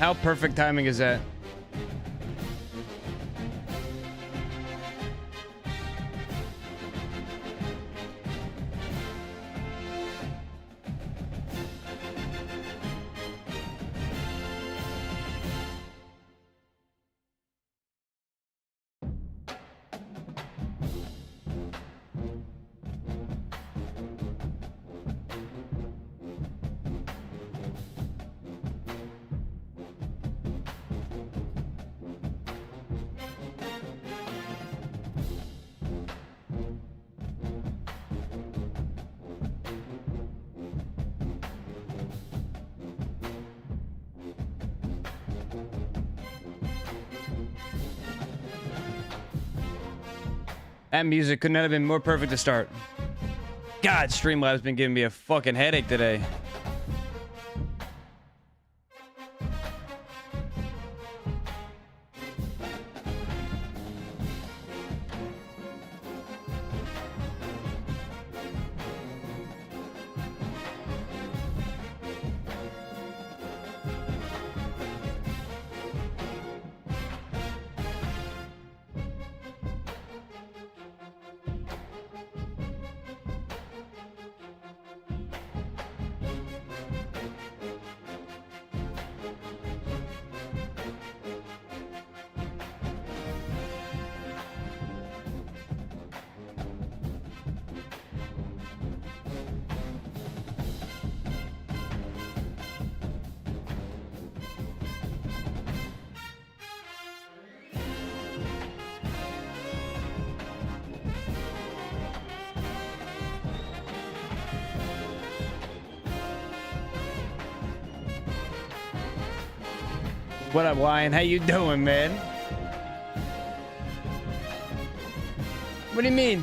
How perfect timing is that? That music could not have been more perfect to start. God, Streamlabs been giving me a fucking headache today. What up, Lion? How you doing, man? What do you mean?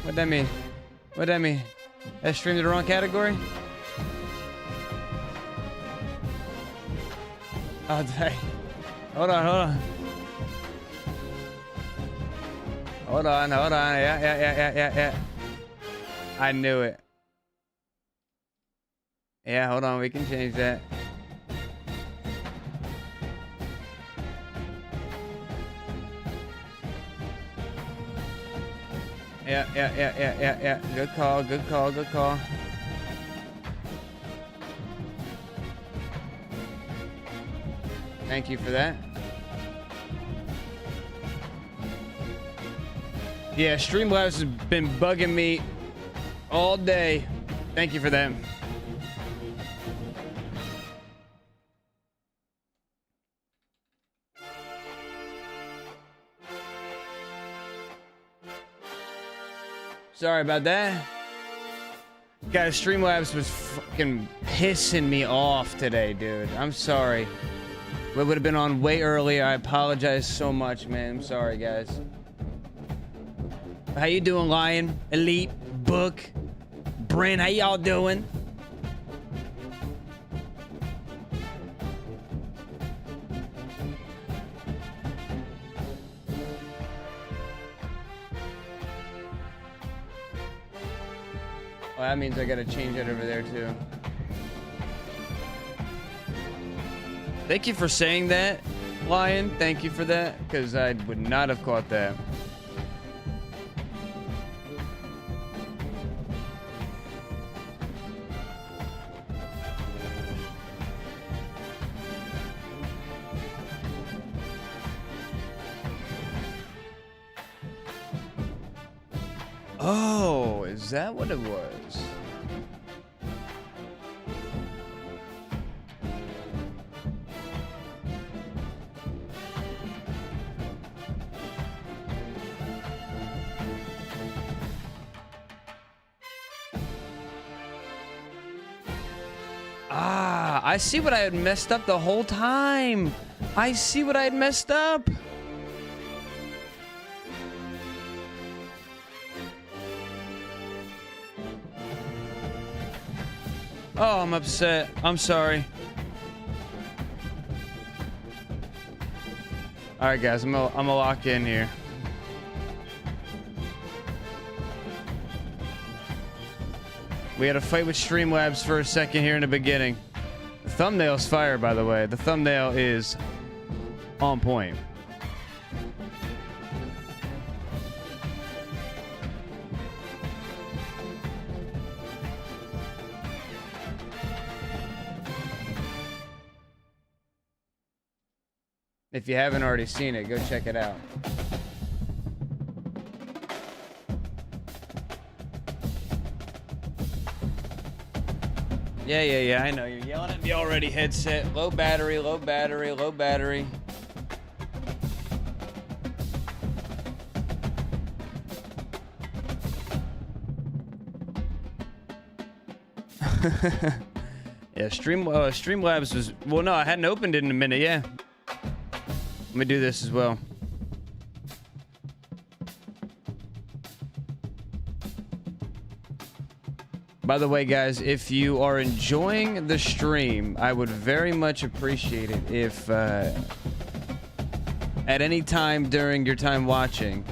What'd that mean? What'd that mean? I streamed the wrong category? Oh, dang. Hold on. Hold on. Yeah. I knew it. Yeah, hold on. We can change that. Yeah. Good call. Thank you for that. Yeah, Streamlabs has been bugging me all day. Thank you for that. Sorry about that. Guys, Streamlabs was fucking pissing me off today, dude. I'm sorry. We would have been on way earlier. I apologize so much, man. I'm sorry, guys. How you doing, Lion? Elite, Book, Brent, how y'all doing? Well, that means I gotta change it over there too. Thank you for saying that, Lion. Thank you for that, because I would not have caught that. Oh, is that what it was? Ah, I see what I had messed up the whole time. I see what I had messed up. Oh, I'm upset. I'm sorry. All right, guys, I'm gonna lock in here. We had a fight with Streamlabs for a second here in the beginning. The thumbnail's fire, by the way. The thumbnail is on point. If you haven't already seen it, go check it out. Yeah, I know. You're yelling at me already, headset. Low battery, low battery, low battery. Yeah, Streamlabs was... Well, no, I hadn't opened it in a minute, yeah. Let me do this as well. By the way, guys, if you are enjoying the stream, I would very much appreciate it if at any time during your time watching,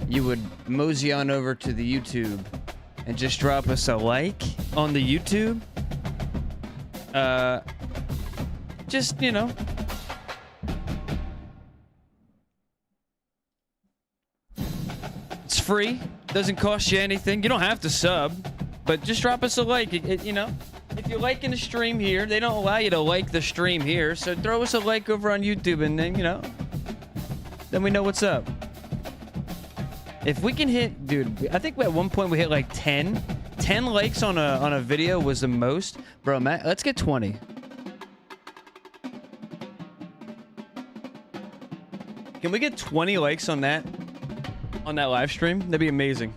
you would mosey on over to the YouTube and just drop us a like on the YouTube. Just, you know. It's free. Doesn't cost you anything. You don't have to sub. But just drop us a like, you know. If you're liking the stream here, they don't allow you to like the stream here. So throw us a like over on YouTube and then, you know, then we know what's up. If we can hit, dude, I think at one point we hit like 10. 10 likes on a video was the most. Bro, Matt, let's get 20. Can we get 20 likes on that live stream? That'd be amazing.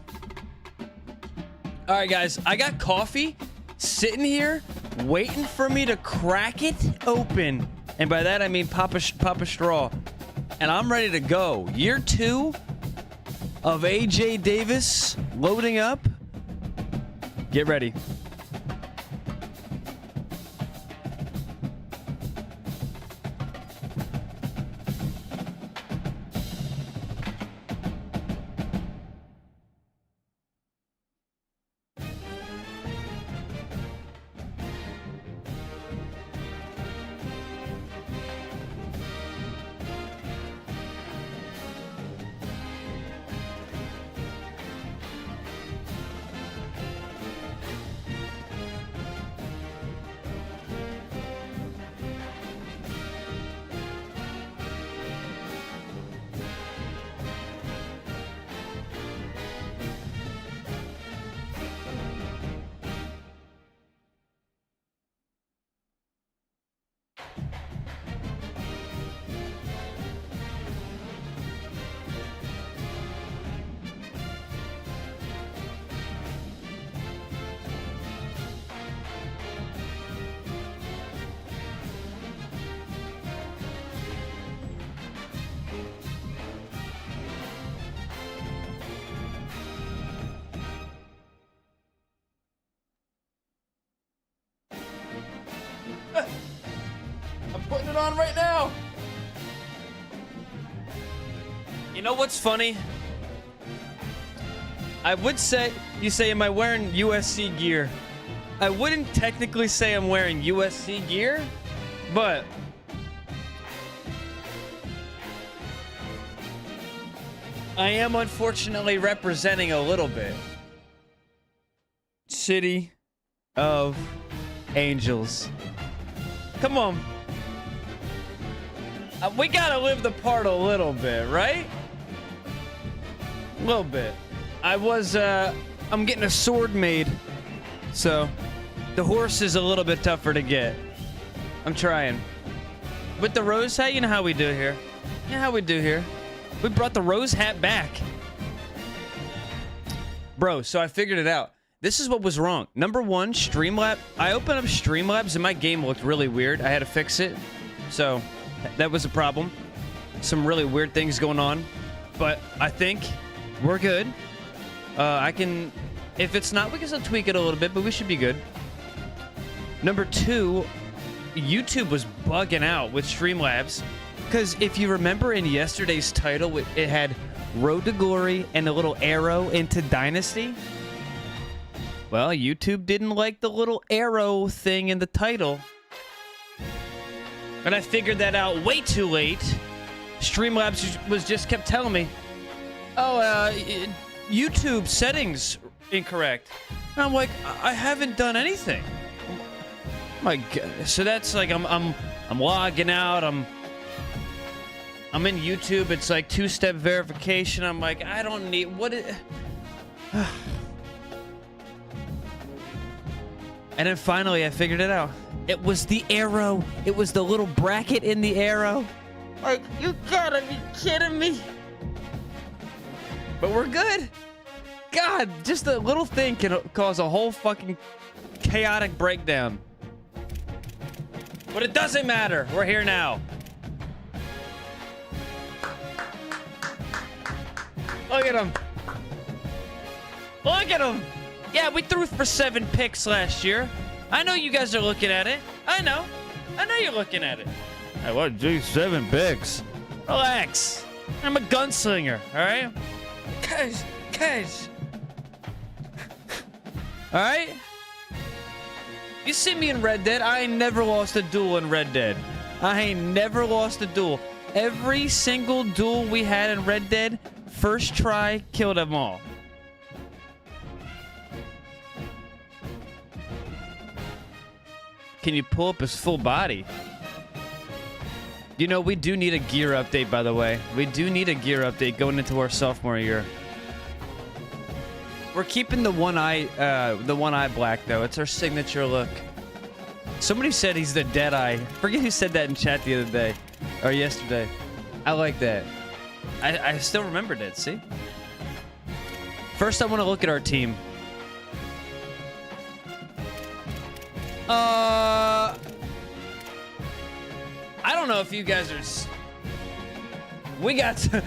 All right, guys, I got coffee sitting here waiting for me to crack it open. And by that, I mean pop a straw. And I'm ready to go. Year 2 of AJ Davis loading up. Get ready. Putting it on right now. You know what's funny? I would say, you say, am I wearing USC gear? I wouldn't technically say I'm wearing USC gear, but I am unfortunately representing a little bit. City of Angels. Come on. We gotta live the part a little bit, right? A little bit. I'm getting a sword made. So, the horse is a little bit tougher to get. I'm trying. With the rose hat, you know how we do here. You know how we do here. We brought the rose hat back. Bro, so I figured it out. This is what was wrong. Number one, Streamlabs. I opened up Streamlabs and my game looked really weird. I had to fix it. So... that was a problem. Some really weird things going on. But I think we're good. I can... If it's not, we can still tweak it a little bit, but we should be good. Number two, YouTube was bugging out with Streamlabs. Because if you remember in yesterday's title, it had Road to Glory and a little arrow into Dynasty. Well, YouTube didn't like the little arrow thing in the title. And I figured that out way too late. Streamlabs was just kept telling me, oh, YouTube settings incorrect. And I'm like, I haven't done anything. My God. So that's like I'm logging out. I'm in YouTube. It's like 2-step verification. I'm like, I don't need what it. And then finally I figured it out. It was the arrow. It was the little bracket in the arrow. Like, you gotta be kidding me. But we're good. God, just a little thing can cause a whole fucking chaotic breakdown. But it doesn't matter. We're here now. Look at him. Look at him. Yeah, we threw for 7 picks last year. I know you guys are looking at it. I know you're looking at it. Hey, what? Geez, 7 picks. Relax. I'm a gunslinger, all right? Guys. All right? You see me in Red Dead. I ain't never lost a duel in Red Dead. I ain't never lost a duel. Every single duel we had in Red Dead, first try, killed them all. Can you pull up his full body? You know, we do need a gear update, by the way. We do need a gear update going into our sophomore year. We're keeping the one eye black, though. It's our signature look. Somebody said he's the dead eye. Forget who said that in chat the other day. Or yesterday. I like that. I still remembered it, see? First, I want to look at our team. I don't know if you guys are... We got to...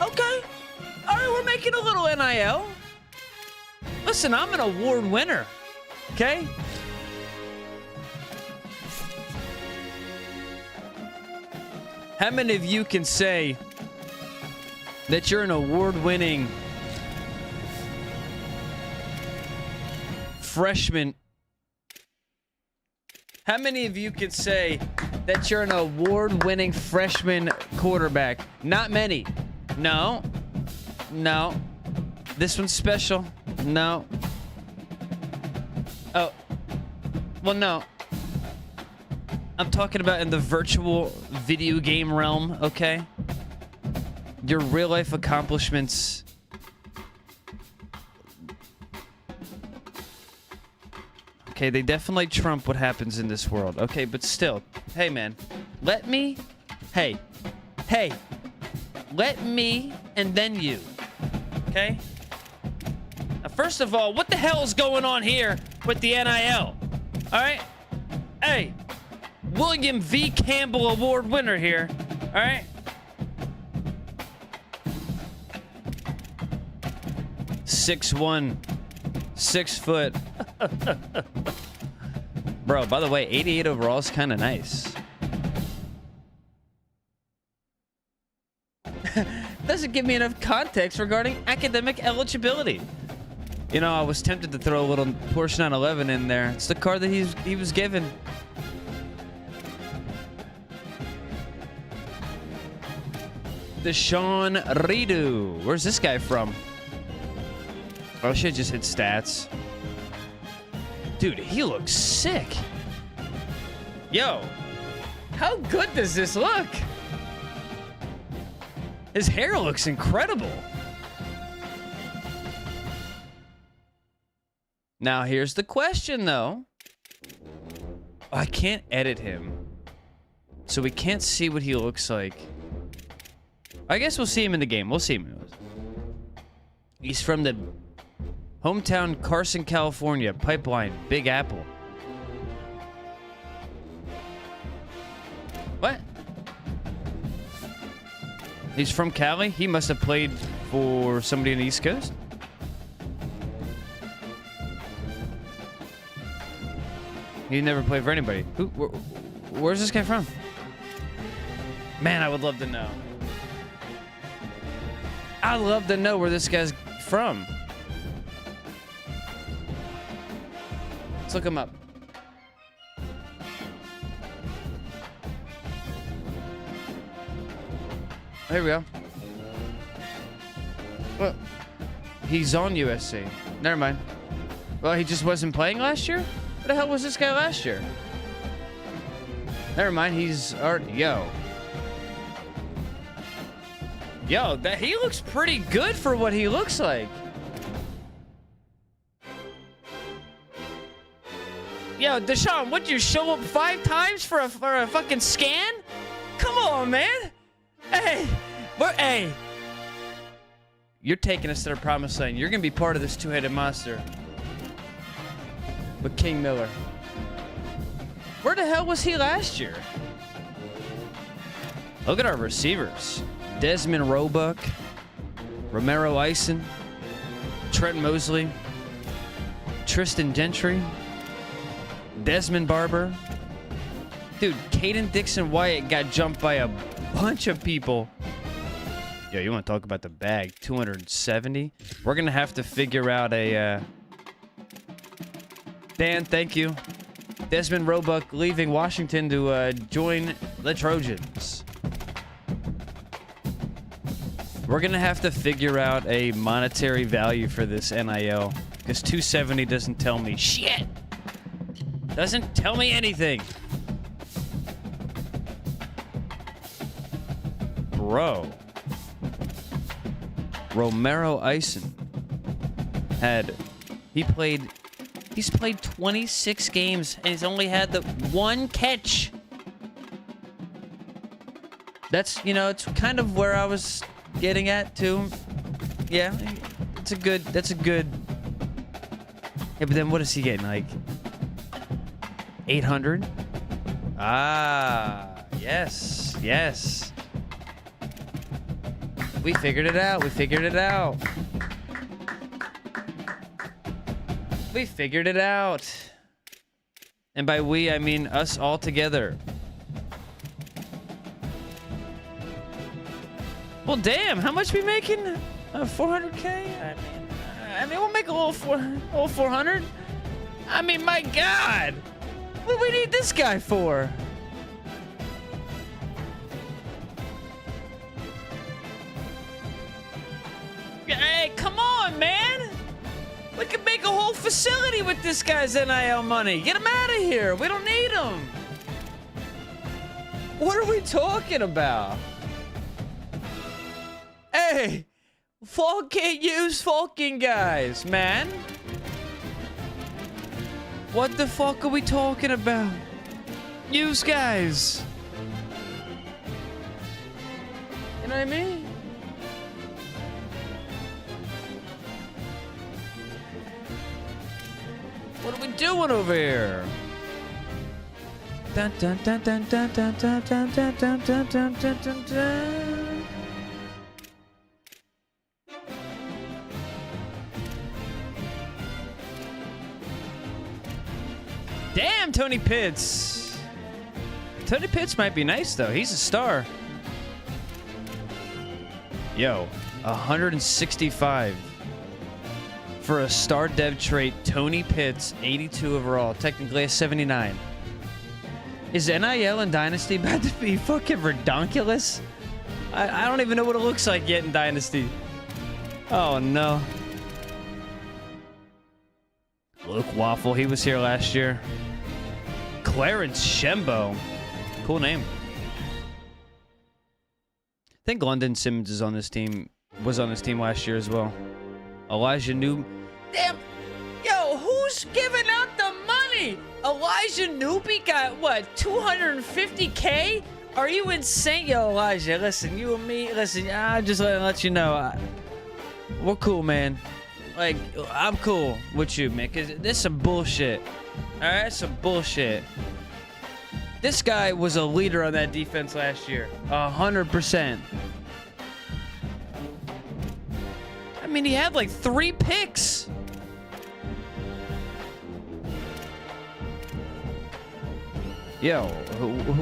Okay. All right, we're making a little NIL. Listen, I'm an award winner. Okay? How many of you can say that you're an award-winning freshman? How many of you could say that you're an award-winning freshman quarterback? Not many. No. This one's special. No. Oh. Well, no. I'm talking about in the virtual video game realm, okay? Your real-life accomplishments... Okay, they definitely trump what happens in this world. Okay, but still. Hey, man. Let me... Hey. Let me and then you. Okay? Now, first of all, what the hell is going on here with the NIL? Alright? Hey. William V. Campbell Award winner here. Alright? 6'1". 6 foot. Bro, by the way, 88 overall is kind of nice. Doesn't give me enough context regarding academic eligibility. You know, I was tempted to throw a little Porsche 911 in there. It's the car that he was given. Deshaun Redu. Where's this guy from? Oh, I should just hit stats. Dude, he looks sick. Yo, how good does this look? His hair looks incredible. Now, here's the question, though. I can't edit him, so we can't see what he looks like. I guess we'll see him in the game. We'll see him. He's from the hometown Carson, California. Pipeline, Big Apple. What? He's from Cali? He must have played for somebody in the East Coast? He never played for anybody. Where's this guy from? Man, I would love to know. I'd love to know where this guy's from. Let's look him up. Here we go. Well, he's on USC. Never mind. Well, he just wasn't playing last year? What the hell was this guy last year? Never mind, he's already... Yo, that he looks pretty good for what he looks like. Yo, Deshaun, would you show up 5 times for a fucking scan? Come on, man. Hey, hey. You're taking us to the promised land. You're gonna be part of this two-headed monster. With King Miller. Where the hell was he last year? Look at our receivers. Desmond Roebuck, Romero Ison, Trent Mosley, Tristan Gentry, Desmond Barber. Dude, Caden Dixon Wyatt got jumped by a bunch of people. Yo, you want to talk about the bag? 270. We're going to have to figure out a... Dan, thank you. Desmond Roebuck leaving Washington to join the Trojans. We're going to have to figure out a monetary value for this NIL. Because 270 doesn't tell me shit. Doesn't tell me anything. Bro. Romero Ison he's played 26 games and he's only had the 1 catch. That's, it's kind of where I was getting at too. Yeah, that's a good. Yeah, but then what is he getting, like 800? Ah, yes. We figured it out. We figured it out. And by we, I mean us all together. Well, damn, how much we making? 400K? I mean, we'll make a little 400. I mean, my God. What do we need this guy for? Hey, come on, man. We could make a whole facility with this guy's NIL money. Get him out of here. We don't need him. What are we talking about? Hey, Falk can't use Falcon guys, man. What the fuck are we talking about? Use guys. You know what I mean? What are we doing over here? Dun, dun, dun, dun, dun, dun, dun, dun, dun, dun, dun, dun, dun, dun, dun. Damn, Tony Pitts. Tony Pitts might be nice, though. He's a star. Yo, 165 for a star dev trait. Tony Pitts, 82 overall. Technically a 79. Is NIL and Dynasty about to be fucking redonkulous? I don't even know what it looks like yet in Dynasty. Oh, no. Luke Waffle, he was here last year. Clarence Shembo. Cool name. I think London Simmons is on this team. Was on this team last year as well. Elijah Newby. Damn. Yo, who's giving out the money? Elijah Newby got, what, 250K? Are you insane? Yo, Elijah, listen, you and me, listen, I'm just let you know. We're cool, man. Like, I'm cool with you, man, because this is some bullshit. All right, some bullshit. This guy was a leader on that defense last year. 100%. I mean, he had like 3 picks. Yo,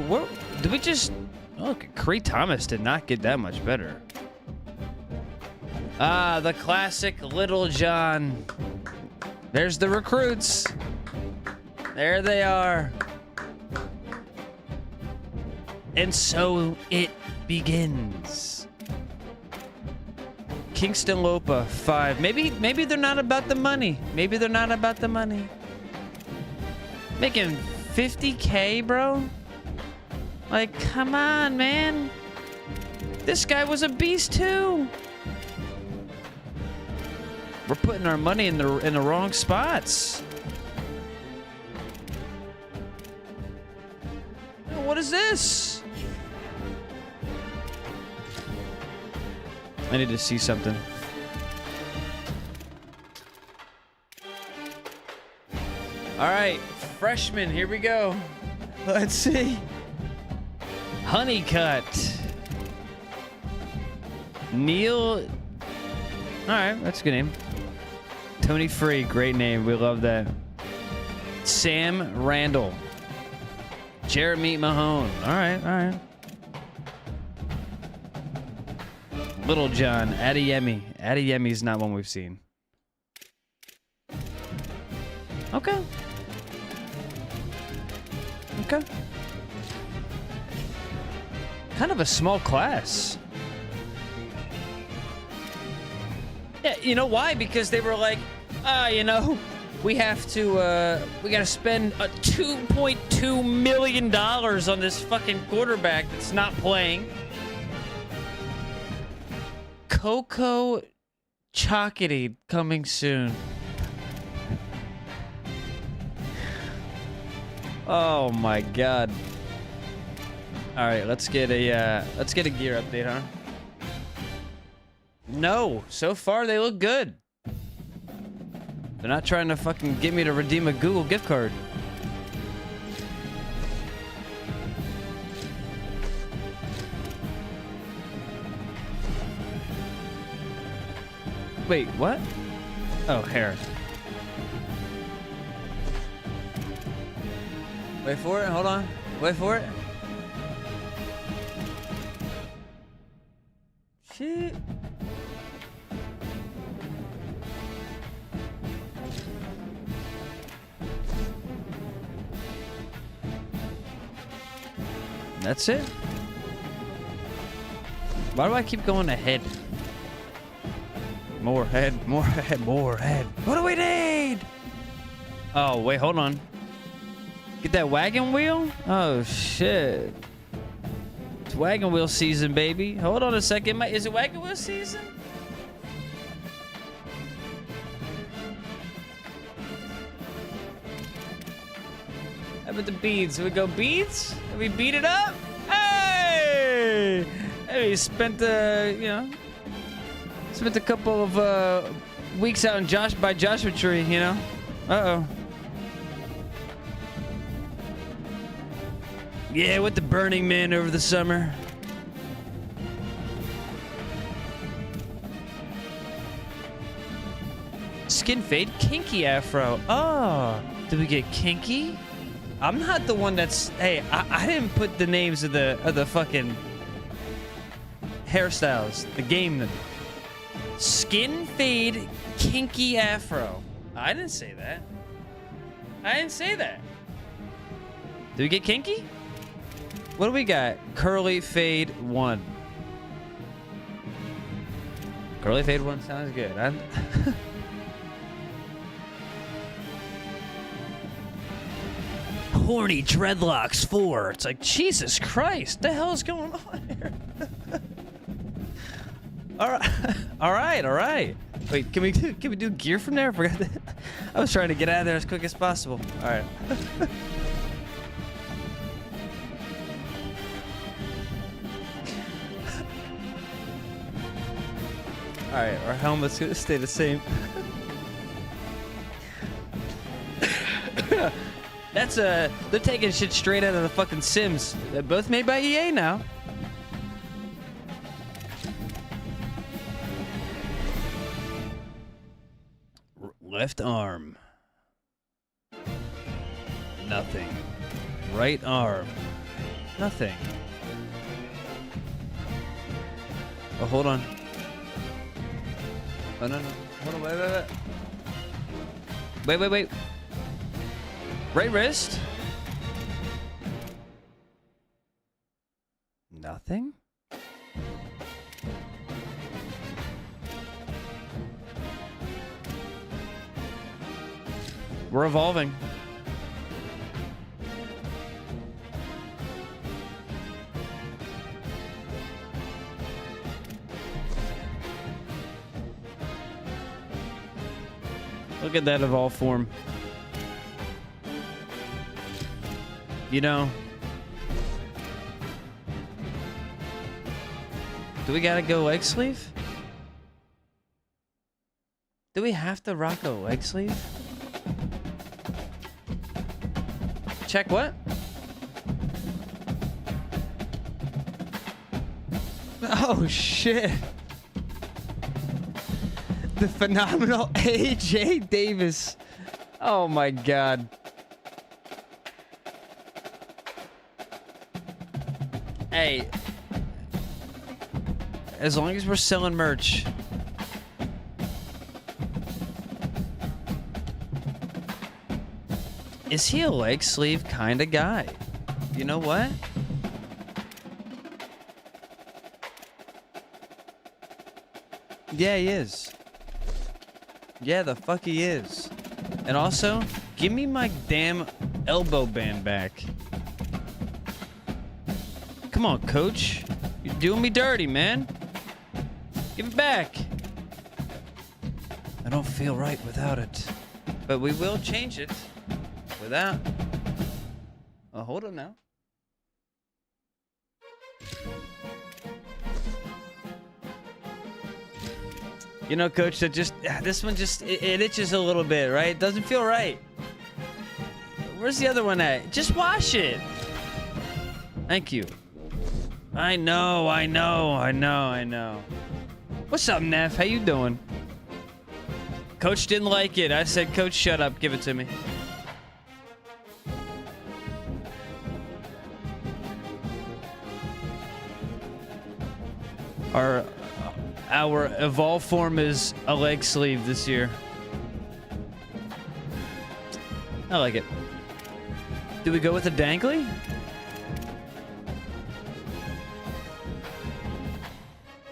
what did we just... Look, Cree Thomas did not get that much better. Ah, the classic Little John. There's the recruits. There they are. And so it begins. Kingston Lopa, 5. Maybe they're not about the money. Maybe they're not about the money. Making 50K, bro? Like, come on, man. This guy was a beast too. We're putting our money in the wrong spots. What is this? I need to see something. All right, freshman, here we go. Let's see. Honeycut. Neil. All right, that's a good name. Tony Free, great name. We love that. Sam Randall. Jeremy Mahone. All right, all right. Little John, Adeyemi. Adeyemi's not one we've seen. Okay. Okay. Kind of a small class. Yeah, you know why? Because they were like, you know, we have to, we gotta spend $2.2 million on this fucking quarterback that's not playing. Coco Chockety coming soon. Oh my god. All right, let's get a gear update, huh? No, so far they look good. They're not trying to fucking get me to redeem a Google gift card. Wait, what? Oh, hair. Wait for it, hold on. Wait for it. Shit. That's it? Why do I keep going ahead? More head, more head, more head. What do we need? Oh, wait, hold on. Get that wagon wheel? Oh, shit. It's wagon wheel season, baby. Hold on a second. Is it wagon wheel season? How about the beads? Do we go beads? Have we beat it up? Hey! Hey, we spent, you know, spent a couple of weeks out in by Joshua Tree, you know? Uh-oh. Yeah, with the Burning Man over the summer. Skin fade, kinky afro. Oh, did we get kinky? I'm not the one that's. Hey, I didn't put the names of the fucking hairstyles. The game. Skin fade, kinky afro. I didn't say that. I didn't say that. Did we get kinky? What do we got? Curly fade 1. Curly fade 1 sounds good. Horny dreadlocks 4. It's like, Jesus Christ, the hell is going on here? All right. Wait, can we do gear from there? I forgot that. I was trying to get out of there as quick as possible. All right. All right, our helmet's gonna stay the same. That's they're taking shit straight out of the fucking Sims. They're both made by EA now. Left arm. Nothing. Right arm. Nothing. Oh, hold on. Oh, no. Hold on, wait. Right wrist? Nothing? We're evolving. Look at that evolve form. You know, do we gotta go leg sleeve? Do we have to rock a leg sleeve? Check what? Oh shit. The phenomenal AJ Davis. Oh my god. Hey, as long as we're selling merch. Is he a leg sleeve kind of guy? You know what? Yeah, he is. Yeah, the fuck he is. And also, give me my damn elbow band back. Come on, coach. You're doing me dirty, man. Give it back. I don't feel right without it. But we will change it without... Oh, hold on now. You know, coach, that just... This one just... It itches a little bit, right? It doesn't feel right. Where's the other one at? Just wash it. Thank you. I know. What's up, Neff? How you doing? Coach didn't like it. I said, Coach, shut up. Give it to me. Our evolve form is a leg sleeve this year. I like it. Do we go with a dangly?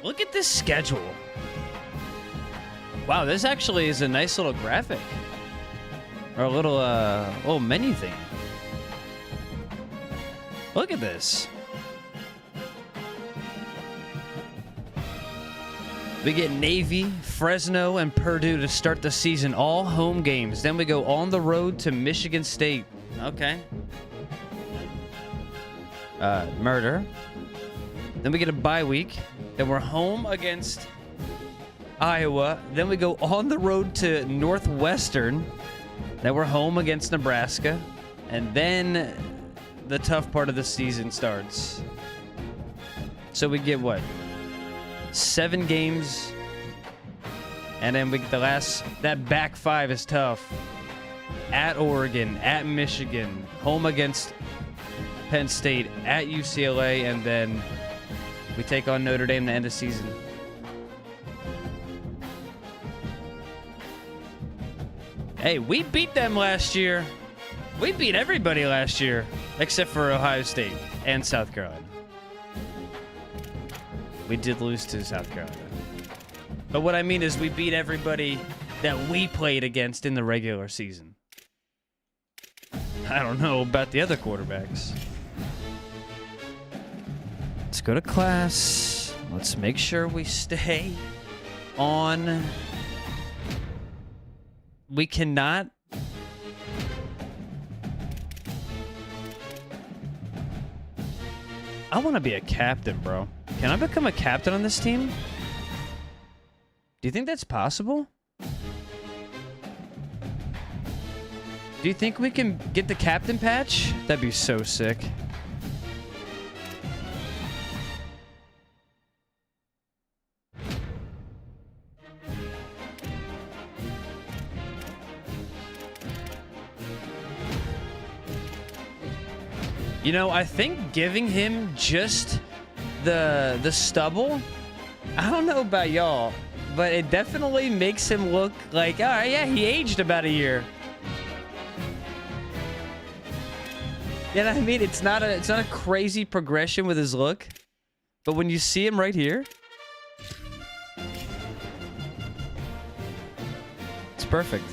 Look at this schedule. Wow, this actually is a nice little graphic. Or a little menu thing. Look at this. We get Navy, Fresno, and Purdue to start the season. All home games. Then we go on the road to Michigan State. Okay. Murder. Then we get a bye week. Then we're home against Iowa. Then we go on the road to Northwestern. Then we're home against Nebraska. And then the tough part of the season starts. So we get what? 7 games. And then we get the last... That back 5 is tough. At Oregon, at Michigan, home against Penn State, at UCLA, and then we take on Notre Dame to end the season. Hey, we beat them last year. We beat everybody last year, except for Ohio State and South Carolina. We did lose to South Carolina. But what I mean is we beat everybody that we played against in the regular season. I don't know about the other quarterbacks. Let's go to class. Let's make sure we stay on. We cannot. I want to be a captain, bro. Can I become a captain on this team? Do you think that's possible? Do you think we can get the captain patch? That'd be so sick. You know, I think giving him just the stubble, I don't know about y'all, but it definitely makes him look like, all right, yeah, he aged about a year. You know what I mean? It's not a crazy progression with his look, but when you see him right here, it's perfect.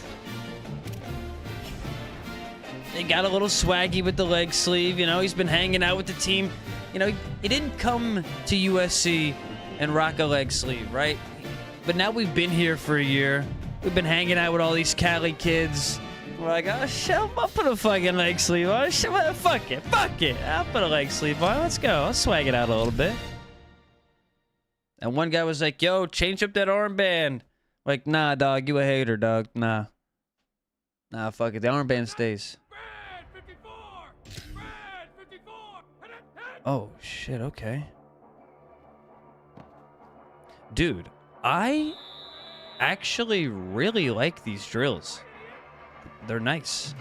They got a little swaggy with the leg sleeve, you know. He's been hanging out with the team. You know, he didn't come to USC and rock a leg sleeve, right? But now we've been here for a year. We've been hanging out with all these Cali kids. We're like, oh, shit, I'll put a fucking leg sleeve on. Shit, fuck it. I'll put a leg sleeve on. Let's go. I'll swag it out a little bit. And one guy was like, yo, change up that armband. Like, nah, dog, you a hater, dog. Nah, fuck it. The armband stays. Oh, shit, okay. Dude, I actually really like these drills. They're nice.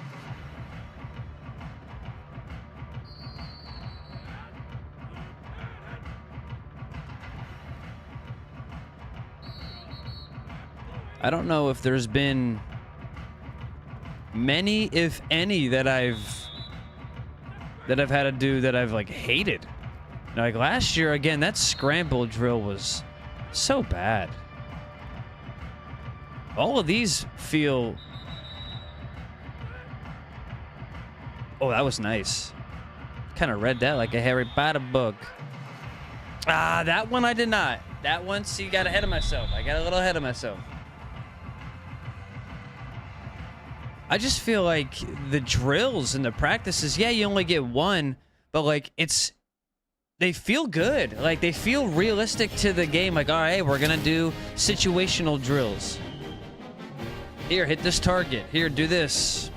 I don't know if there's been many, if any, that I've had to do that I've like hated. Like last year, again, that scramble drill was so bad. All of these feel... Oh, that was nice. Kind of read that like a Harry Potter book. Ah, that one I did not. That one, see, got ahead of myself. I got a little ahead of myself. I just feel like the drills and the practices, yeah, you only get one, but like they feel good. Like they feel realistic to the game. Like, all right, we're gonna do situational drills. Here, hit this target. Here, do this.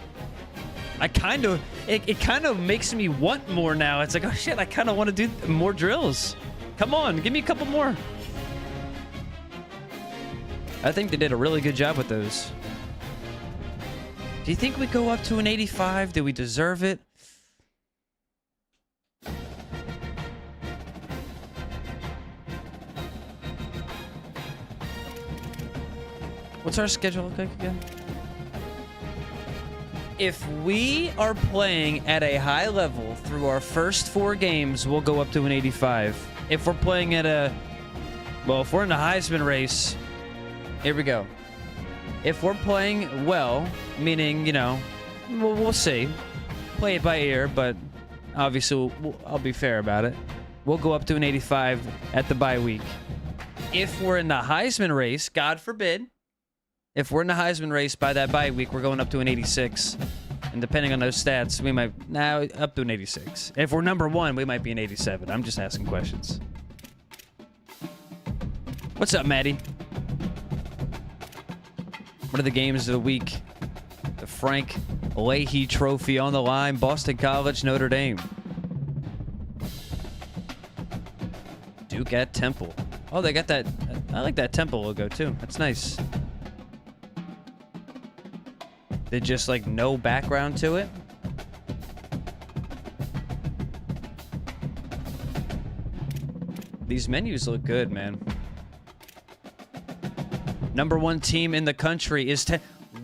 It kind of makes me want more now. It's like, oh shit, I kind of want to do more drills. Come on, give me a couple more. I think they did a really good job with those. Do you think we go up to an 85? Do we deserve it? What's our schedule look like again? If we are playing at a high level through our first 4 games, we'll go up to an 85. If we're playing at a... Well, if we're in the Heisman race... Here we go. If we're playing well, meaning, you know, we'll see. Play it by ear, but obviously I'll be fair about it. We'll go up to an 85 at the bye week. If we're in the Heisman race, God forbid, if we're in the Heisman race by that bye week, we're going up to an 86. And depending on those stats, we might now up to an 86. If we're number 1, we might be an 87. I'm just asking questions. What's up, Maddie? What are the games of the week? The Frank Leahy Trophy on the line. Boston College, Notre Dame. Duke at Temple. Oh, they got that. I like that Temple logo, too. That's nice. They just, like, no background to it. These menus look good, man. Number 1 team in the country is...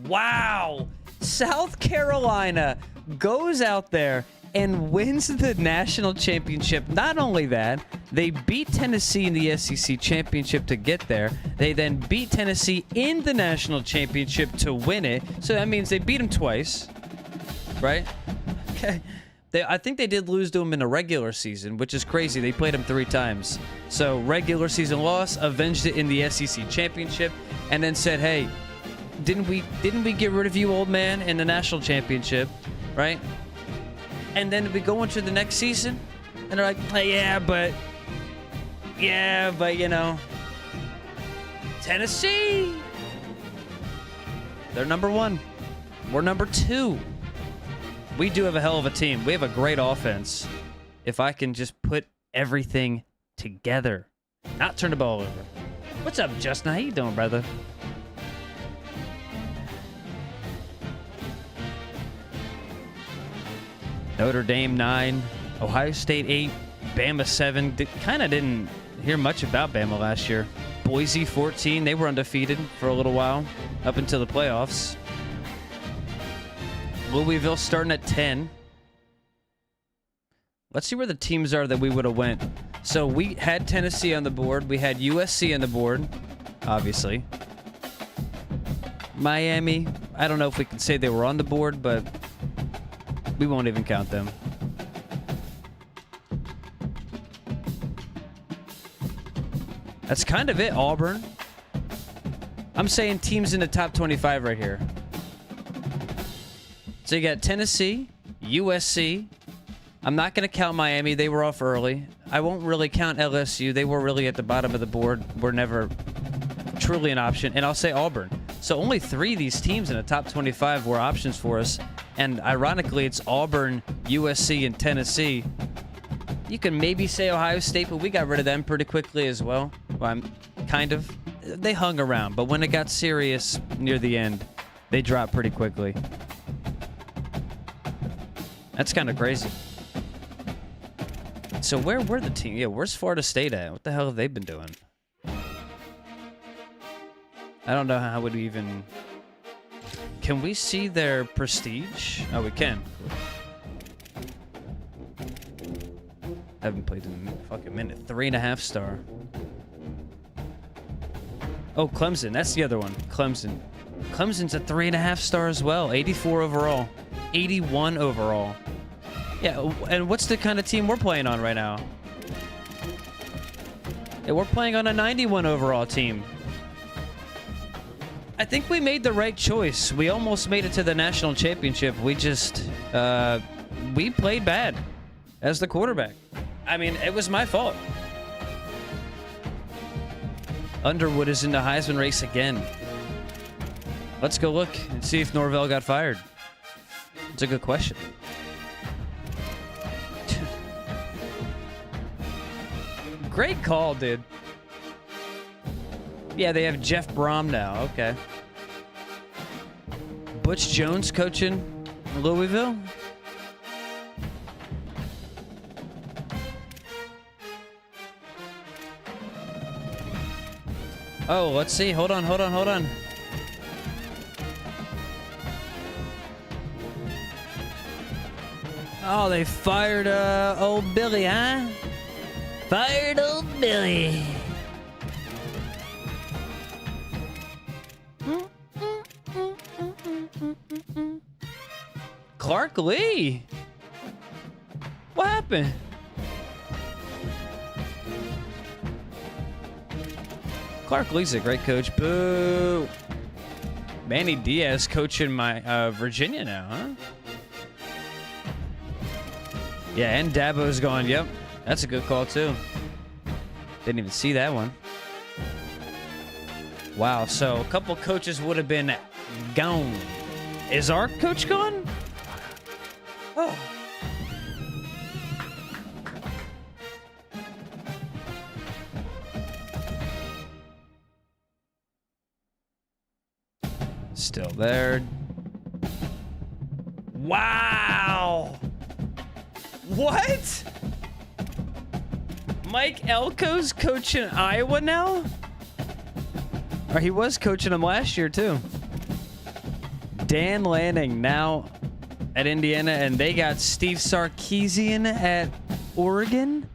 Wow! South Carolina goes out there and wins the national championship. Not only that, they beat Tennessee in the SEC championship to get there. They then beat Tennessee in the national championship to win it. So that means they beat them twice, right? Okay. I think they did lose to them in a regular season, which is crazy. They played them 3 times. So regular season loss, avenged it in the SEC championship, and then said, "Hey, didn't we get rid of you, old man, in the national championship, right?" And then we go into the next season, and they're like, hey, yeah, but you know, Tennessee, they're number 1. We're number 2. We do have a hell of a team. We have a great offense. If I can just put everything together, not turn the ball over. What's up, Justin? How you doing, brother? Notre Dame 9, Ohio State 8, Bama 7. Kind of didn't hear much about Bama last year. Boise 14. They were undefeated for a little while, up until the playoffs. Louisville starting at 10. Let's see where the teams are that we would have went. So we had Tennessee on the board. We had USC on the board, obviously. Miami. I don't know if we can say they were on the board, but we won't even count them. That's kind of it, Auburn. I'm saying teams in the top 25 right here. So you got Tennessee, USC. I'm not going to count Miami. They were off early. I won't really count LSU. They were really at the bottom of the board. Were never truly an option. And I'll say Auburn. So only 3 of these teams in the top 25 were options for us. And ironically, it's Auburn, USC, and Tennessee. You can maybe say Ohio State, but we got rid of them pretty quickly as well. Well, I'm kind of. They hung around, but when it got serious near the end, they dropped pretty quickly. That's kind of crazy. So where were the team? Yeah, where's Florida State at? What the hell have they been doing? I don't know how would we even... Can we see their prestige? Oh, we can. Haven't played in a fucking minute. 3.5 star. Oh, Clemson. That's the other one. Clemson. Clemson's a 3.5 star as well. 84 overall. 81 overall. Yeah, and what's the kind of team we're playing on right now? Yeah, we're playing on a 91 overall team. I think we made the right choice. We almost made it to the national championship. We just, we played bad as the quarterback. I mean, it was my fault. Underwood is in the Heisman race again. Let's go look and see if Norvell got fired. It's a good question. Great call, dude. Yeah, they have Jeff Brom now. Okay. Butch Jones coaching Louisville. Oh, let's see. Hold on. Oh, they fired old Billy, huh? Fired old Billy. Clark Lee. What happened? Clark Lee's a great coach. Boo. Manny Diaz coaching my Virginia now, huh? Yeah, and Dabo's going, yep. That's a good call, too. Didn't even see that one. Wow, so a couple coaches would have been gone. Is our coach gone? Oh. Still there. Wow. What? Mike Elko's coaching Iowa now? Or he was coaching them last year, too. Dan Lanning now at Indiana, and they got Steve Sarkisian at Oregon?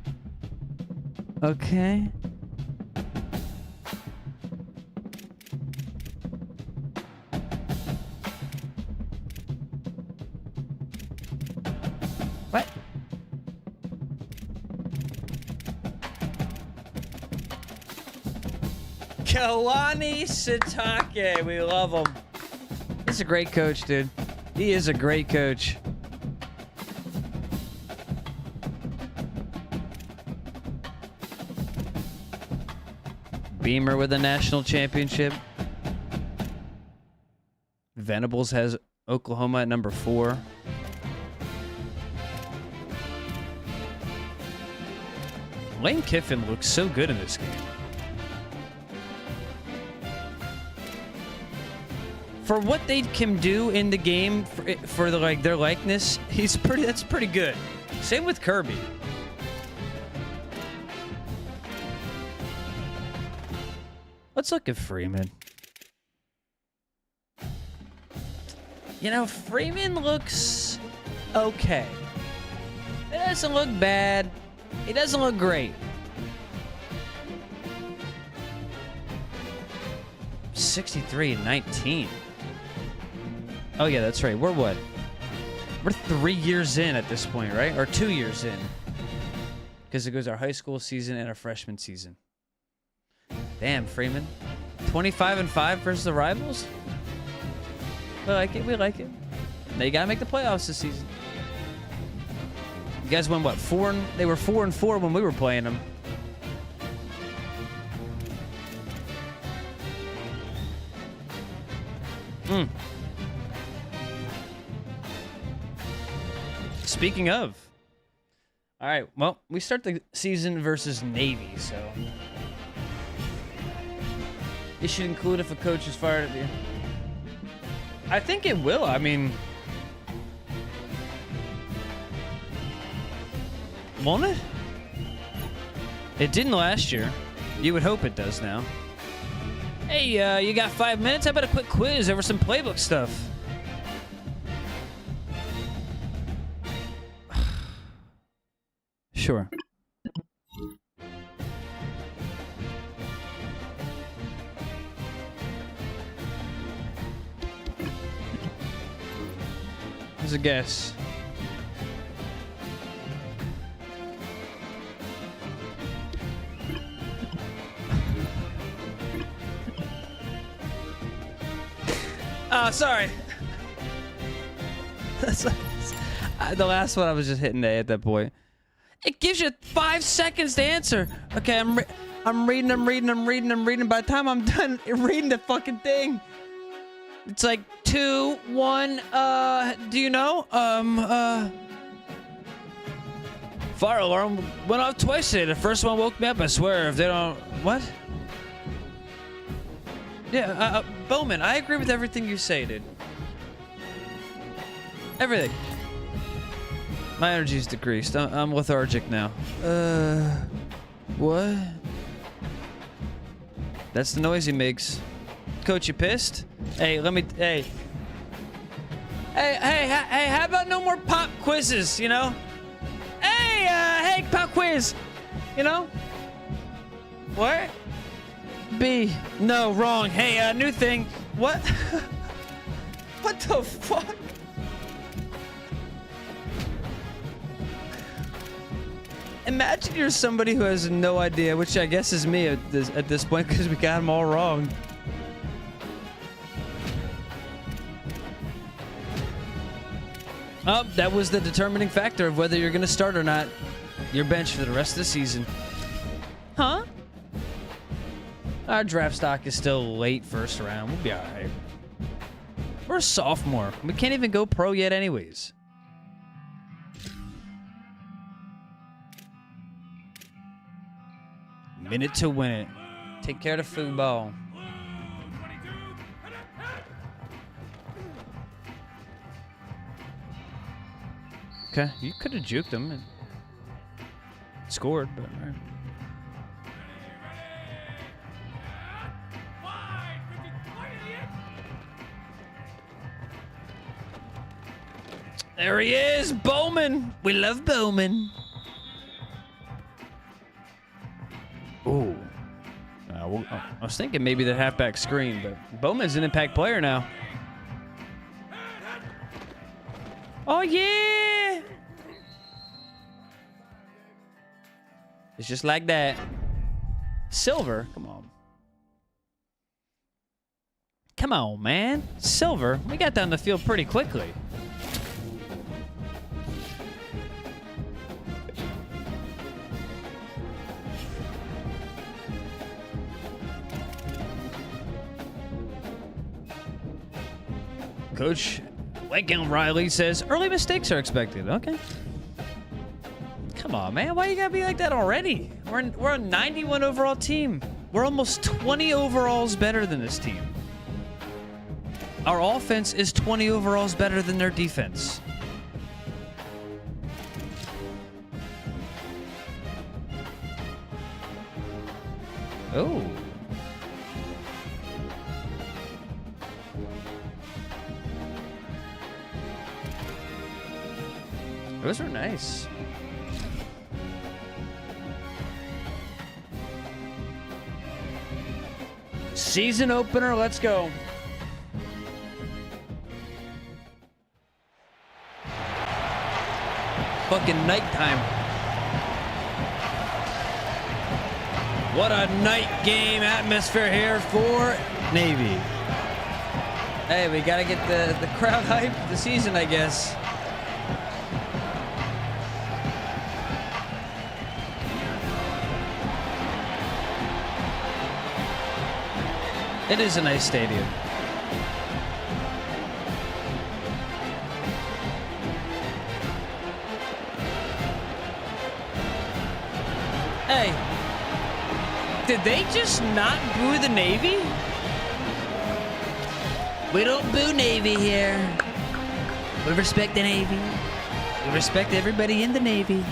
Okay. What? Kalani Sitake. We love him. He's a great coach, dude. He is a great coach. Beamer with a national championship. Venables has Oklahoma at number 4. Lane Kiffin looks so good in this game. For what they can do in the game for the, their likeness, that's pretty good. Same with Kirby. Let's look at Freeman. You know, Freeman looks okay. It doesn't look bad. It doesn't look great. 63-19. Oh yeah, that's right. We're what? We're 3 years in at this point, right? Or 2 years in. Because it goes our high school season and our freshman season. Damn, Freeman. 25-5 versus the rivals? We like it, we like it. Now you gotta make the playoffs this season. You guys won what? They were 4-4 when we were playing them. Speaking of. All right, well, we start the season versus Navy, so it should include if a coach is fired at you. I think it will. I mean, won't it? It didn't last year. You would hope it does now. Hey, you got 5 minutes? How about a quick quiz over some playbook stuff? Sure. Here's a guess. Oh, sorry. The last one I was just hitting A at that point. It gives you 5 seconds to answer. Okay, I'm reading. By the time I'm done reading the fucking thing, it's like 2, 1. Do you know? Fire alarm went off twice today. The first one woke me up. I swear, if they don't, what? Yeah, Bowman, I agree with everything you say, dude. Everything. My energy's decreased. I'm lethargic now. What? That's the noise he makes. Coach, you pissed? Hey, hey, how about no more pop quizzes, you know? Hey, pop quiz, you know? What? B. No, wrong. Hey, new thing. What? What the fuck? Imagine you're somebody who has no idea, which I guess is me at this point because we got them all wrong. Oh, that was the determining factor of whether you're going to start or not. Your bench for the rest of the season. Huh? Our draft stock is still late first round. We'll be all right. We're a sophomore. We can't even go pro yet anyways. Minute to win it. Take care of the football. Okay, you could have juked him and scored, but all right. There he is, Bowman. We love Bowman. Ooh. I was thinking maybe the halfback screen, but Bowman's an impact player now. Oh, yeah. It's just like that. Silver. Come on. Come on, man. Silver. We got down the field pretty quickly. Coach Lincoln Riley says early mistakes are expected. Okay. Come on, man. Why you gotta be like that already? We're a 91 overall team. We're almost 20 overalls better than this team. Our offense is 20 overalls better than their defense. Oh. Those are nice. Season opener, let's go. Fucking nighttime. What a night game atmosphere here for Navy. Hey, we gotta get the crowd hype the season, I guess. It is a nice stadium. Hey, did they just not boo the Navy? We don't boo Navy here. We respect the Navy. We respect everybody in the Navy.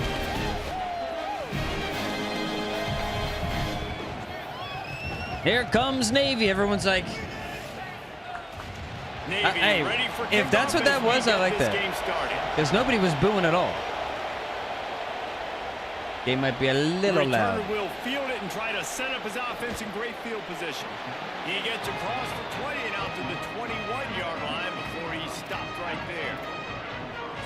Here comes Navy. Everyone's like, Navy, hey, ready for if that's what that was, I like that. Because nobody was booing at all. Game might be a little loud. Returner will field it and try to set up his offense in great field position. He gets across the 20 and out to the 21-yard line before he stopped right there.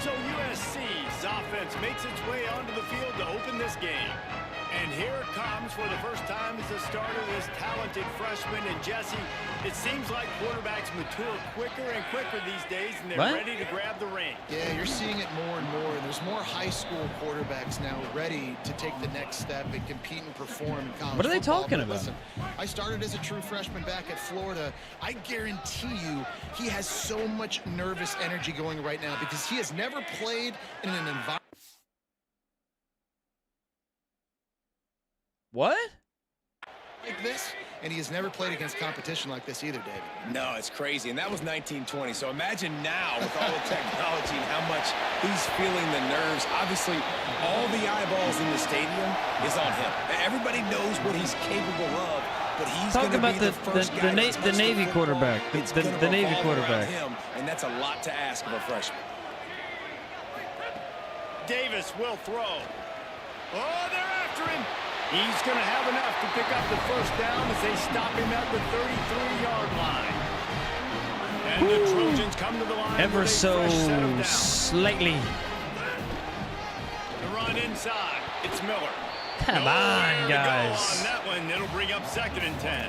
So USC's offense makes its way onto the field to open this game. And here it comes for the first time as the starter, this talented freshman. And Jesse, it seems like quarterbacks mature quicker and quicker these days, and they're ready to grab the reins. Yeah, you're seeing it more and more. There's more high school quarterbacks now ready to take the next step and compete and perform in college What are they football. talking But about? Listen, I started as a true freshman back at Florida. I guarantee you he has so much nervous energy going right now because he has never played in an environment What? like this, and he has never played against competition like this either, David. No, it's crazy, and that was 1920. So imagine now with all the technology and how much he's feeling the nerves. Obviously, all the eyeballs in the stadium is on him. Everybody knows what he's capable of, but he's going to be the first guy to touch the Navy football. quarterback. It's The gonna Navy revolve around quarterback. him, and that's a lot to ask of a freshman. Davis will throw. Oh, they're after him. He's going to have enough to pick up the first down as they stop him at the 33-yard line. And the Trojans come to the line. Ever so slightly. The run inside. It's Miller. Come Nowhere on, to go guys. on that one, it'll bring up 2nd and 10.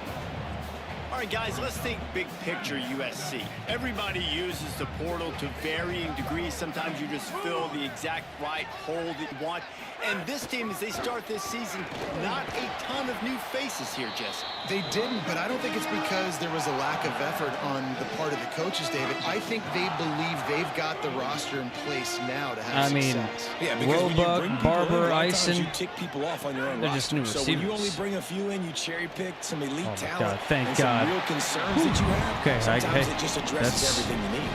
All right, guys, let's think big picture USC. Everybody uses the portal to varying degrees. Sometimes you just fill the exact right hole that you want. And this team, as they start this season, not a ton of new faces here, Jesse. They didn't, but I don't think it's because there was a lack of effort on the part of the coaches, David. I think they believe they've got the roster in place now to have success. Yeah, because when you Roebuck, bring people Barber, in, a lot of times Eisen. you tick people off on your own They're roster. just new So when you receivers. only bring a few in, you cherry pick some elite my talent God, thank and God. some real concerns that you have. Okay, Sometimes hey, it just addresses that's- everything you need.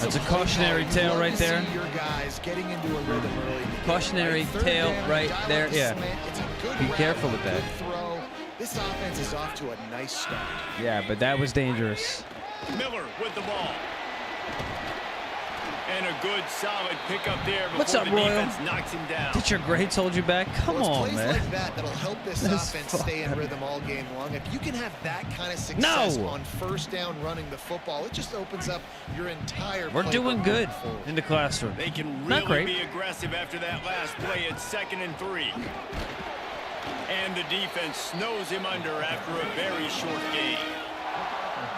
That's a cautionary tale right there. Your guys getting into a rhythm early. Cautionary Third tale down, right dial there, up the yeah. slant. It's a good Be route, careful with that. good throw. This offense is off to a nice start. Yeah, but that was dangerous. Miller with the ball. And a good, solid pickup there before What's up, the Royal? defense knocks him down. Did your grades hold you back? Come Well, it's on, plays man. like that that'll help this That's offense stay in fun. rhythm all game long. If you can have that kind of success No! on first down running the football, it just opens up your entire We're playbook doing good moving forward. in the classroom. They can Not really great. be aggressive after that last play at 2nd and 3. And the defense snows him under after a very short game.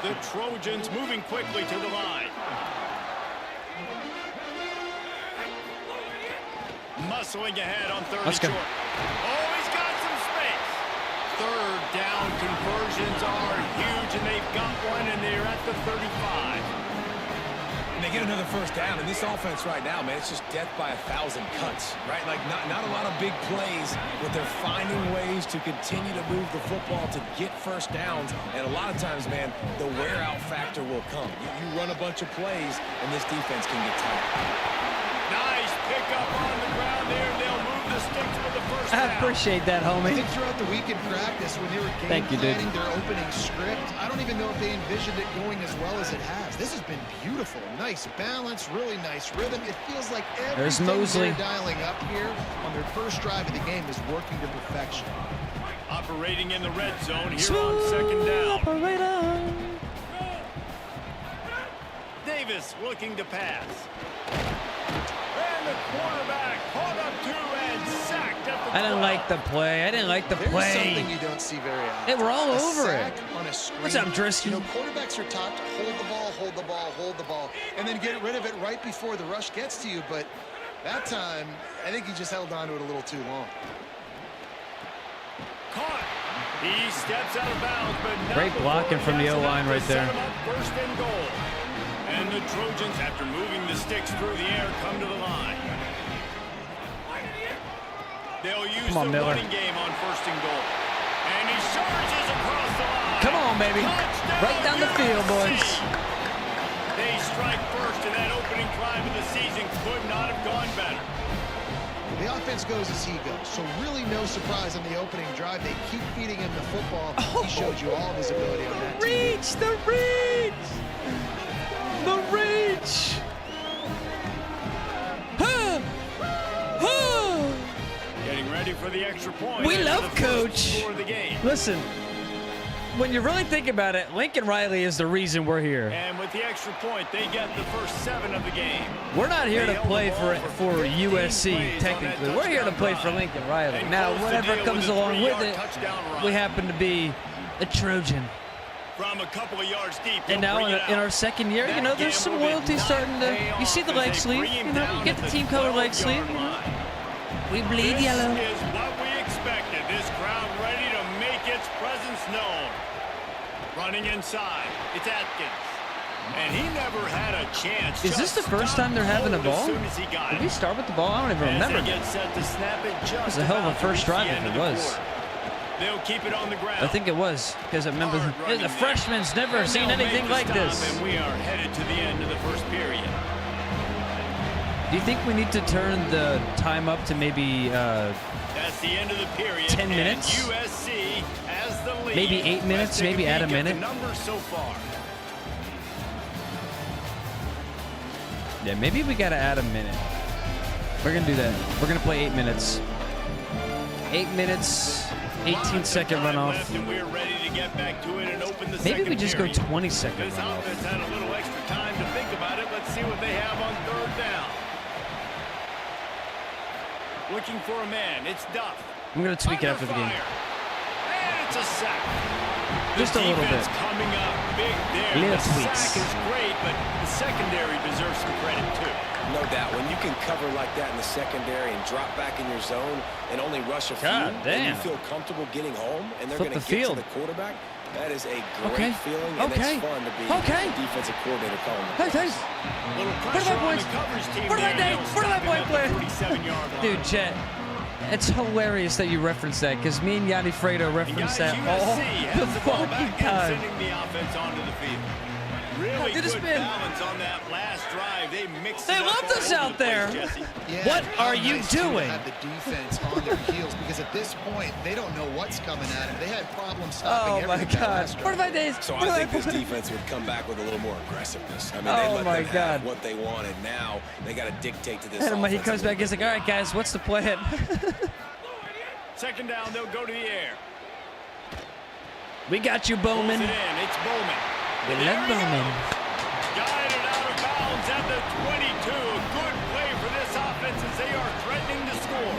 The Trojans moving quickly to the line. Muscling ahead on 3rd Let's and go. short. Oh, he's got some space. 3rd down conversions are huge, and they've got one, and they're at the 35. And they get another first down, and this offense right now, man, it's just death by 1,000 cuts, right? Like, not a lot of big plays, but they're finding ways to continue to move the football to get first downs, and a lot of times, man, the wear-out factor will come. You run a bunch of plays, and this defense can get tired. Nice pickup on the ground there. They'll move the sticks with the first I down. appreciate that, I homie. think throughout the week in practice, when they were game Thank you, dude. planning their opening script, I don't even know if they envisioned it going as well as it has. This has been beautiful. Nice balance, really nice rhythm. It feels like everything Mosley. they're dialing up here on their first drive of the game is working to perfection. Operating in the red zone here on second down. Davis looking to pass. And the quarterback caught up to and sacked at the I didn't like the play. I didn't like the There's play. something you don't see very often. They were all A over it. sack on a screen. What's up, Drisky? You know, quarterbacks are taught to hold the ball, hold the ball, hold the ball, and then get rid of it right before the rush gets to you. But that time, I think he just held on to it a little too long. Caught. He steps out of bounds, but not Great blocking before from he the has O-line enough right to there. set him up first and goal. And the Trojans, after moving the sticks through the air, come to the line. They'll use Come on, the Miller. running game on first and goal. And he charges across the line. Come on, baby. Touchdown, Right down the field, boys. USC. They strike first, and that opening drive of the season could not have gone better. The offense goes as he goes, so really no surprise on the opening drive. They keep feeding him the football. He showed you all of his ability on that team. Reach, the reach, the reach. Huh. Huh. Getting ready for the extra point. We after love the first Coach. score of the game. Listen, when you really think about it, Lincoln Riley is the reason we're here. And with the extra point, they get the first 7 of the game. We're not here They to held play the ball for 15 USC, plays on technically. that We're here to touchdown play for drive. Lincoln Riley. And Now, closed the whatever deal comes with a along with 3-yard it, touchdown run. we happen to be a Trojan. From a couple of yards deep. And now in our second year, you know, there's some loyalty starting to. You see the leg sleeve, you know, you get the team color leg sleeve. You know. We bleed yellow. This is what we expected. This crowd ready to make its presence known. Running inside, it's Atkins. And he never had a chance. Is this the Just first time they're having the stopped ball? cold as soon as he got Did it. we start with the ball? I don't even As remember. they get set to snap it, just It was a hell of a about to first reach drive the if end it of the was. quarter. They'll keep it on the ground. I think it was, because I remember Hard running the there. freshman's never And seen they'll make anything the like stop, this. And we are headed to the end of the first period. Do you think we need to turn the time up to maybe That's the end of the period. 10 and minutes? USC has the lead. Maybe 8 minutes, Let's take maybe add a peek at minute? the numbers so far. Yeah, maybe we got to add a minute. We're going to do that. We're going to play 8 minutes. 8 minutes, 18-second Time runoff. left, and we're ready to get back to it and open the Maybe we second just go period. 20-second This runoff. offense had a little extra time to think about it. Let's see what they have on third down. Looking for a man. It's Duff. I'm going to tweak it Under after the game. fire. And it's a sack. Just a little Defense bit. coming up big there. Little the tweaks. sack is great, but the secondary deserves some credit too. No doubt. When you can cover like that in the secondary and drop back in your zone and only rush a few, God and damn. you feel comfortable getting home, and they're Flip going the to get field. to the quarterback, that is a great Okay. feeling, and Okay. it's fun to be Okay. a defensive coordinator calling the Hey, plays. thanks. Little Where pressure did my on boys? the coverage team Where did there. my They'll Where did my stop boy him at play? the 47-yard line. Dude, Chet, it's hilarious that you reference that, because me and Yanni Fredo And reference guys, that all USC has the the ball fucking back and time. sending the offense onto the field. Really did a good spin. balance on that last drive. They mixed They it up loved all us over out the place, there. Jesse. Yeah, What how are you nice, too, to doing? have the defense on their heels, because at this point they don't know what's coming at them. They had problems stopping Oh my everything that God! last drive. What are my days? So What I are think this my- defense would come back with a little more aggressiveness. I mean, Oh they let my them God. have what they wanted. Now they got to dictate to this And when he offense comes a little back, he's bit. like, "All right, guys, what's the plan?" Second down, they'll go to the air. We got you, Pulls Bowman. it in. It's Bowman. We There love he Bowman. goes. Guided out of bounds at the 22. A good play for this offense as they are threatening to score.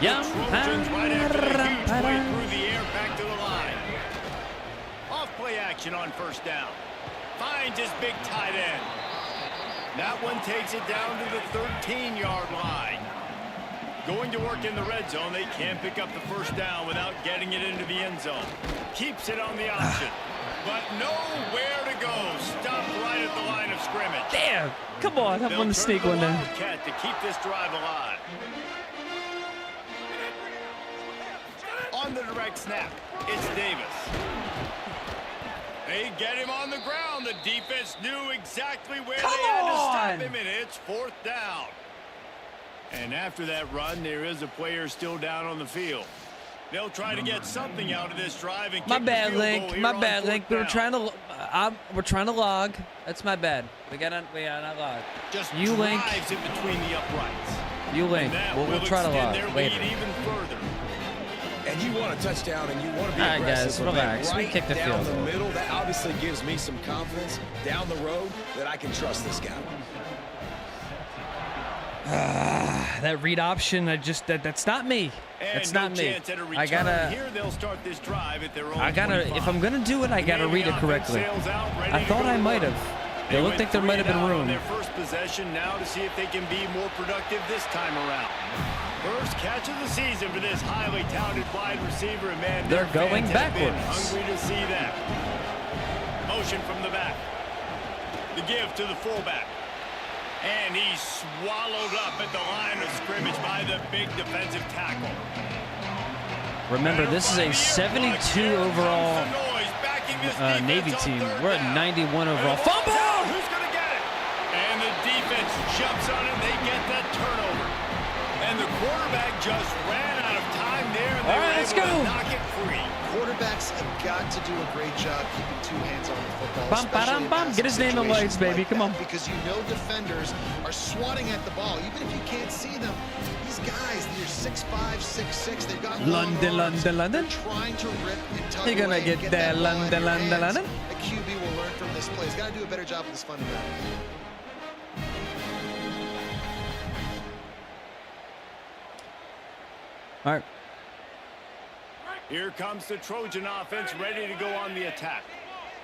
Yum. Trojans right after the huge play through the air back to the line. Off play action on first down. Finds his big tight end. That one takes it down to the 13-yard line. Going to work in the red zone. They can't pick up the first down without getting it into the end zone. Keeps it on the option. But nowhere to go. Stopped right at the line of scrimmage. Damn! Come on, I'm They'll gonna turn sneak to one down. Wildcat to keep this drive alive. On the direct snap, it's Davis. They get him on the ground. The defense knew exactly where Come they had to stop on! him, and it's fourth down. And after that run, there is a player still down on the field. They'll try to get something out of this drive and My kick the bad, field goal Link. here My on bad, fourth Link. We were down. we're trying to log. That's my bad. We got not log. Just You, Link. drives it between the uprights. You, Link. And that We'll will try to extend log their later. lead even further. And you want a touchdown, and you want to be All right, aggressive. guys, but, man, relax. We right kicked the down field the goal. middle, that obviously gives me some confidence down the road that I can trust this guy. That read option, that's not me. That's not me. I gotta, if I'm gonna do it, I gotta read it correctly. I thought I might have. It looked like there might have been room. Their first possession now to see if they can be more productive this time around. First catch of the season for this highly talented wide receiver, and man, They're their going fans have been backwards. hungry to see that. Motion from the back. The give to the fullback. And he's swallowed up at the line of scrimmage by the big defensive tackle. Remember, this is a 72 overall Navy team. We're at 91 overall. Fumble! Who's going to get it? And the defense jumps on it. They get that turnover. And the quarterback just ran out of time there. And they were let's able go. to knock it free. Quarterbacks have got to do a great job keeping two hands on the football. Bum, ba-dum, especially in bum. passing Get his name in the legs, situations baby. like Come that, on. Because you know defenders are swatting at the ball. Even if you can't see them, these guys, they're 6'5", 6'6". They've got long London, arms. London, London. They're trying to rip and tug You're gonna away and get that that ball out of London, your London, hands. London. The QB will learn from this play. He's got to do a better job with his fundamentals. All right. Here comes the Trojan offense ready to go on the attack.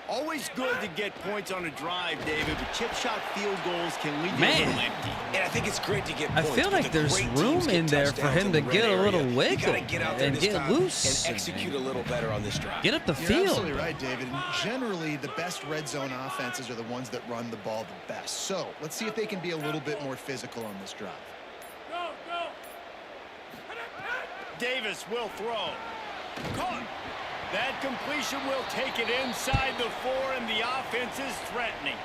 Always good to get points on a drive, David, but chip shot field goals can leave you a little empty. And I think it's great to get I points. feel but like the there's great room teams get in there for touchdowns him in to the get red a little area. You wiggle gotta get out there and this get time loose. and execute a little better on this drive. Get up the You're field. absolutely right, David. And generally, the best red zone offenses are the ones that run the ball the best. So let's see if they can be a little bit more physical on this drive. Davis will throw. Caught. That completion will take it inside the 4, and the offense is threatening.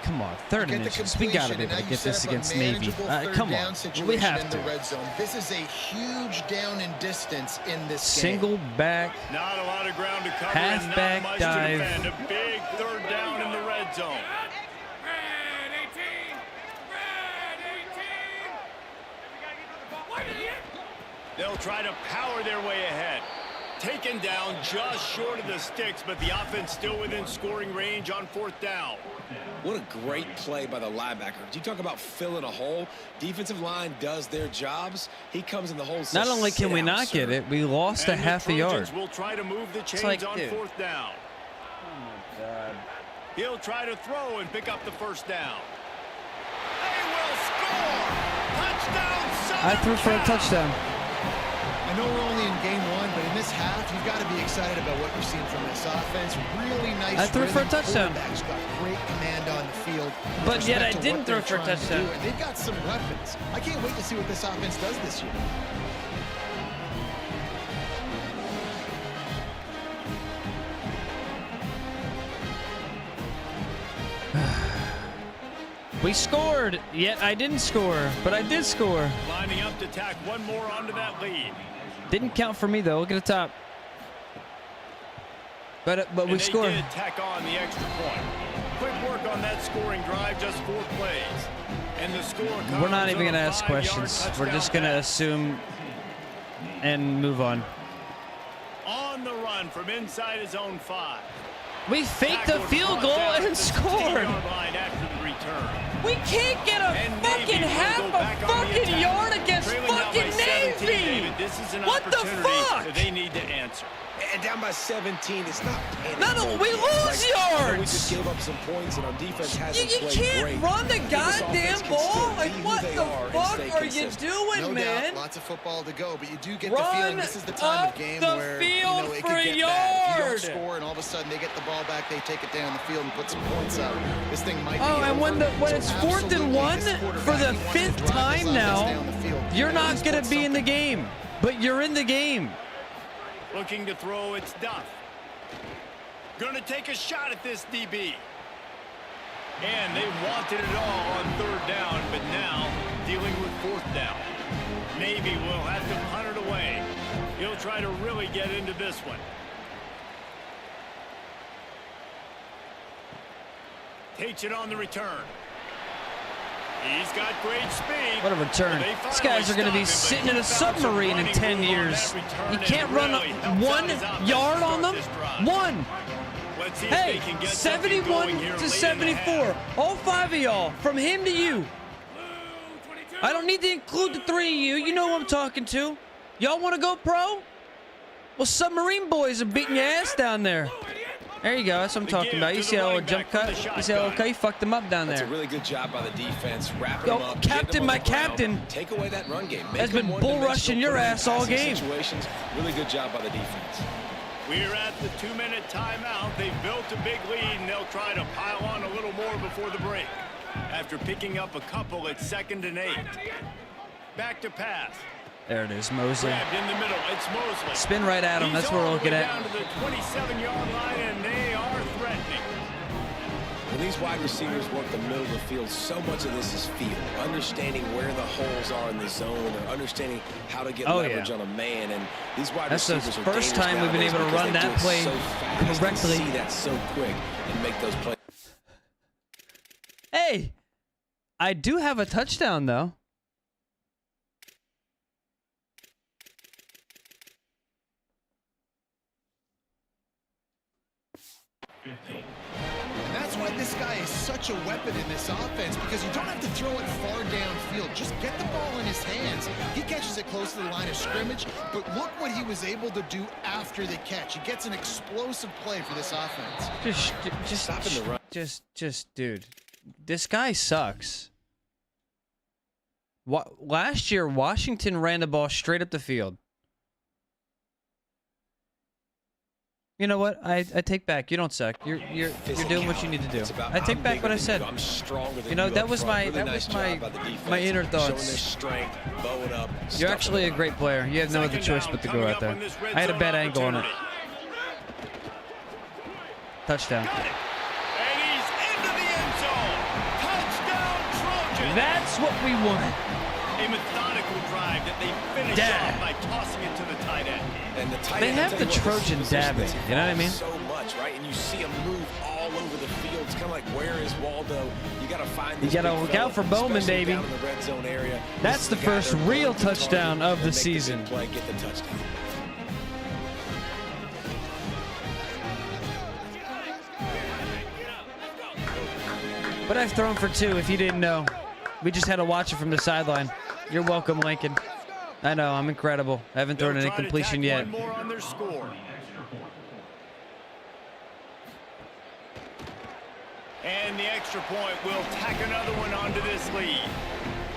Come on, third and inches. We gotta be able to get this against Navy. Come on, we have to. Red zone. This is a huge down in distance in this Single game. back. Not a lot of ground to cover. Halfback and not much dive. To defend. A big third down in the red zone. They'll try to power their way ahead. Taken down just short of the sticks, but the offense still within scoring range on 4th down. What a great play by the linebacker. You talk about filling a hole. Defensive line does their jobs. He comes in the hole. Not only can we not get it, we lost a half a yard. Will try to move the chains like, on dude. 4th down. Oh my God. He'll try to throw and pick up the 1st down. They will score. Touchdown, Southern I threw for a Cal. touchdown. I know we're only in game 1, but in this half, you've got to be excited about what you're seeing from this offense. Really nice. I threw for a rhythm. touchdown. Quarterback's got great command on the field. with But yet respect I to didn't what throw they're for a trying to touchdown. do, and they've got some weapons. I can't wait to see what this offense does this year. We scored, yet I didn't score, but I did score. Lining up to tack one more onto that lead. Didn't count for me though. Look at the top. But we And scored. they did tack on the extra point. Quick work on that scoring drive, just 4 plays. And the score comes We're not even on going to a ask 5-yard questions. We're touchdown just going to pass. assume and move on. On the run from inside his own 5. We faked the Tackled field front goal down at and the scored. 16-yard line after the return. We can't get a And fucking Navy will half go a back on the fucking attack. yard against Trailing now by fucking 17, Navy. David. This is an What the opportunity fuck? that they need to answer. And down by 17, it's not panic Not mode only we yet. lose I know we yards. just gave up some points, and our defense hasn't You played can't great. run the But this goddamn offense can ball. still Like, be who what they the are and fuck stay are you consistent. doing, No man? doubt, lots of football to go, but you do get the Run feeling this is the time of up game the where field it for could a get bad. If you yard. don't score and all of a sudden they get the ball back, they take it down the field and put some points up. This thing might be Oh, and when over. when So it's 4th and absolutely, 1 this for quarterback, the he wants to 5th drive this time offense now, down the field. you're At not least going put to be in the something- game, but you're in the game. Looking to throw, it's Duff. Going to take a shot at this DB. And they wanted it all on 3rd down, but now dealing with 4th down. Navy will have to punt it away. He'll try to really get into this one. Takes it on the return. He's got great speed. What a return. These guys are going to be sitting in a submarine in 10 years. You can't run 1 yard on them? 1. Hey, 71 to 74. All 5 of y'all, from him to you. I don't need to include the 3 of you. You know who I'm talking to. Y'all want to go pro? Well, submarine boys are beating your ass down there. There you go. That's what I'm talking about. You see how jump cut? You see how okay? Fucked them up down there. That's a really good job by the defense. Wrapping them up. Captain, my captain. Take away that run game. Has been bull rushing your ass all game. Situations. Really good job by the defense. We're at the 2-minute timeout. They've built a big lead, and they'll try to pile on a little more before the break. After picking up a couple at 2nd and 8. Back to pass. There it is, Mosley. Grabbed in the middle. It's Mosley. Spin right at him. That's what we're looking at. Down to the 27-yard line, and they are threatening. When these wide receivers work the middle of the field, so much of this is feel. Understanding where the holes are in the zone, or understanding how to get leverage on a man. And these wide receivers the are first time we've been able to run that play so correctly. See that so quick and make those plays. Hey, I do have a touchdown though. That's why this guy is such a weapon in this offense, because you don't have to throw it far downfield. Just get the ball in his hands. He catches it close to the line of scrimmage, but look what he was able to do after the catch. He gets an explosive play for this offense. Just Stopping the run. Dude, this guy sucks. Last year, Washington ran the ball straight up the field. You know what? I take back. You don't suck. You're doing what you need to do. I take back what I said. You know, that was my inner thoughts. You're actually a great player. You have no other choice but to go out there. I had a bad angle on it. Touchdown. And he's into the end zone. Touchdown, Trojans. That's what we want. A methodical drive that they finish off by tossing it to the tight end. And the tight They end, have the Trojan dabbing. You know what I mean? So much, right? And you see him move all over the field. It's kind of like, where is Waldo? You got to find. You got to look out for Bowman, baby. Down in the red zone area. That's the first real touchdown of the season. Play, get the touchdown. But I've thrown for 2, if you didn't know. We just had to watch it from the sideline. You're welcome, Lincoln. I know, I'm incredible. I haven't thrown an incompletion yet. One more on their score. And the extra point will tack another one onto this lead.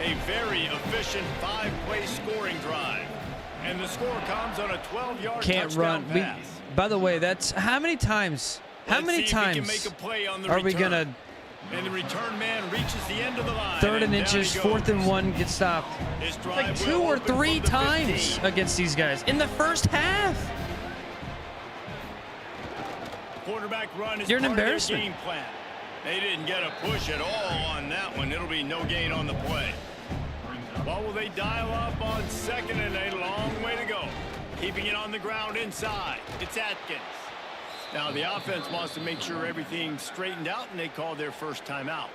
A very efficient 5-play scoring drive. And the score comes on a 12-yard Can't run. pass. By the way, that's how many times? How many times are we gonna? And the return man reaches the end of the line. 3rd and inches, 4th and 1, get stopped. Like 2 or 3 times against these guys in the first half. Quarterback run is You're an part of their embarrassment. game plan. They didn't get a push at all on that one. It'll be no gain on the play. What will they dial up on 2nd and a long way to go? Keeping it on the ground inside. It's Atkins. Now the offense wants to make sure everything's straightened out, and they call their first timeout.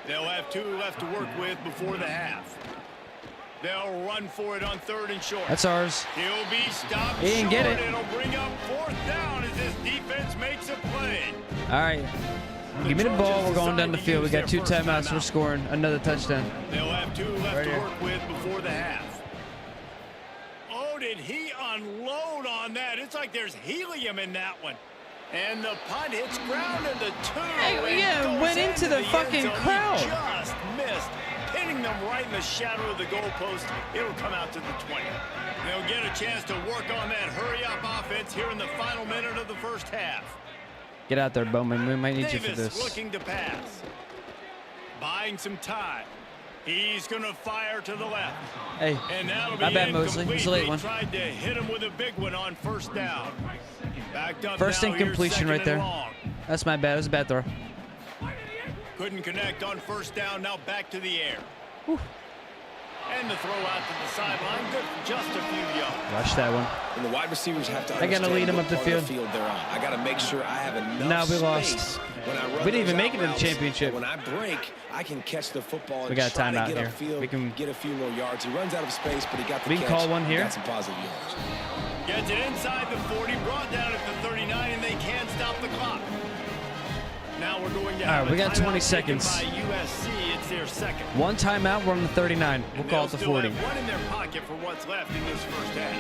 They'll have 2 left to work with before the half. They'll run for it on 3rd and short. That's ours. He'll be stopped He didn't short. get it. It'll bring up 4th down as this defense makes a play. All right. Give me the ball. We're going down the field. We got 2 timeouts. We're scoring another touchdown. They'll have 2 left to work with before the half. Oh, did he unload on that? It's like there's helium in that one. And the punt hits ground in the 2. Hey, yeah, went into the fucking crowd. He just missed, hitting them right in the shadow of the goalpost. It'll come out to the 20. They'll get a chance to work on that hurry-up offense here in the final minute of the first half. Get out there, Bowman. We might need you for Davis this. looking to pass. Buying some time. He's going to fire to the left. Hey, And that'll my be bad, Mosley. incomplete. It's a late They one. tried to hit him with a big one on 1st down. Backed up First now, here's incompletion 2nd right and there. long. That's my bad. It was a bad throw. Couldn't connect on 1st down. Now back to the air. And the throw out to the sideline, good for just a few yards. Rush that one. And the wide receivers have to I gotta understand lead him what up the part of field. they're on. I gotta make sure I have enough Now we lost. space when I run We didn't even those make it to the routes. championship. When I break, I can catch the football and We got a try to timeout get here. upfield, We can- get a few more yards. He runs out of space, but he got the We can catch. call one here. Got some positive yards. Gets it inside the 40, brought down at the 39, and they can't stop the clock. Now we're going to All right, we got 20 seconds. By USC, it's their second. One timeout, we're on the 39. We'll And call they'll it the still 40. have one in their pocket for what's left in this first half.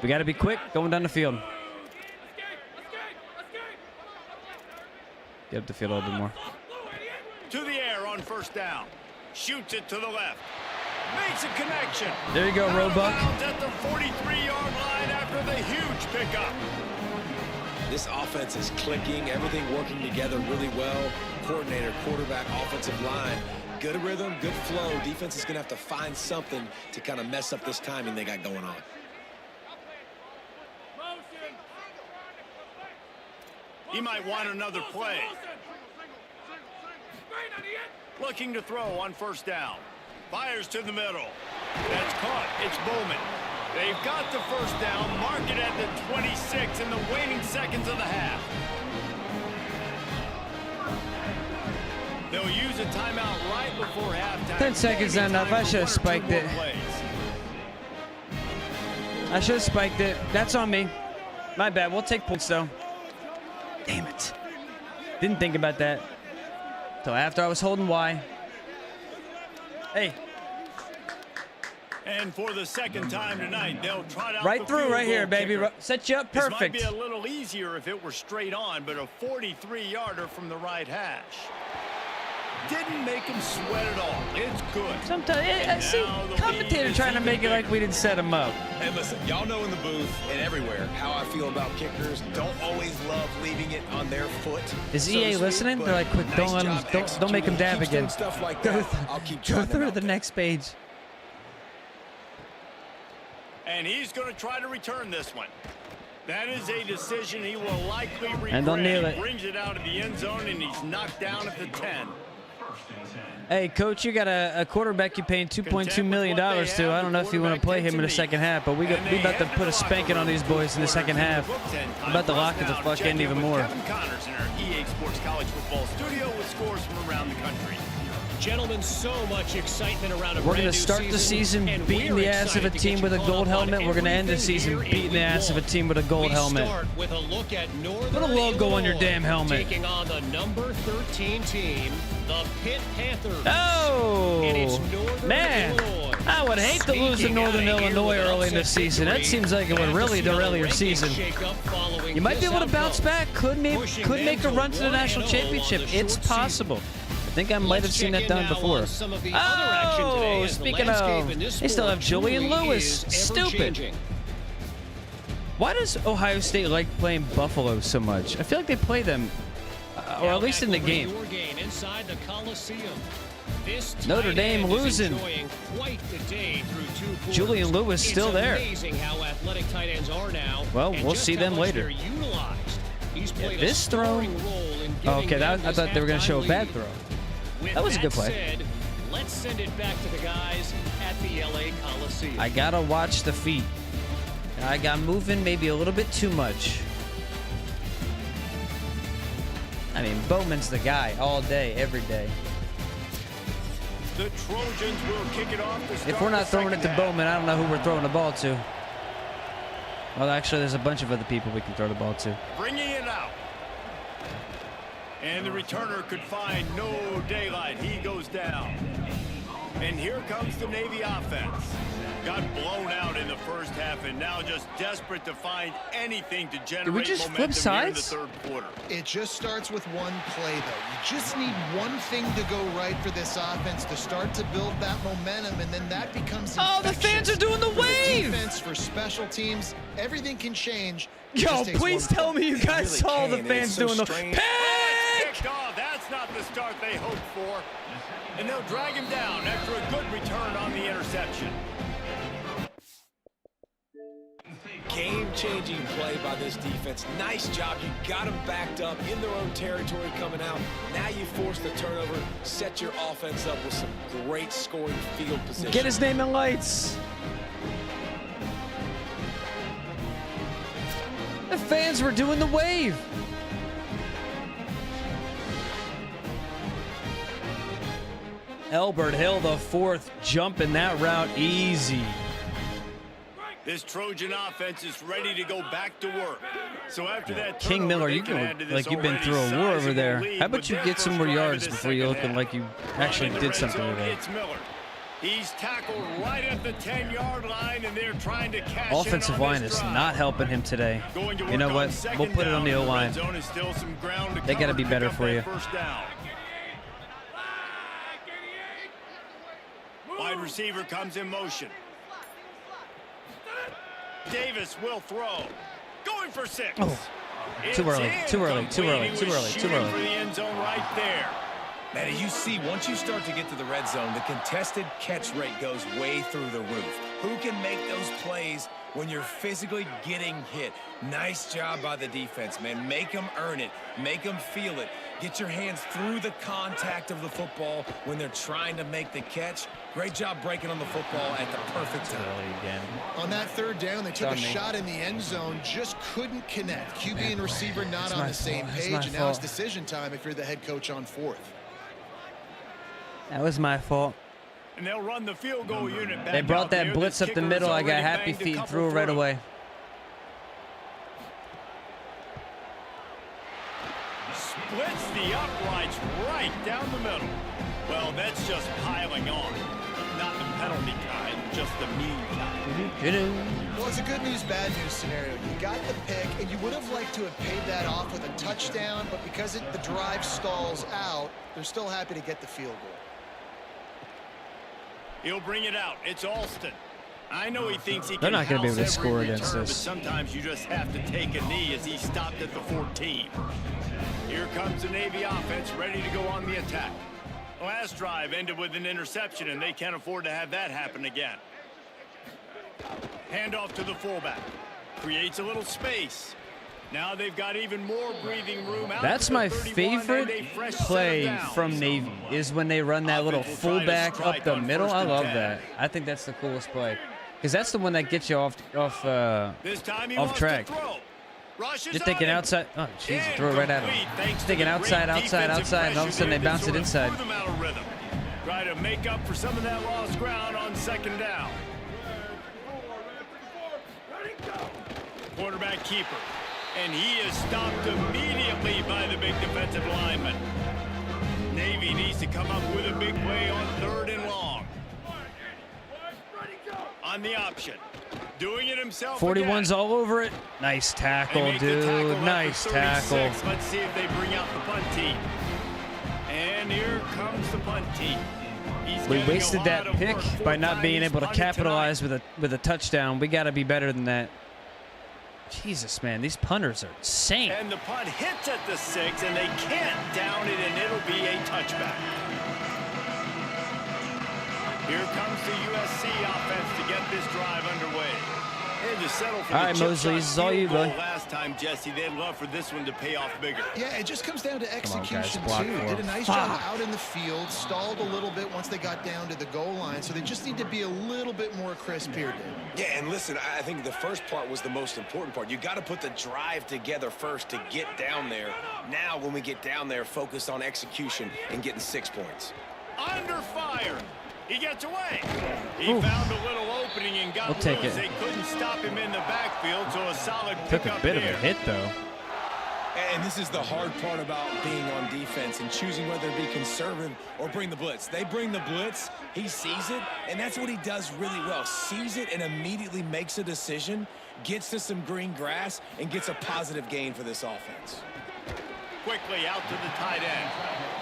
We got to be quick going down the field. Get up the field a little bit more. To the air on first down. Shoots it to the left. Makes a connection. There you go, Out of Roebuck. bounds at the 43-yard line after the huge pickup. This offense is clicking, everything working together really well. Coordinator, quarterback, offensive line. Good rhythm, good flow. Defense is going to have to find something to kind of mess up this timing they got going on. He might want another play. Looking to throw on first down. Fires to the middle. That's caught. It's Bowman. They've got the first down. Mark it at the 26 in the waning seconds of the half. They'll use a timeout right before halftime. 10 seconds not enough. I should have spiked it. I should have spiked it. That's on me. My bad. We'll take points, though. Damn it. Didn't think about that till after I was holding Y. Hey. And for the second time tonight, they'll try out Right the through field right here, goal baby. kicker. Set you up This might perfect. be a little easier if it were straight on, but a 43-yarder from the right hash. Didn't make him sweat at all. It's good. Sometimes, I see now the lead commentator is trying to even make it like we didn't set him up. Hey, listen, y'all know in the booth and everywhere how I feel about kickers. Don't always love leaving it on their foot. Is so to EA speak, listening? but They're like, quick, nice don't let him, job don't make him dab executing. again. Keeps doing stuff like Go, that. I'll keep go trying them through out the there. next page. And he's going to try to return this one. That is a decision he will likely regret. And they'll kneel it. He brings it out of the end zone, and he's knocked down at the 10. Hey, coach, you got a quarterback you're paying $2.2 million to. I don't know if you want to play him in the second half, but we about to put a spanking on these boys in the second half. We're about to lock it the fuck in even more. Kevin Connors in our EA Sports College Football Studio with scores from around the country. Gentlemen, so much excitement around a We're brand going new to start the season and beating we're the ass of a excited to team get with a you gold caught up on helmet. We're going to end the everything season here in beating the week ass of a one. team with a gold We helmet. start with a look at Northern Put a logo on your Illinois damn helmet. taking on the number 13 team, the Pitt Panthers. And it's Oh, Northern man. Illinois. I would hate to lose to Sneaking Northern out of here Illinois with an early in the upset season. That victory. seems like it would And really to see derail the your rankings season. shake up following You might be this able to bounce outcome. back. Could Pushing make a them run to the national 1-0 on championship. the It's short season. possible. I think I might have Let's seen check that in done now before. on some of the other action today Oh, as the speaking landscape of, in this they still have sport Julian truly Lewis. is Stupid. ever-changing. Why does Ohio State like playing Buffalo so much? I feel like they play them, or Now at least back in the over to game. your game inside the Coliseum. This Notre tight Dame end is losing. enjoying quite the day through two quarters. Julian Lewis still It's there. amazing how athletic tight ends are now. Well, and we'll just see how them much later. they're utilized. He's played this a throw- starring role in Oh, giving okay, them I this thought they were going to show a halftime bad lead. throw. With That was a good play. Said, let's send it back to the guys at the LA Coliseum. I gotta watch the feet. I got moving maybe a little bit too much. I mean, Bowman's the guy all day, every day. The Trojans will kick it off to start If we're not the throwing it second to half. Bowman, I don't know who we're throwing the ball to. Well, actually, there's a bunch of other people we can throw the ball to. Bringing it out. And the returner could find no daylight. He goes down. And here comes the Navy offense. Got blown out in the first half and now just desperate to find anything to generate just momentum flip here in the sides? third quarter. It just starts with one play, though. You just need one thing to go right for this offense to start to build that momentum, and then that becomes Oh, the fans infectious. are doing the For wave! defense, for special teams, everything can change. It Yo, just takes please one tell play. me you guys really saw the can, and fans it's so doing the strange. pick! Kicked off. That's not the start they hoped for. And they'll drag him down after a good return on the interception. game-changing play by this defense. Nice job. You got them backed up in their own territory coming out. Now you force the turnover, set your offense up with some great scoring field position. Get his name in lights. The fans were doing the wave. Elbert Hill, the fourth, jumping that route easy. This Trojan offense is ready to go back to work. So after that King Miller, you can look like you've been through a war over there. How about you get some more yards before you're looking like you actually did something today? It's Miller. He's tackled right at the 10-yard line, and they're trying to cash Offensive line is not helping him today. You know what? We'll put it on the O-line. They got to be better for you. Wide receiver comes in motion. Davis will throw. Going for 6. Oh, too early. Too early. Too early. Too early. Too early. For the end zone right there. Man, you see, once you start to get to the red zone, the contested catch rate goes way through the roof. Who can make those plays when you're physically getting hit? Nice job by the defense, man. Make them earn it. Make them feel it. Get your hands through the contact of the football when they're trying to make the catch. Great job breaking on the football at the perfect time. On that third down, they took a shot in the end zone, just couldn't connect. QB and receiver not on the same page, and now it's decision time if you're the head coach on 4th. That was my fault. And they'll run the field goal unit back. They brought that blitz up the middle. I got happy feet and threw it right away. Splits the uprights right down the middle. Well, that's just piling on. Not the penalty kind, just the mean kind. Well, it's a good news, bad news scenario. You got the pick, and you would have liked to have paid that off with a touchdown, but because the drive stalls out, they're still happy to get the field goal. He'll bring it out. It's Alston. I know he thinks he can. They're not going to be able to score return, against but this. sometimes you just have to take a knee as he stopped at the 14. Here comes the Navy offense ready to go on the attack. Last drive ended with an interception, and they can't afford to have that happen again. Handoff to the fullback. Creates a little space. Now they've got even more breathing room. That's my favorite play from Navy, is when they run that little fullback up the middle. I love that. I think that's the coolest play, because that's the one that gets you off track. You're thinking outside. Oh, jeez, throw it right at him. You're thinking outside, outside, outside, and all of a sudden they bounce it inside. Try to make up for some of that lost ground on 2nd down. Quarterback keeper. And he is stopped immediately by the big defensive lineman. Navy needs to come up with a big play on 3rd and long. On the option. Doing it himself 41's again. all over it. Nice tackle, dude. Nice tackle. Let's see if they bring out the punt team. And here comes the punt team. We wasted that pick by not being able to capitalize with a touchdown. We got to be better than that. Jesus, man, these punters are insane. And the punt hits at the 6, and they can't down it, and it'll be a touchback. Here comes the USC offense to get this drive underway. And to settle for all right, Mosley, this is all you, bud. Last time, Jesse, they'd love for this one to pay off bigger. Yeah, it just comes down to execution, too. Did a nice job out in the field, stalled a little bit once they got down to the goal line, so they just need to be a little bit more crisp here, Dave. Yeah, and listen, I think the first part was the most important part. You got to put the drive together first to get down there. Now, when we get down there, focus on execution and getting 6 points. Under fire. He gets away. He found a little opening and got loose. They couldn't stop him in the backfield, so a solid Took pick a bit of a hit, though. And this is the hard part about being on defense and choosing whether to be conservative or bring the blitz. They bring the blitz, he sees it, and that's what he does really well. Sees it and immediately makes a decision, gets to some green grass, and gets a positive gain for this offense. Quickly out to the tight end.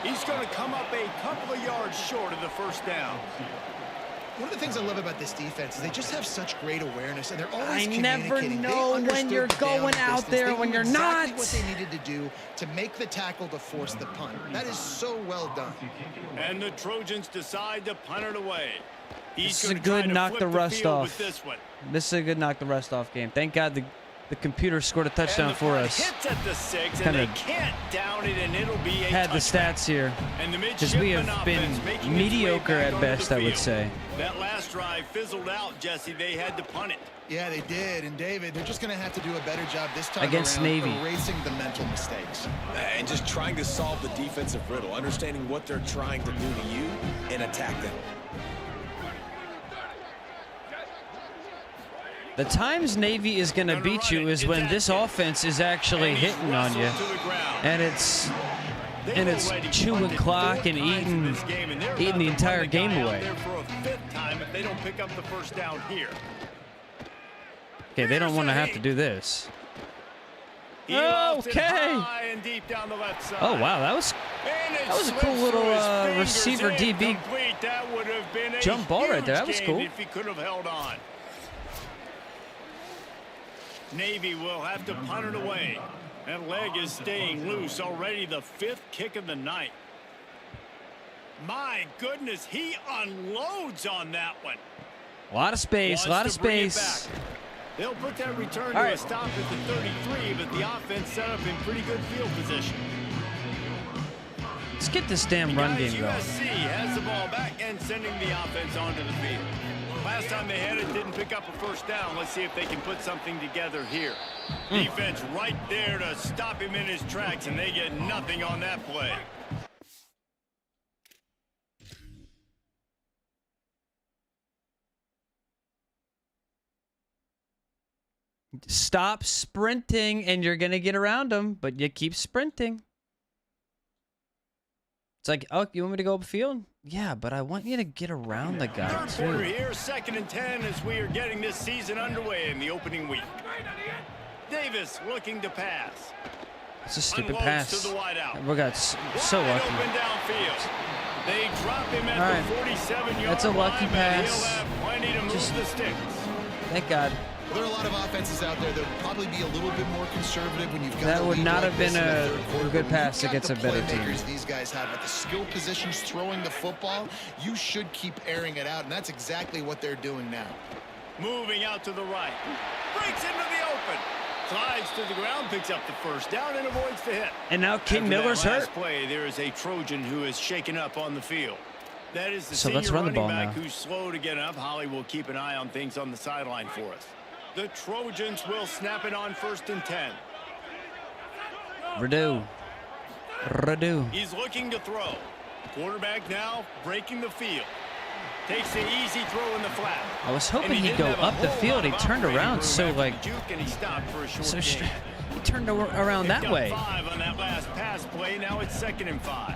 He's going to come up a couple of yards short of the 1st down. One of the things I love about this defense is they just have such great awareness, and they're always communicating. I never know when you're going out there, when you're not. Exactly what they needed to do to make the tackle to force the punt. That is so well done. And the Trojans decide to punt it away. This is a good knock the rust off. This is a good knock the rust off game. Thank God the computer scored a touchdown for us. Hits at the 6, and they can't down it, and it'll be a had the stats here because we have been mediocre at best, I would say. That last drive fizzled out, Jesse. They had to punt it. Yeah, they did. And David, they're just going to have to do a better job this time against around Navy, erasing the mental mistakes and just trying to solve the defensive riddle, understanding what they're trying to do to you and attack them. The times Navy is going to beat you is when this offense is actually hitting on you, and it's chewing clock and eating the entire game away. Okay, they don't want to have to do this. Okay. Oh wow, that was a cool little receiver DB jump ball right there. That was cool. If he could have held on. Navy will have to punt it away. That leg is staying loose. Already the 5th kick of the night. My goodness, he unloads on that one. A lot of space, a lot of space. They'll put that return to a stop at the 33, but the offense set up in pretty good field position. Let's get this damn run game going. USC has the ball back and sending the offense onto the field. Last time they had it, didn't pick up a first down. Let's see if they can put something together here. Defense right there to stop him in his tracks, and they get nothing on that play. Stop sprinting, and you're going to get around them, but you keep sprinting. It's like, oh, you want me to go upfield? Yeah, but I want you to get around the guy, Third too. quarter here, 2nd and 10 as we are getting this season underway in the opening week. Davis looking to pass. It's a stupid Unloads pass. to the wideout. We got so Wide lucky. open downfield. They drop him at All right. the 47-yard That's a lucky line, and he'll pass. have plenty to move Just- the sticks. Thank God. There are a lot of offenses out there that would probably be a little bit more conservative when you've got That a would lead not like have been this in the a third quarter. good But when pass you've got against the a better team. playmakers these guys have at the skill positions throwing the football, you should keep airing it out, and that's exactly what they're doing now. Moving out to the right. Breaks into the open. Slides to the ground, picks up the first down, and avoids the hit. And now King Miller's After that hurt. last play, there is a Trojan who is shaken up on the field. That is the So let's senior run the ball running back now. who's slow to get up. Holly will keep an eye on things on the sideline for us. The Trojans will snap it on 1st and 10. Redo. He's looking to throw. Quarterback now breaking the field. Takes the easy throw in the flat. I was hoping And he he'd didn't go have a up the whole field. lot He of turned operating around room so after like the juke, and he stopped for a short so gain. straight. He turned around that Picked up way. 5 on that last pass play. Now it's 2nd and 5.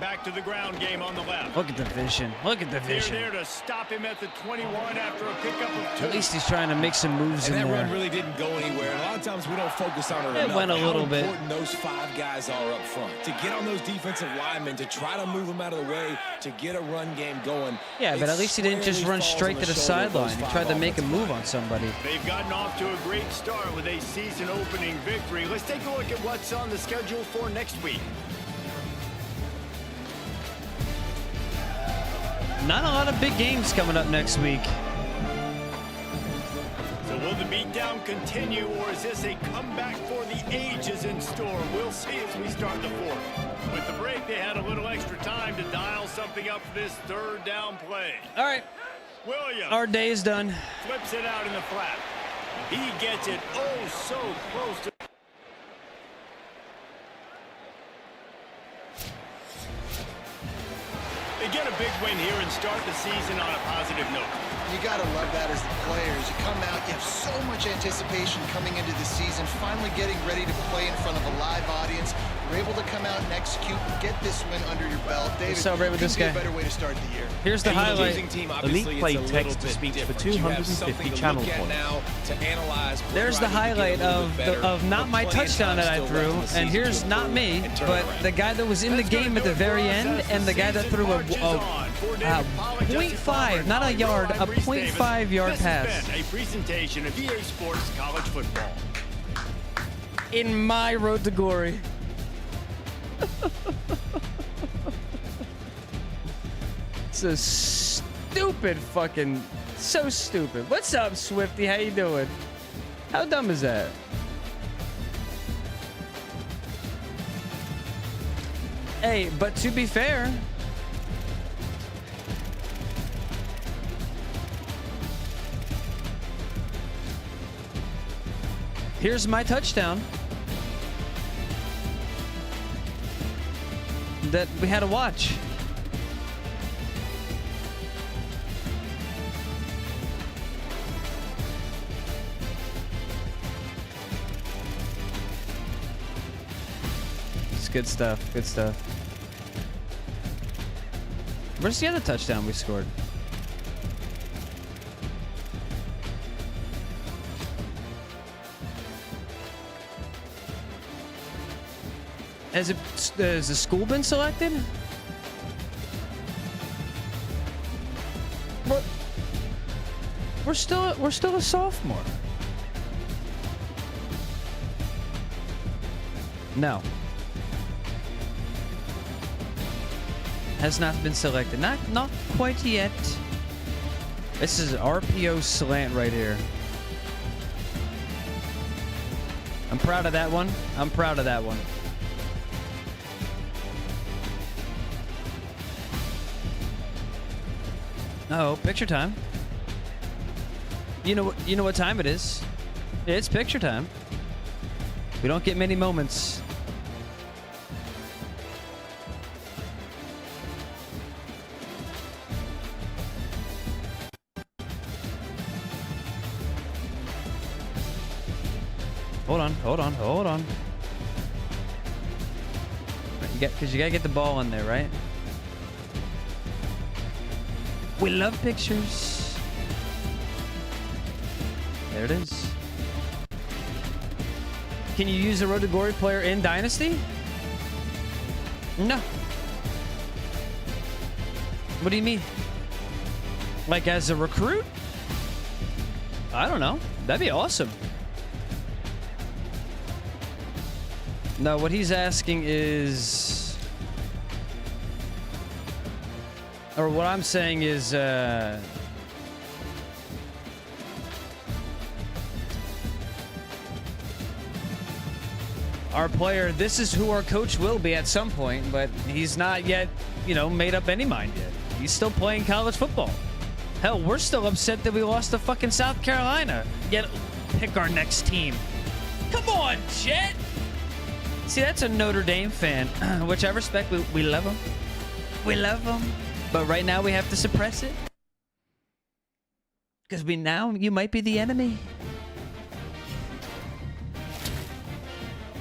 Back to the ground game on the left. Look at the vision. Look at the They're vision. there to stop him at the 21 after a pickup of 2. At least he's trying to make some moves And in that run there. really didn't go anywhere. And a lot of times we don't focus on it It enough. went a little how bit. important those 5 guys are up front. To get on those defensive linemen, to try to move them out of the way, to get a run game going. Yeah, but it at least he didn't just squarely run falls straight on to the shoulder of those sideline. He 5 tried to make a offensive move linemen. on somebody. They've gotten off to a great start with a season opening victory. Let's take a look at what's on the schedule for next week. Not a lot of big games coming up next week. So will the beatdown continue, or is this a comeback for the ages in store? We'll see as we start the 4th. With the break, they had a little extra time to dial something up for this 3rd down play. All right, Williams our day is done. flips it out in the flat. He gets it oh so close to. They get a big win here and start the season on a positive note. You got to love that as the players. You come out, you have so much anticipation coming into the season, finally getting ready to play in front of a live audience. You're able to come out and execute and get this win under your belt. David, celebrate with this couldn't be guy. a better way to start the year. Here's the And with a highlight. losing team, obviously, Elite play it's a little text-to-speech bit for different. You have 250 something to channel look at points. now to analyze. There's the highlight of not my touchdown that I threw, and here's not me, but the guy that was in the game at the very end, and the guy that threw a 0.5, not a yard, a 0.5 yard pass. This has been a presentation of EA Sports College Football. In my road to glory. That's a stupid fucking... So stupid. What's up, Swifty? How you doing? How dumb is that? Hey, but to be fair... Here's my touchdown. That we had to watch. It's good stuff. Good stuff. Where's the other touchdown we scored? Has the school been selected? We're still a sophomore. No. Has not been selected. Not quite yet. This is an RPO slant right here. I'm proud of that one. I'm proud of that one. Oh, picture time. You know what time it is. It's picture time. We don't get many moments. Hold on. Because you gotta get the ball in there, right? We love pictures. There it is. Can you use a Road to Glory player in Dynasty? No. What do you mean? Like as a recruit? I don't know. That'd be awesome. No, what he's asking is... Or what I'm saying is... Our player, this is who our coach will be at some point, but he's not yet, made up any mind yet. He's still playing college football. Hell, we're still upset that we lost to fucking South Carolina. Yet, pick our next team. Come on, Jet! See, that's a Notre Dame fan, which I respect. We love him. We love him. But right now, we have to suppress it. Because you might be the enemy.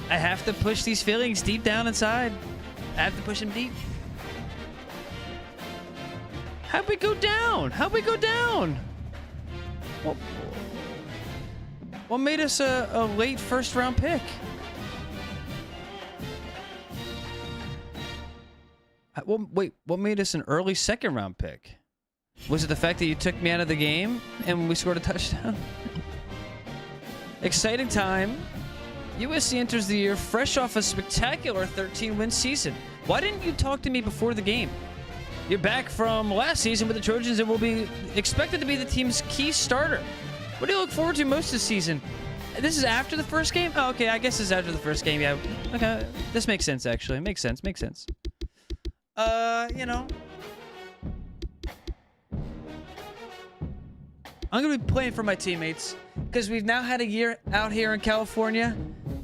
I have to push these feelings deep down inside. I have to push them deep. How'd we go down? How'd we go down? What made us a late first-round pick? Well, wait, what made us an early second-round pick? Was it the fact that you took me out of the game and we scored a touchdown? Exciting time. USC enters the year fresh off a spectacular 13-win season. Why didn't you talk to me before the game? You're back from last season with the Trojans and will be expected to be the team's key starter. What do you look forward to most this season? This is after the first game? Oh, okay, I guess it's after the first game, yeah. Okay, this makes sense, actually. Makes sense. I'm going to be playing for my teammates because we've now had a year out here in California.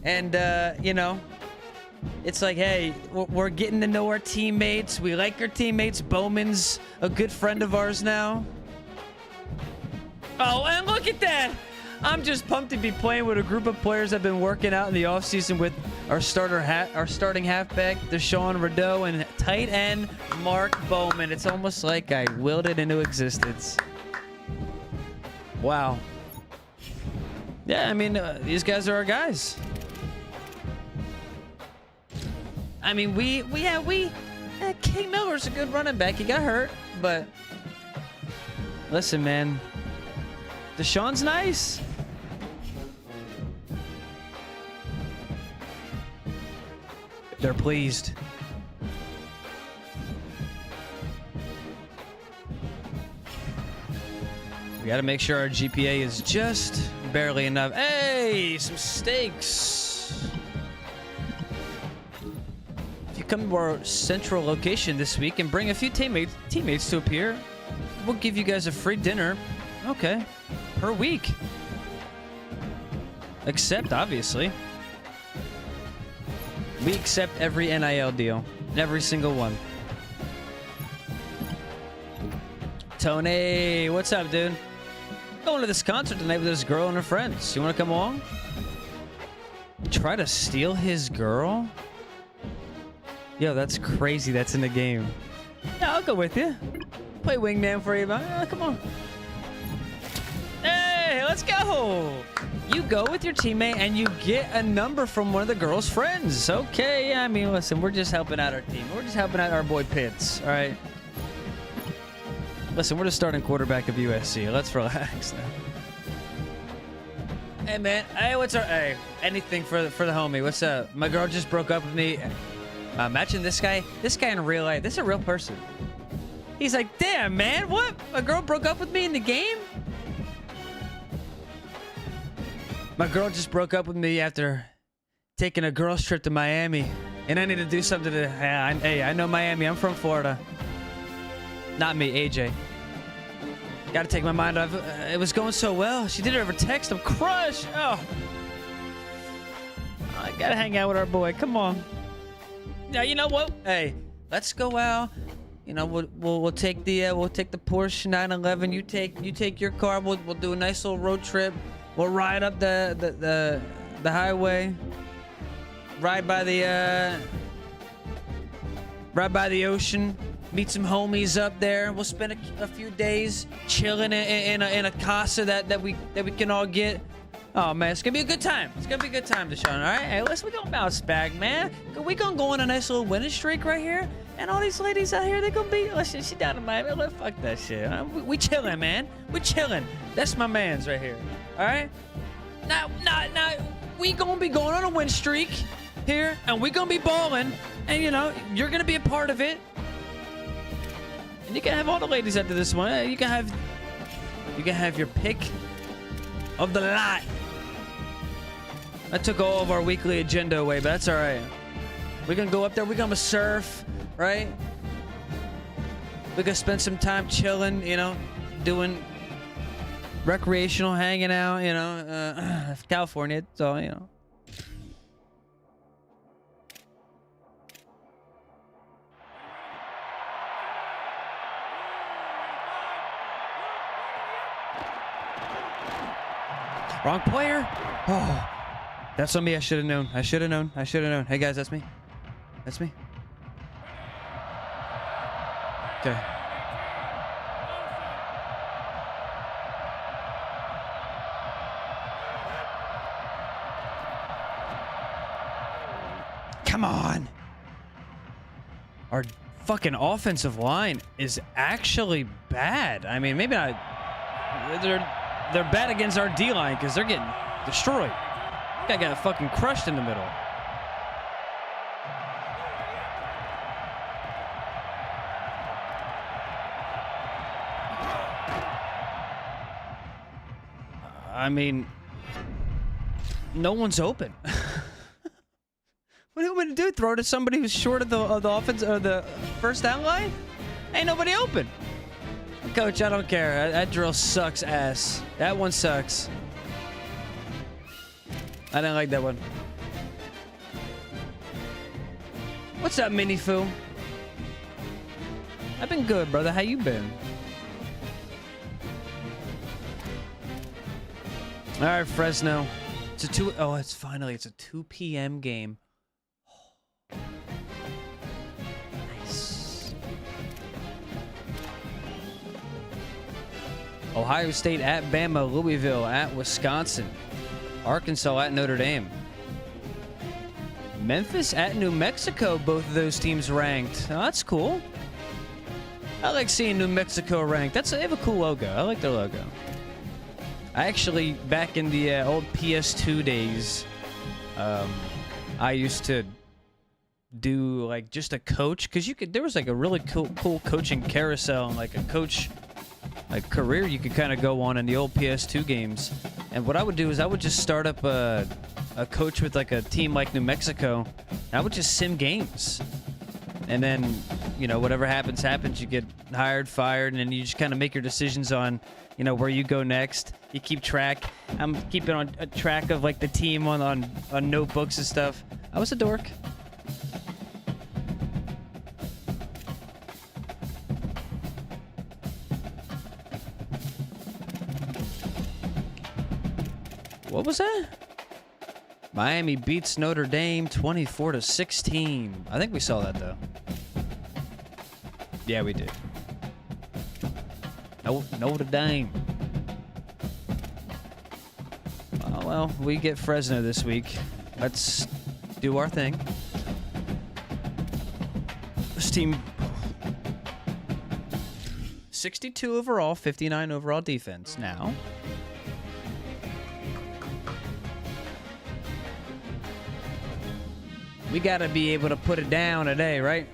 And, it's like, hey, we're getting to know our teammates. We like our teammates. Bowman's a good friend of ours now. Oh, and look at that. I'm just pumped to be playing with a group of players I've been working out in the offseason with our starting halfback, Deshaun Rideau, and tight end, Mark Bowman. It's almost like I willed it into existence. Wow. Yeah, I mean, these guys are our guys. I mean, King Miller's a good running back. He got hurt, but listen, man, Deshaun's nice. They're pleased. We gotta make sure our GPA is just barely enough. Hey, some steaks. If you come to our central location this week and bring a few teammates to appear, we'll give you guys a free dinner. Okay, per week. Accept, obviously. We accept every NIL deal. Every single one. Tony, what's up, dude? Going to this concert tonight with this girl and her friends. You want to come along? Try to steal his girl? Yo, that's crazy. That's in the game. Yeah, I'll go with you. Play wingman for you, man. Come on. Hey, let's go. You go with your teammate and you get a number from one of the girl's friends. Okay, I mean, listen, we're just helping out our team. We're just helping out our boy Pitts, all right? Listen, we're the starting quarterback of USC. Let's relax now. Hey, man. Hey, what's our... Hey, anything for the homie. What's up? My girl just broke up with me. Imagine this guy. This guy in real life. This is a real person. He's like, damn, man. What? A girl broke up with me in the game? My girl just broke up with me after taking a girls trip to Miami. And I need to do something to... Hey, I know Miami. I'm from Florida. Not me, AJ. Gotta take my mind off. It was going so well. She did it over text. I'm crushed. Oh. I gotta hang out with our boy. Come on. Now, you know what? Hey, let's go out. You know, we'll take the Porsche 911. You take your car. We'll do a nice little road trip. We'll ride up the highway. Ride by the ocean. Meet some homies up there. We'll spend a few days chilling in a casa that we can all get. Oh man, it's gonna be a good time. It's gonna be a good time, Deshaun. All right, hey, we gonna bounce back, man. We gonna go on a nice little winning streak right here. And all these ladies out here, they gonna be. Listen, she down in Miami. Fuck that shit. We chilling, man. We chilling. That's my man's right here. All right. Now, we gonna be going on a win streak here, and we gonna be balling. And you know, you're gonna be a part of it. And you can have all the ladies after this one. You can have your pick of the lot. I took all of our weekly agenda away, but that's all right. We're gonna go up there. We're gonna surf, right? We're gonna spend some time chilling, you know, doing recreational, hanging out, you know, California. So you know. Wrong player. Oh, that's on me. I should have known. I should have known. Hey guys, that's me. That's me. Okay. Come on. Our fucking offensive line is actually bad. I mean, maybe not. They're bad against our D-line because they're getting destroyed. Guy got fucking crushed in the middle. I mean, no one's open. What do you want me to do? Throw it to somebody who's short of the offense or the first down line? Ain't nobody open. Coach, I don't care. That drill sucks ass. That one sucks. I didn't like that one. What's up, Mini Foo? I've been good, brother. How you been? All right, Fresno. It's a 2. Oh, it's finally. It's a 2 p.m. game. Ohio State at Bama, Louisville at Wisconsin, Arkansas at Notre Dame, Memphis at New Mexico. Both of those teams ranked. Oh, that's cool. I like seeing New Mexico ranked. They have a cool logo. I like their logo. I actually, back in the old PS2 days, I used to do like just a coach because there was like a really cool coaching carousel and like a coach like career you could kind of go on in the old PS2 games. And what I would do is I would just start up a coach with like a team like New Mexico. And I would just sim games. And then, you know, whatever happens, happens. You get hired, fired, and then you just kind of make your decisions on, you know, where you go next. You keep track. I'm keeping on a track of like the team on notebooks and stuff. I was a dork. What was that? Miami beats Notre Dame 24-16. I think we saw that though. Yeah, we did. Notre Dame. Oh, well, we get Fresno this week. Let's do our thing. This team, 62 overall, 59 overall defense. Now, we got to be able to put it down today, right?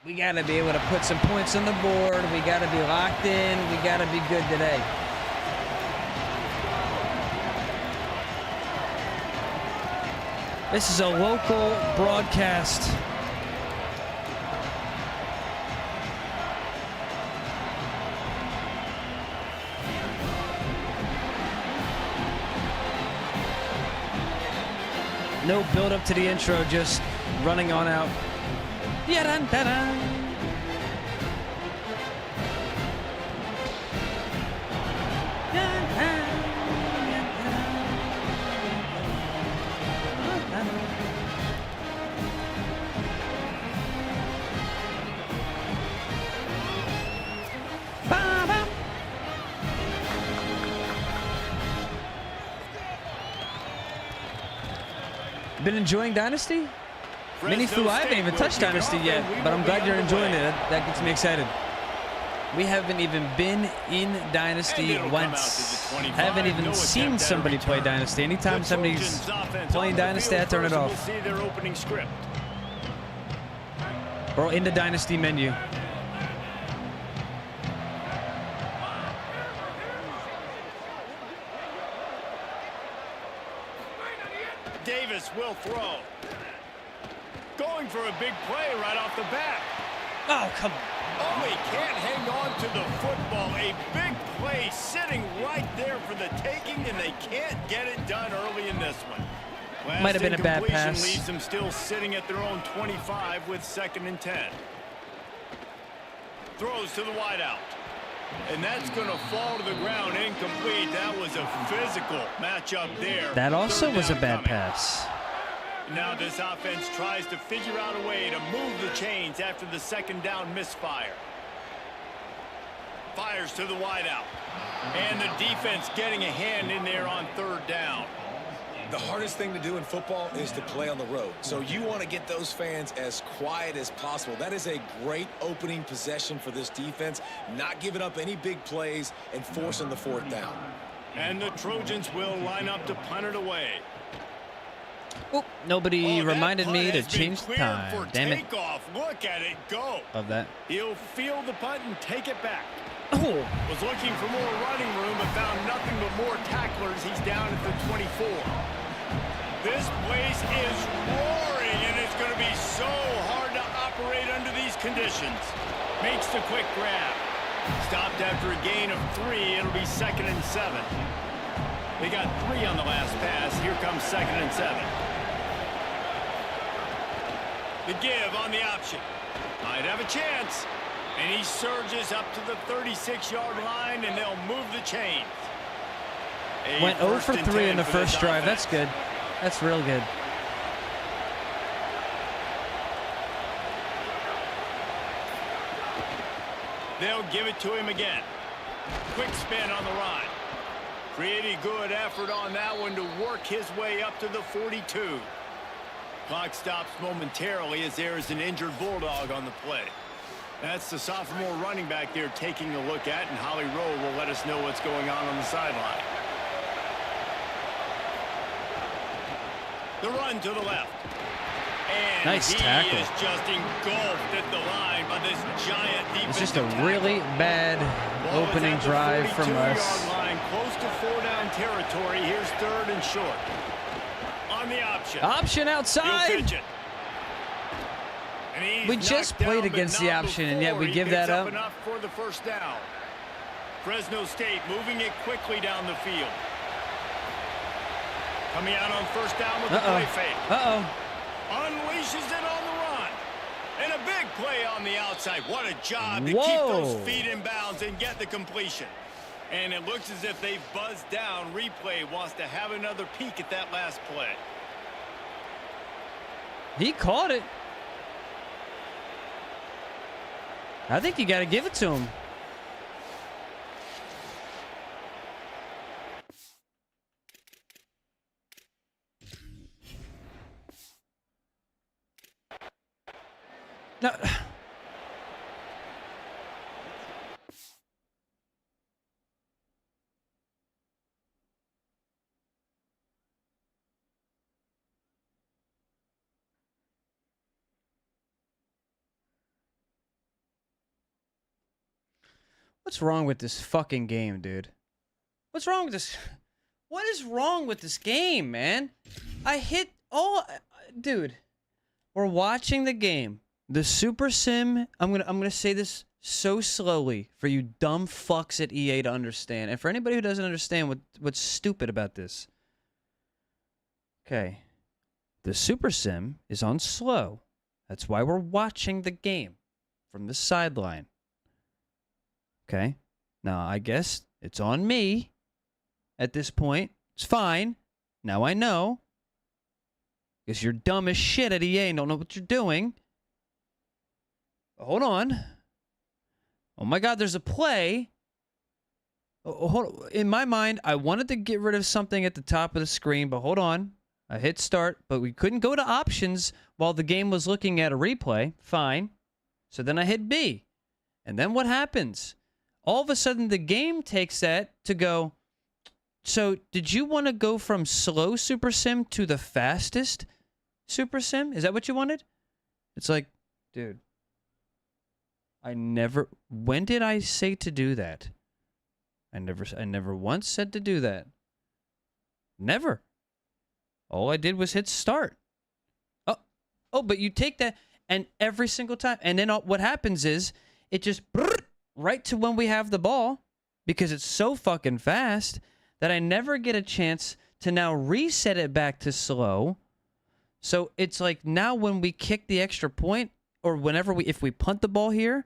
We got to be able to put some points on the board. We got to be locked in. We got to be good today. This is a local broadcast. No build up to the intro, just running on out. Ya-dun-da-dun. Been enjoying Dynasty? Mini Fu, I haven't even touched Dynasty yet, but I'm glad you're enjoying it. That gets me excited. We haven't even been in Dynasty once. Haven't even seen somebody play Dynasty. Anytime somebody's playing Dynasty, I turn it off. Or in the Dynasty menu. Davis will throw. Going for a big play right off the bat. Oh, come on. Oh, he can't hang on to the football. A big play sitting right there for the taking, and they can't get it done early in this one. Might have been a bad pass. Leaves them still sitting at their own 25 with 2nd and 10. Throws to the wideout. And that's going to fall to the ground incomplete. That was a physical matchup there. That also was a bad pass. Now this offense tries to figure out a way to move the chains after the 2nd down misfire. Fires to the wideout. And the defense getting a hand in there on 3rd down. The hardest thing to do in football is to play on the road. So you want to get those fans as quiet as possible. That is a great opening possession for this defense. Not giving up any big plays and forcing the 4th down. And the Trojans will line up to punt it away. Oh, nobody reminded me to change the time. Damn it. Look at it go. Love that. He'll field the punt and take it back. Oh. Was looking for more running room but found nothing but more tacklers. He's down at the 24. This place is roaring, and it's going to be so hard to operate under these conditions. Makes the quick grab. Stopped after a gain of 3. It'll be 2nd and 7. They got 3 on the last pass. Here comes 2nd and 7. The give on the option. Might have a chance. And he surges up to the 36-yard line, and they'll move the chains. Went 0 for 3 in the first drive. That's good. That's real good. They'll give it to him again. Quick spin on the run. Pretty good effort on that one to work his way up to the 42. Clock stops momentarily as there is an injured Bulldog on the play. That's the sophomore running back there taking a look at, and Holly Rowe will let us know what's going on the sideline. The run to the left. And Nice tackle. He is just engulfed at the line by this giant defensive It's just a tackle. really bad Ball is opening at the drive from 42-yard us. line, close to 4-down territory. Here's 3rd and short. On the option. Option He'll outside. pitch it. And he's We just knocked played down, but against the not option, and yet we before give he that picks up. Enough for the first down. Fresno State moving it quickly down the field. Coming out on first down with the play fake. Unleashes it on the run. And a big play on the outside. What a job to keep those feet in bounds and get the completion. And it looks as if they've buzzed down. Replay wants to have another peek at that last play. He caught it. I think you got to give it to him. No. What's wrong with this fucking game, dude? What's wrong with this? What is wrong with this game, man? I hit all... Dude, we're watching the game. The Super Sim... I'm gonna say this so slowly for you dumb fucks at EA to understand. And for anybody who doesn't understand what's stupid about this. Okay. The Super Sim is on slow. That's why we're watching the game from the sideline. Okay. Now, I guess it's on me at this point. It's fine. Now I know. Because you're dumb as shit at EA and don't know what you're doing. But hold on. Oh my God, there's a play. In my mind, I wanted to get rid of something at the top of the screen, but hold on. I hit start, but we couldn't go to options while the game was looking at a replay. Fine. So then I hit B. And then what happens? All of a sudden, the game takes that to go, so did you want to go from slow Super Sim to the fastest Super Sim? Is that what you wanted? It's like, dude, when did I say to do that? I never once said to do that. Never. All I did was hit start. Oh, but you take that, and every single time, and then what happens is, it just... right to when we have the ball, because it's so fucking fast that I never get a chance to now reset it back to slow. So it's like now when we kick the extra point, or if we punt the ball here,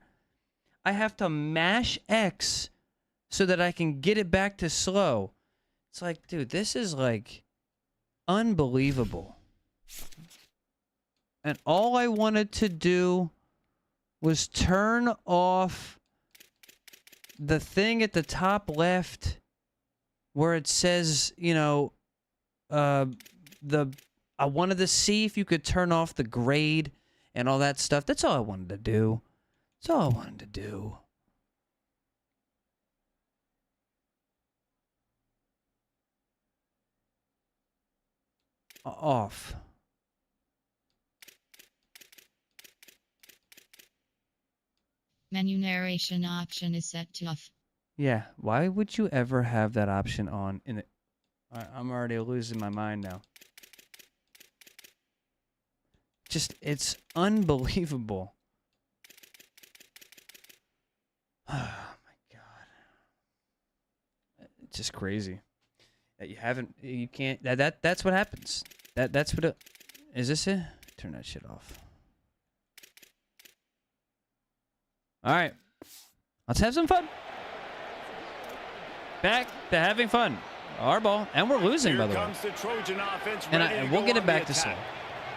I have to mash X so that I can get it back to slow. It's like, dude, this is like unbelievable. And all I wanted to do was turn off the thing at the top left where it says, you know, I wanted to see if you could turn off the grade and all that stuff. That's all I wanted to do. That's all I wanted to do. Off. Menu narration option is set to off. Yeah, why would you ever have that option on in it? I'm already losing my mind now. Just, it's unbelievable. Oh my God. It's just crazy. That you can't, that's what happens. That's what is this it? Turn that shit off. All right, let's have some fun. Back to having fun. Our ball, and we're losing, by the way. Comes the Trojan offense, And we'll get it back to slow.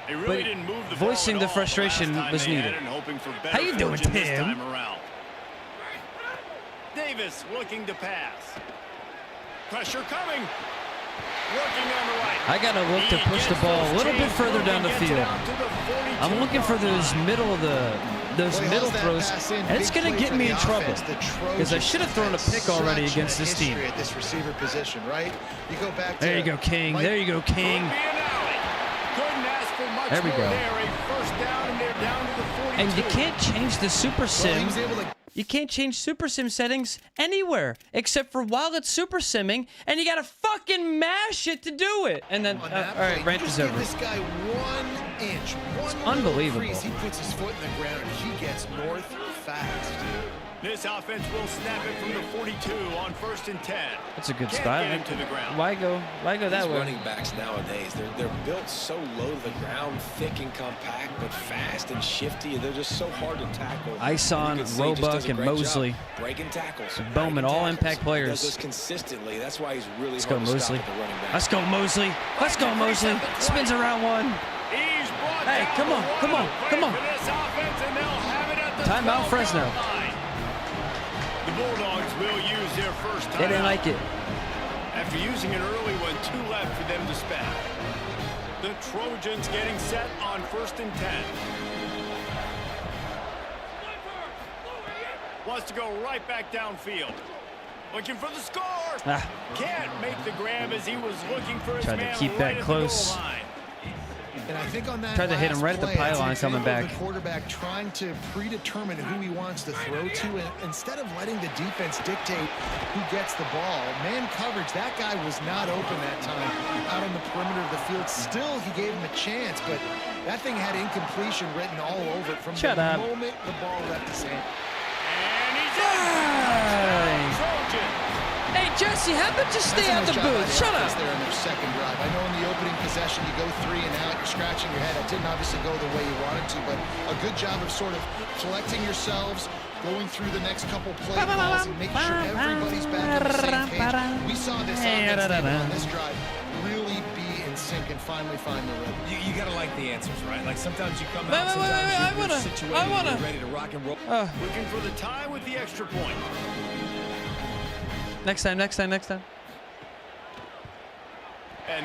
They really didn't move the voicing ball the frustration was needed. How you doing, Tim? Davis looking to pass. Pressure coming. Working on the right. I gotta look to push the ball a little bit further down the field. I'm looking for those middle throws, and it's gonna get me in trouble because I should have thrown a pick already against this team. At this receiver position, right? You go back to there you go, King. There you go, King. Couldn't ask for much There we more go. there. A first down, and they're down to the 42. And you can't change the super Well, sim. he was able to You can't change super sim settings anywhere except for while it's super simming, and you gotta fucking mash it to do it. And then, on all that right, play, rant you is just give over. this guy 1 inch, one unbelievable. crease, he puts his foot in the ground and he gets north fast. This offense will snap it from the 42 on 1st and 10. That's a good Can't spot. get him to the ground. Why go that These way? running backs nowadays, they're built so low to the ground, thick and compact, but fast and shifty. They're just so hard to tackle. Ice on, And you can see he just Roebuck, does a and great job Mosley. breaking tackles. Bowman, breaking all tackles. impact He players. does this consistently. That's why he's really Let's go, hard to Mosley. stop at the running back. Let's go, Mosley. Let's go, Mosley. Spins around one. He's brought Hey, down come on, the come on, one come on. play for this offense, and they'll have it at the Timeout, 12-yard Fresno. line. The Bulldogs will use their first timeout. They didn't like it. After using an early one, 2 left for them to spend. The Trojans getting set on 1st and 10. Wants to go right back downfield. Looking for the score. Ah. Can't make the grab as he was looking for his Tried to man keep right that at close. the goal line. And I think on that Tried to hit him last right at the play, that's an pylon coming example of back. the quarterback trying to predetermine who he wants to throw to, and instead of letting the defense dictate who gets the ball. Man coverage, that guy was not open that time out on the perimeter of the field. Still, he gave him a chance, but that thing had incompletion written all over it from Shut the up. moment the ball left his hand. And he's in. Dang. Trojan. Hey, Jesse, how about you stay out That's a the nice job by booth? the Shut offense up. there on their second drive. I know in the opening possession you go 3 and out, you're scratching your head. It didn't obviously go the way you wanted to, but a good job of sort of collecting yourselves, going through the next couple play calls, and making sure everybody's back on the same page. We saw this offense on this drive really be in sync and finally find the rhythm. You got to like the answers, right? Like sometimes you come Wait, out, wait, wait, sometimes wait, you're I situated, wanna- you're ready to rock and roll. Looking for the tie with the extra point. Next time. And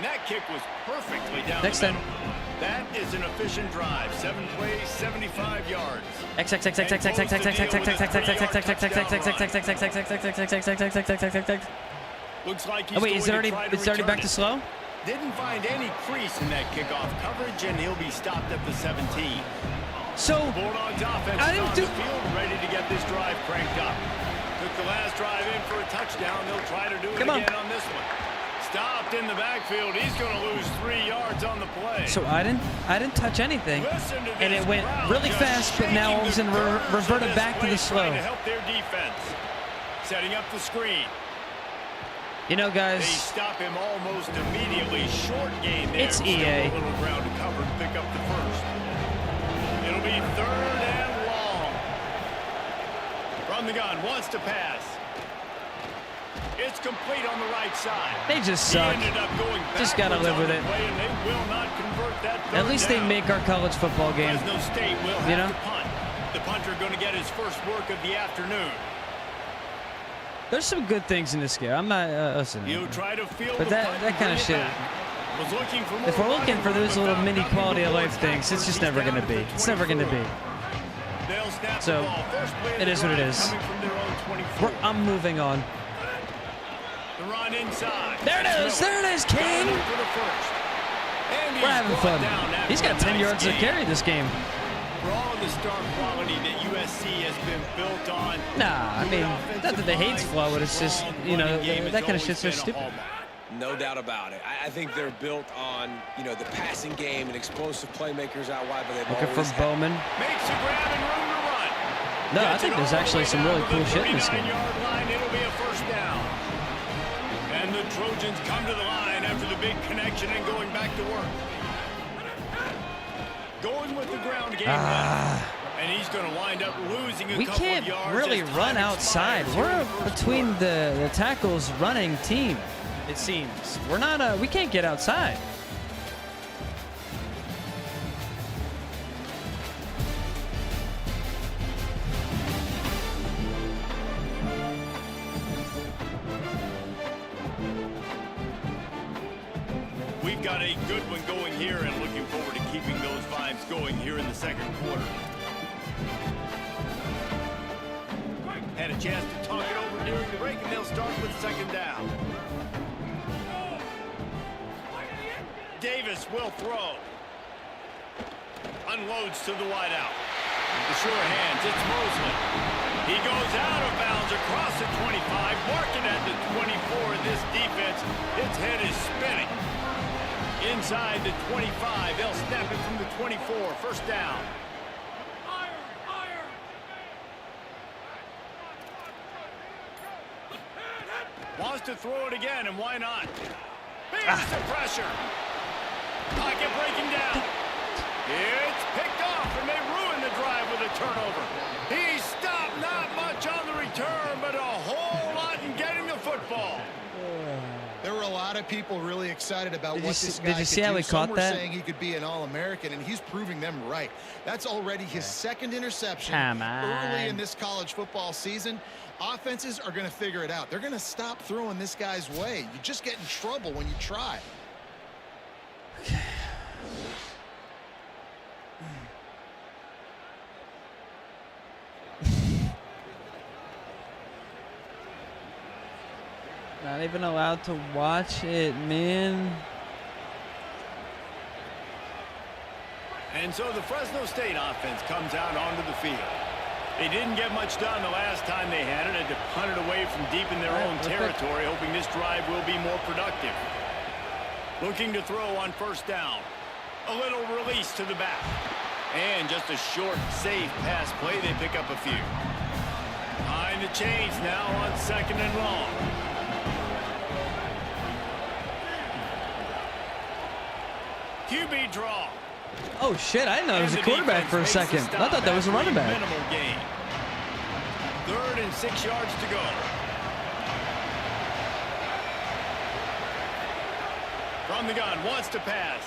that kick was perfectly down Next the time. middle. That is an efficient drive. 7 plays, 75 yards. Looks like he's Oh wait, is it going already? to try to It's already back return to it. slow. Didn't find any crease in that kickoff coverage, and he'll be stopped at the 17. So Bulldogs offense I is didn't on do- the field, ready to get this drive cranked up. Took the last drive in for a touchdown. They'll try to do it Come on. again on this one. Stopped in the backfield. He's going to lose 3 yards on the play. So I didn't touch anything, Listen to and this it went crowd really just fast, but now all of a shaking sudden the corners of reverted this back to the place, slow. trying to help their defense. Setting up the screen. You know, They guys, stop him almost immediately. Short gain there. It's Still EA. a little ground to cover and pick up the first. It'll be 3rd and long. From the gun, wants to pass. It's complete on the right side. they just He suck. ended up going Just gotta backwards live on with the it. play, and they will not convert that At third least down. they make our college football game. Fresno State will have You know? to punt. The punter going to get his first work of the afternoon. There's some good things in this game. I'm not listening. He'll try to field But the that punt that and kind of bring it shit. back. Was looking for more If we're looking for running those room, little but mini found quality of nothing life before things, it's just He's never down gonna to be. the It's never gonna 24. be. They'll snap So, the ball. First play of it the is what it drive is. coming from their own 24. I'm moving on. The run inside. There it is. There it is, Got King. enough for the first. And We're he's having brought fun. down after He's got a 10 nice yards to gain. carry this game. For all of the star quality that USC has been built on. Nah, I mean, not that the hate's flowing. It's just, you know, that kind of shit's so stupid. No doubt about it. I think they're built on, the passing game and explosive playmakers out wide, but they've Looking for always had Bowman. Makes a grab and room to run. No, I Gets think it there's all the actually way some down really to cool the shit in this game. 39-yard line. It'll be a first down. And the Trojans come to the line after the big connection and going back to work. Going with the ground game. And he's going to wind up losing a We couple can't of yards really as run time outside. expires here in We're the first between quarter. the tackles running team, it seems. We're not, we can't get outside. We've got a good one going here and looking forward to keeping those vibes going here in the second quarter. Had a chance to talk it over during the break, and they'll start with second down. Davis will throw. unloads to the wideout. The sure hands, it's Mosley. He goes out of bounds across the 25, marking at the 24. This defense, its head is spinning. Inside the 25, they'll snap it from the 24. First down. Wants to throw it again, and why not? Here's the pressure. Pocket breaking down. It's picked off, and they ruin the drive with a turnover. He stopped, not much on the return, but a whole lot in getting the football. There were a lot of people really excited about what this guy did you see how he Some caught were that? saying he could be an All-American, and he's proving them right. That's already his second interception Come on. early in this college football season. Offenses are going to figure it out. They're going to stop throwing this guy's way. You just get in trouble when you try. Not even allowed to watch it, man. And so the Fresno State offense comes out onto the field. They didn't get much done the last time they had it. Had to punt it away from deep in their own territory, hoping this drive will be more productive. Looking to throw on first down. A little release to the back. And just a short, safe pass play. They pick up a few. Behind the chains now on second and long. QB draw. Oh, shit. I didn't know it was a And the quarterback for a defense makes second. the I thought that was a stop running back. after minimal gain. 3rd and 6 yards to go. From the gun, wants to pass.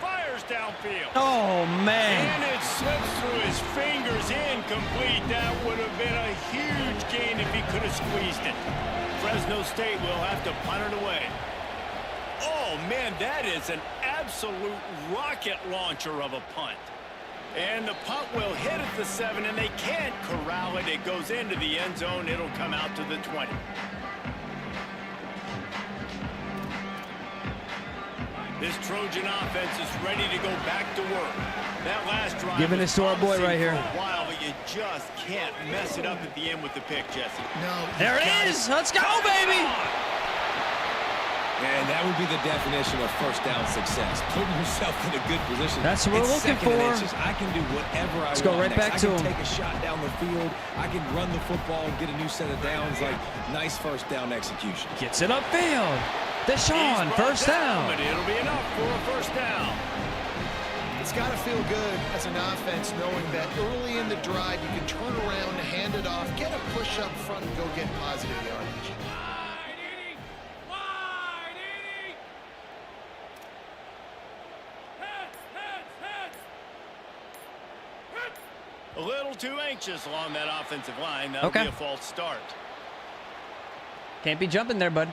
Fires downfield. Oh, man. And it slips through his fingers, incomplete. That would have been a huge gain if he could have squeezed it. Fresno State will have to punt it away. Oh, man, that is an absolute rocket launcher of a punt. And the punt will hit at the 7, and they can't corral it. It goes into the end zone. It'll come out to the 20. This Trojan offense is ready to go back to work. That last drive Giving this to our boy right here. for a while, but you just can't mess it up at the end with the pick, Jesse. No, There it is. Let's go, baby. And that would be the definition of first down success. Putting yourself in a good position. That's what we're It's looking second and for. inches. I can do whatever I Let's want. go right next. back I to can him. take a shot down the field. I can run the football and get a new set of downs. Like, nice first down execution. Gets it upfield. Deshaun, He's brought first down. But it'll be enough for a first down. It's got to feel good as an offense knowing that early in the drive you can turn around, hand it off, get a push up front, and go get positive yardage. A little too anxious along that offensive line. That'll Okay. be a false start. Can't be jumping there, bud.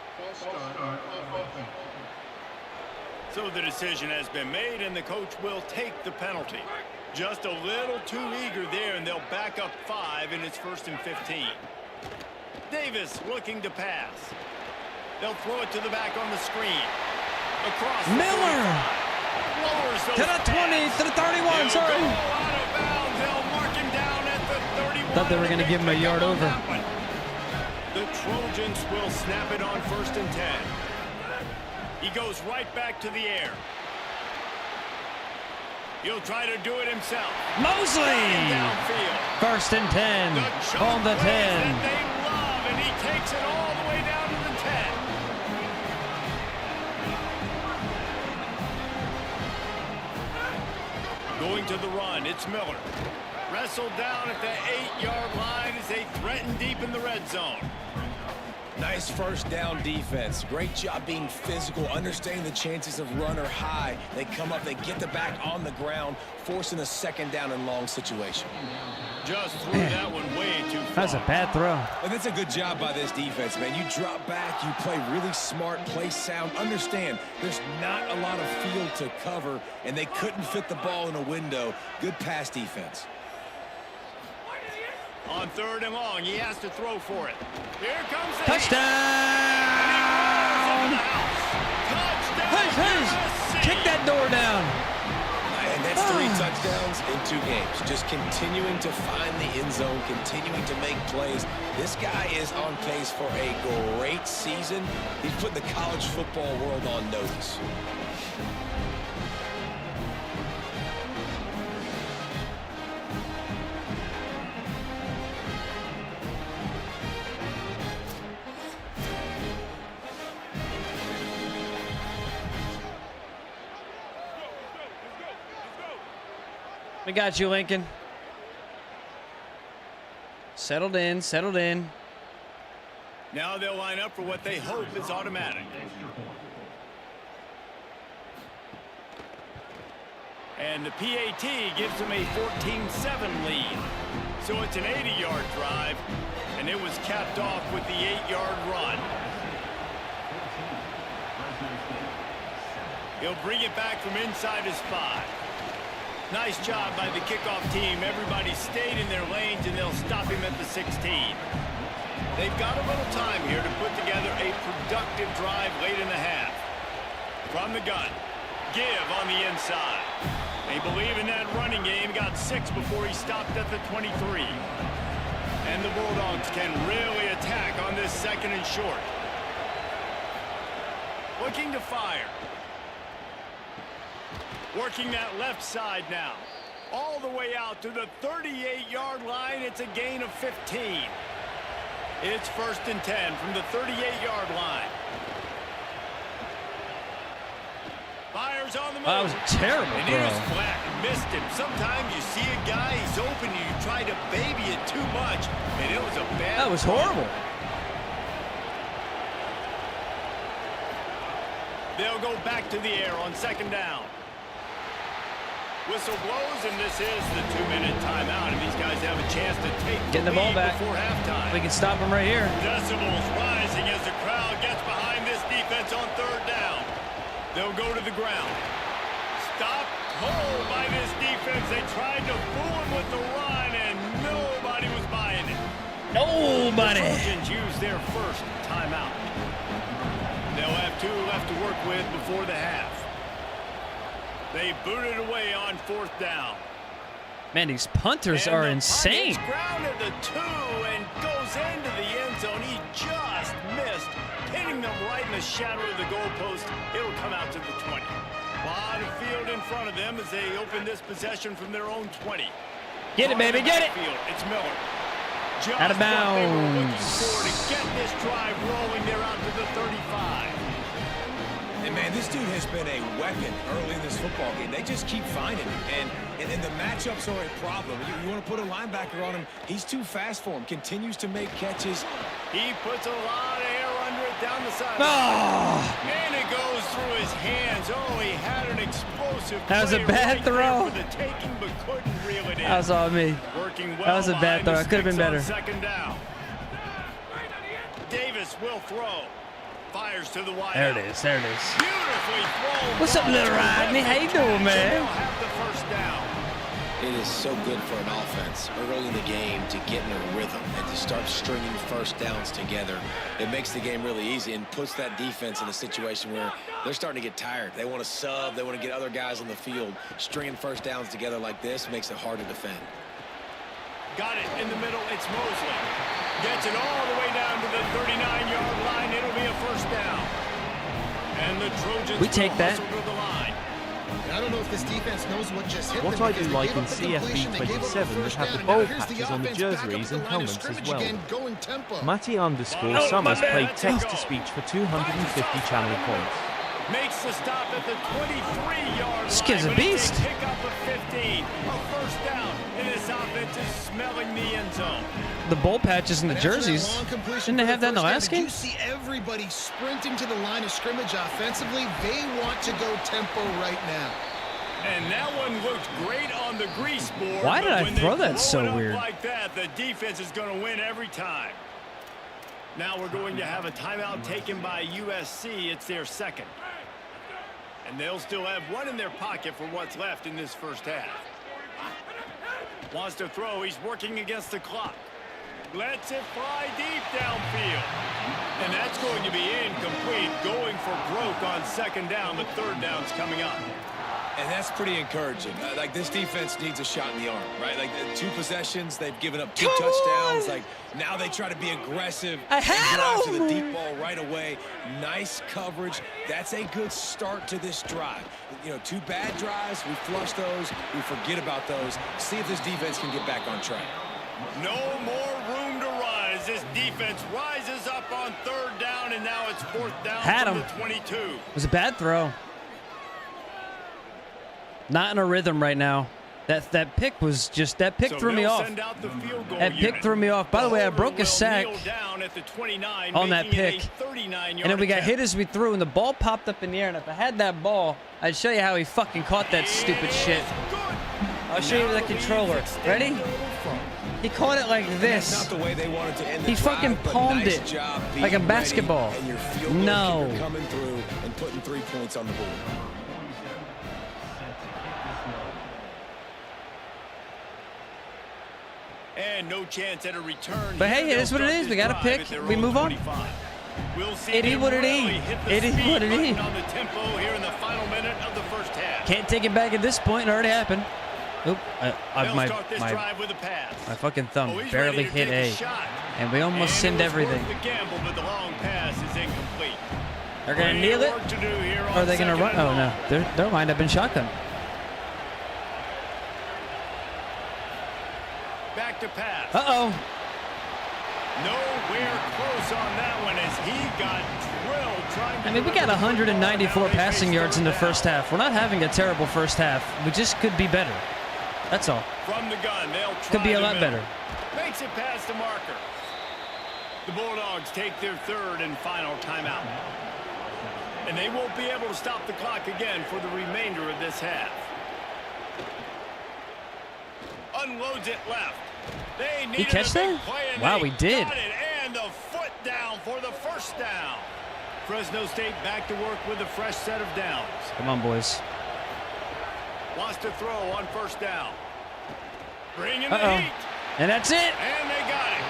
So the decision has been made, and the coach will take the penalty. Just a little too eager there, and they'll back up 5, and it's 1st and 15. Davis looking to pass. They'll throw it to the back on the screen. Across the Miller 45. Lowers those to the 20, pads. to the 31. He'll Sorry. go out of bounds. They'll mark him down at the 31. Thought they were going to give him a Pick yard up on over. that one. The Trojans will snap it on 1st and 10. He goes right back to the air. He'll try to do it himself. Mosley. Downfield. 1st and 10 The jump on the plays 10. that they love, and he takes it all the way down to the 10. Going to the run, it's Miller. Wrestled down at the 8-yard line as they threaten deep in the red zone. Nice first down defense. Great job being physical, understanding the chances of run are high. They come up, they get the back on the ground, forcing a 2nd down and long situation. Just threw that one way too far. That's a bad throw. And that's a good job by this defense, man. You drop back, you play really smart, play sound. Understand, there's not a lot of field to cover, and they couldn't fit the ball in a window. Good pass defense. On 3rd and long, he has to throw for it. Here comes the Touchdown! Touchdown! Hush, hush! USC. Kick that door down. And that's 3 touchdowns in 2 games. Just continuing to find the end zone, continuing to make plays. This guy is on pace for a great season. He's putting the college football world on notice. We got you, Lincoln. Settled in, settled in. Now they'll line up for what they hope is automatic. And the PAT gives them a 14-7 lead. So it's an 80-yard drive, and it was capped off with the 8-yard run. He'll bring it back from inside his 5. Nice job by the kickoff team. Everybody stayed in their lanes, and they'll stop him at the 16. They've got a little time here to put together a productive drive late in the half. From the gun, give on the inside. They believe in that running game. Got 6 before he stopped at the 23. And the Bulldogs can really attack on this 2nd and short. Looking to fire. Working that left side now. All the way out to the 38-yard line. It's a gain of 15. It's 1st and 10 from the 38-yard line. Fires on the move. That was terrible, and he was flat and missed him. Sometimes you see a guy, he's open, and you try to baby it too much, and it was a bad. That was horrible. They'll go back to the air on 2nd down. Whistle blows, and this is the 2-minute timeout, and these guys have a chance to take Getting the ball back before halftime. We can stop him right here. Decibels rising as the crowd gets behind this defense on 3rd down. They'll go to the ground. Stop hold by this defense. They tried to fool him with the run, and nobody was buying it. Nobody. The Trojans use their first timeout. They'll have 2 left to work with before the half. They booted away on 4th down. Man, these punters are insane. He's grounded the 2 and goes into the end zone. He just missed, hitting them right in the shadow of the goalpost. It'll come out to the 20. A lot of field in front of them as they open this possession from their own 20. Get it, baby, get it. It's Miller. Just Out of bounds. what they were looking for to get this drive rolling. They're out to the 35. And, man, this dude has been a weapon early in this football game. They just keep finding him. And the matchups are a problem. You want to put a linebacker on him, he's too fast for him. Continues to make catches. He puts a lot of air under it down the sideline. Oh. And it goes through his hands. Oh, he had an explosive That was a play bad right throw. there for the taking, but couldn't reel it in. That was on me. Working well. That was a bad throw. It could have been better. 2nd down. Davis will throw. Fires to the wide. There it is. There it is. Beautifully thrown. What's up, little Rodney? How you doing, man? They'll have the 1st down. It is so good for an offense early in the game to get in a rhythm and to start stringing 1st downs together. It makes the game really easy and puts that defense in a situation where they're starting to get tired. They want to sub. They want to get other guys on the field. Stringing 1st downs together like this makes it hard to defend. Got it in the middle. It's Mosley. Gets it all the way down to the 39-yard line. It'll be a 1st down. And the Trojans We take that. To the line. I don't know if this defense knows what just hit What them I do because they like gave in up the completion, CFB they gave up the 27 first is have the down. bowl Now here's the patches on the offense jersey back up reads the and line of helmets as scrimmage well. again, going tempo. Matty_Summers played text-to-speech for 250 channel points. Makes the stop at the 23-yard line. This kid's a but it's beast. Pick up a 15. A 1st down. And this offense is smelling the end zone. The bowl patches and the And after that jerseys. long completion Didn't they for have that in the first last down, game? You see everybody sprinting to the line of scrimmage offensively. They want to go tempo right now. And that one looked great on the grease board. Why did but I when throw they that so blow it up weird? like that, the defense is going to win every time. Now we're going to have a timeout taken by USC. It's their 2nd. And they'll still have 1 in their pocket for what's left in this 1st half. Wants to throw. He's working against the clock. Lets it fly deep downfield. And that's going to be incomplete. Going for broke on 2nd down. The 3rd down's coming up. And that's pretty encouraging. Like, this defense needs a shot in the arm, right? Like, 2 possessions, they've given up 2 touchdowns. Like, now they try to be aggressive. I had to the deep ball right away. Nice coverage. That's a good start to this drive. You know, 2 bad drives, we flush those, we forget about those. See if this defense can get back on track. No more room to rise. This defense rises up on 3rd down, and now it's 4th down from the 22. It was a bad throw. Not in a rhythm right now. That pick was just, that pick threw me off. That pick threw me off. By the way, I broke a sack on that pick. And then we got hit as we threw, and the ball popped up in the air. And if I had that ball, I'd show you how he fucking caught that stupid shit. I'll show you the controller. Ready? He caught it like this. That's not the way they wanted to end the He fucking drive, but palmed nice it job like a being basketball. ready, and your field goal No. kicker coming through and putting 3 points on the board. And no chance at a return. But hey, it is what it is. We got a pick. We move on. It is what it is. It is what it is. On the tempo here in the final minute of the first half. Can't take it back at this point. It already happened. Oop, my fucking thumb barely hit A. And we almost send everything. The gamble, but the long pass is incomplete. They're going to kneel it? Or are they going to run? Oh, no. They're lined up in shotgun. Back to pass. Uh-oh. Nowhere close on that one as he got drilled trying to... I mean, we got 194 passing yards in the first half. We're not having a terrible first half. We just could be better. That's all. From the gun, they'll try could be a lot better. Makes it past the marker. The Bulldogs take their 3rd and final timeout. And they won't be able to stop the clock again for the remainder of this half. Unloads it left. They He catch that? Wow, we did. And the foot down for the first down. Fresno State back to work with a fresh set of downs. Come on, boys. Wants to throw on first down. Bringing the heat. And that's it. And they got it.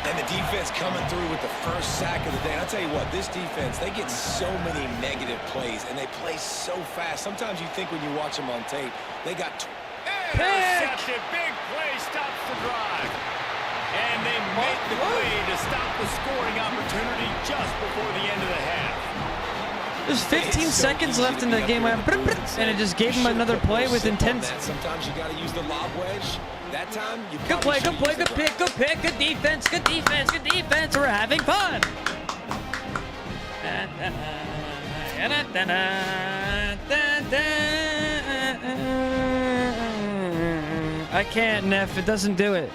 And the defense coming through with the first sack of the day. And I'll tell you what, this defense, they get so many negative plays, and they play so fast. Sometimes you think when you watch them on tape, they got... Intercepted. Big play stops the drive. And they make the play to stop the scoring opportunity just before the end of the half. There's 15 seconds left in the game, and it just gave him another play within 10 seconds. Sometimes you got to use the lob wedge. That time, you good play, good play, good pick, good pick, good defense, good defense, good defense. We're having fun. I can't, Neff. It doesn't do it.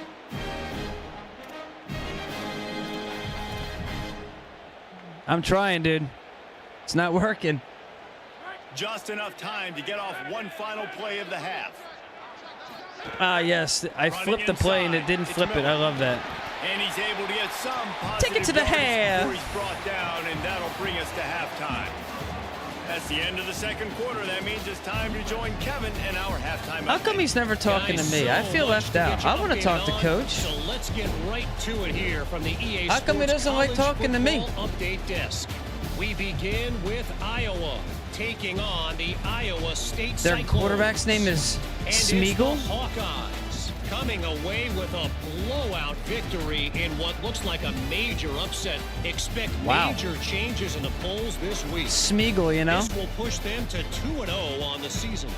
I'm trying, dude. It's not working. Just enough time to get off one final play of the half. Ah, yes. I flipped the play and it didn't flip it. I love that. And he's able to get some positive take it to the half. before he's brought down, and that'll bring us to halftime. That's the end of the second quarter. That means it's time to join Kevin in our halftime. How come he's never talking to me? I feel left out. I want to talk to Coach. So let's get right to it here from the EA How come he doesn't like talking to me? Update desk. We begin with Iowa taking on the Iowa State Their Cyclones. quarterback's name is Smeagol. And it's the Hawkeyes coming away with a blowout victory in what looks like a major upset. Expect major changes in the polls this week. Smeagol, you know? This will push them to 2-0 on the season.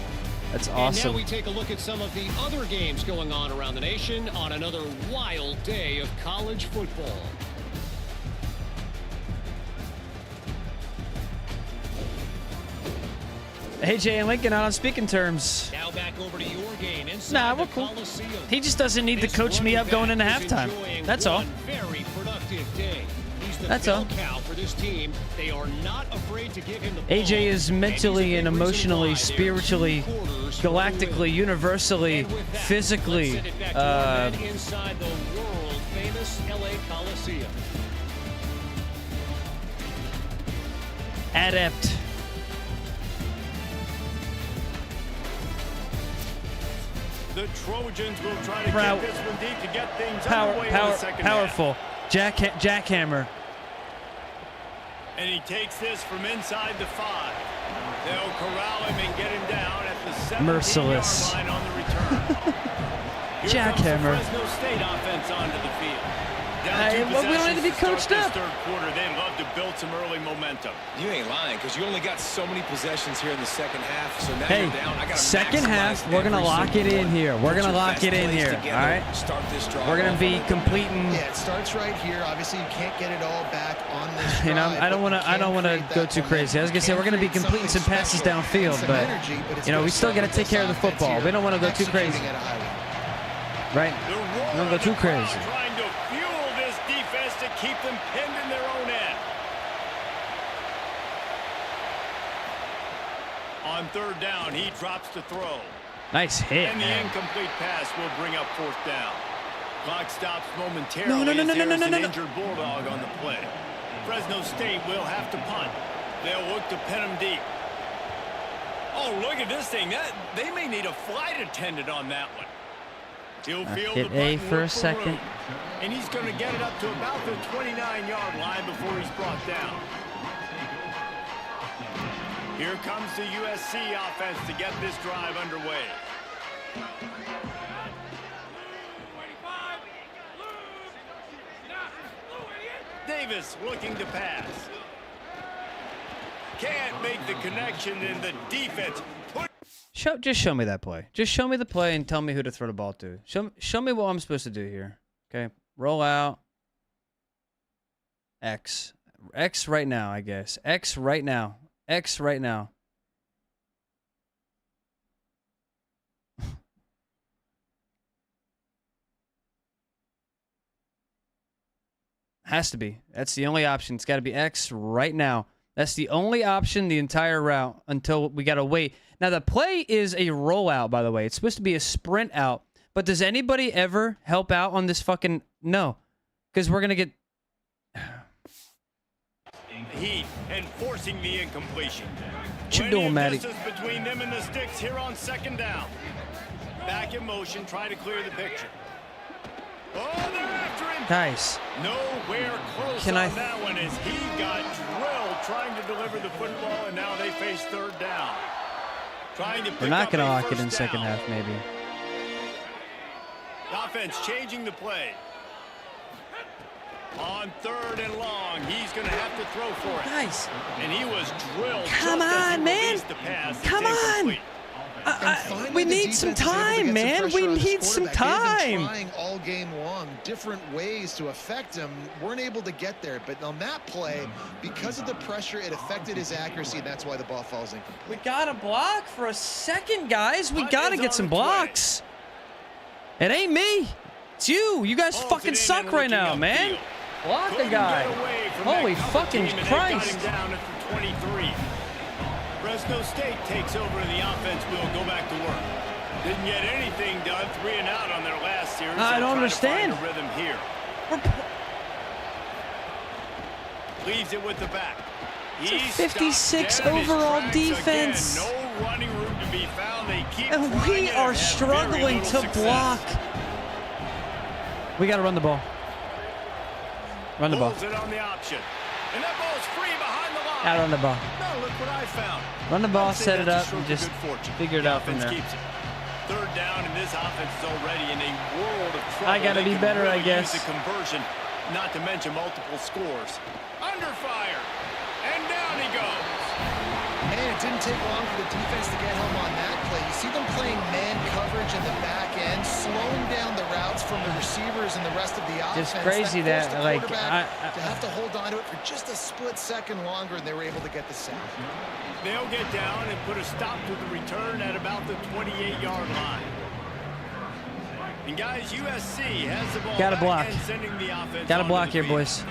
That's And awesome. now we take a look at some of the other games going on around the nation on another wild day of college football. AJ and Lincoln out on speaking terms. Now back over to your game inside Nah, the we're cool. Coliseum. He just doesn't need to coach me up going into halftime. That's all. Very productive day. He's the That's bell all. cow for this team. They are not afraid to give him the ball. AJ is mentally and he's a big reason emotionally, why they're spiritually, 2 quarters for the win. galactically, universally, And with that, physically, let's send it back to our men inside the world-famous LA Coliseum. adept. The Trojans will try to get this one deep to get things underway in the second powerful. half. Jackhammer. And he takes this from inside the 5. They'll corral him and get him down at the 17-yard Merciless. line on the return. Here Jackhammer. comes the Fresno State offense onto the field. Down Hey, two well, we don't need to be possessions coached start up. this third quarter. They'd love to build some early momentum. You ain't lying, because you only got so many possessions here in the second half. So now Hey, you're down. I gotta second half, maximize we're going to every lock it single in one. here. We're Put going to your lock best it in plays here, together. all right? Start this drive We're going to off be on a completing. Yeah, it starts right here. Obviously, you can't get it all back on this You know, drive, I don't but want to. you I don't can want to create go that too crazy. I was gonna say we're gonna be create completing some something passes special downfield, and some but energy, it's you know, we gonna still got to start take care of the this offense football. here, We don't want to go too crazy, executing at a high level. right? The roar We don't go of too the crowd crazy. trying to fuel this defense to keep them pinned in their own end. On third down, he drops to throw. Nice hit, And the man. incomplete pass will bring up fourth down. Clock stops momentarily No, as there is an no. injured Bulldog on the play. Fresno State will have to punt. They'll look to pin him deep. Oh, look at this thing. They may need a flight attendant on that one. He'll feel hit the A button, for a look second. room. And he's going to get it up to about the 29-yard line before he's brought down. Here comes the USC offense to get this drive underway. Davis looking to pass. Can't make the connection in the defense. Just show me that play. Just show me the play and tell me who to throw the ball to. Show me what I'm supposed to do here. Okay, roll out. X right now, I guess. X right now. X right now. Has to be. That's the only option. It's got to be X right now. That's the only option the entire route until we got to wait. Now, the play is a rollout, by the way. It's supposed to be a sprint out. But does anybody ever help out on this fucking... No. Because we're going to get... Heat and forcing the incompletion. What you doing, Matty? Distance between them and the sticks here on second down. Back in motion, trying to clear the picture. Oh, they're after him. Guys. Nowhere close on that one as he got drilled trying to deliver the football, and now they face third down. Trying to pick We're not up going to a lock it first in second down. half, maybe. Offense changing the play. On third and long, he's going to have to throw for it. Guys. And he was drilled. Come just as he on, man. released the pass. It's Come on. incomplete. We need some time, man. We need some time. Trying all game long, different ways to affect him. Weren't able to get there, but on that play, because of the pressure, it affected his accuracy, and that's why the ball falls incomplete. We got to block for a second, guys. We got to get some blocks. It ain't me. It's you. You guys fucking suck right now, man. Block the guy. Holy fucking Christ. Down at the 23. Fresno State takes over and the offense will go back to work. Didn't get anything done, 3 and out on their last series. I don't They'll try to understand. find a rhythm here. Leaves it with the back. He's 56 stopped dead in his overall tracks defense. again. No running room to be found. They keep And trying we it are and have struggling very to little success. block. We got to run the ball. Run the ball. Pulls it on the option. And that ball's free behind the line. Got to run the ball. No, look what I found. Run the ball, I'd say set it that's a up, stroke and of just good fortune. figure it The out from offense there. keeps it. Third down, and this offense is already in a world of trouble. I gotta They be can better, really I guess. Use the conversion, not to mention multiple scores. Under fire, and down he goes. And it didn't take long for the defense to get home on that play. You see them playing man coverage in the back end, slowing down the routes from the receivers and the rest of the offense. Just crazy that, forced the like, quarterback to have to hold on to it for just a split second longer, and they were able to get the sack. They'll get down and put a stop to the return at about the 28-yard line. And guys, USC has the ball. Gotta back block. and sending the offense Got to onto block the here, field. boys.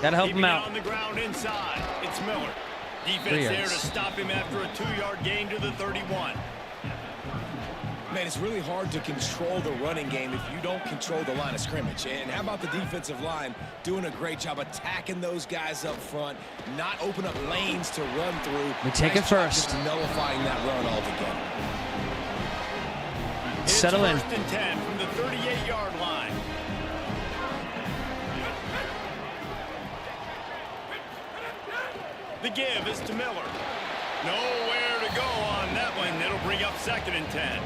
Got to help Keeping him it out. on the ground inside. It's Miller. 3 Defense there to yards. stop him after a 2-yard gain to the 31. Man, it's really hard to control the running game if you don't control the line of scrimmage. And how about the defensive line doing a great job attacking those guys up front, not open up lanes to run through. We take Nice it job first. just nullifying that run altogether. Settle in. It's first and 10 from the 38-yard line. The give is to Miller. Nowhere to go on that one. It'll bring up 2nd and 10.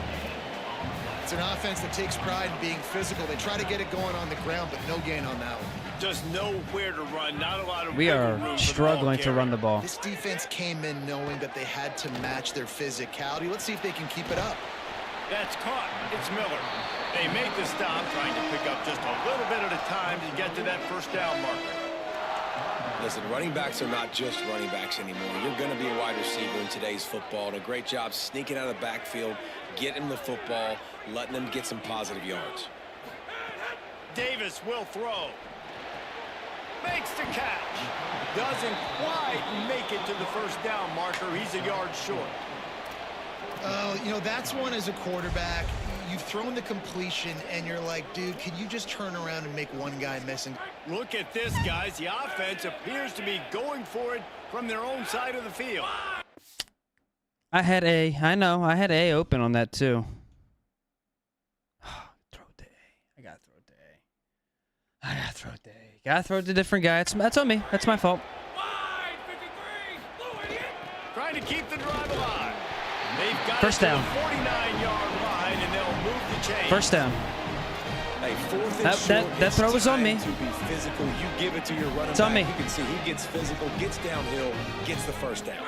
It's an offense that takes pride in being physical. They try to get it going on the ground, but no gain on that one. Just nowhere to run. Not a lot of We wiggle are room for the struggling ball to run the carrier. ball. This defense came in knowing that they had to match their physicality. Let's see if they can keep it up. That's caught. It's Miller. They make the stop, trying to pick up just a little bit at a time to get to that 1st down marker. Listen, running backs are not just running backs anymore. You're going to be a wide receiver in today's football, and a great job sneaking out of the backfield, getting the football, letting them get some positive yards. Davis will throw. Makes the catch. Doesn't quite make it to the 1st down marker. He's a yard short. You know, that's one as a quarterback. You've thrown the completion, and you're like, dude, can you just turn around and make one guy miss? And Look at this, guys. The offense appears to be going for it from their own side of the field. I had A. I know. I had A open on that too. Throw it to A. I gotta throw it to A. I gotta throw it to A. Gotta throw it to a different guy. That's on me. That's my fault. Trying to keep the drive alive. They've got 1st down. 49-yard line, and they'll move the chain. 1st down. Hey, 4th and short, That throw was on me. To be physical, you give it to your running It's on back. me. You can see he gets physical, gets downhill, gets the 1st down.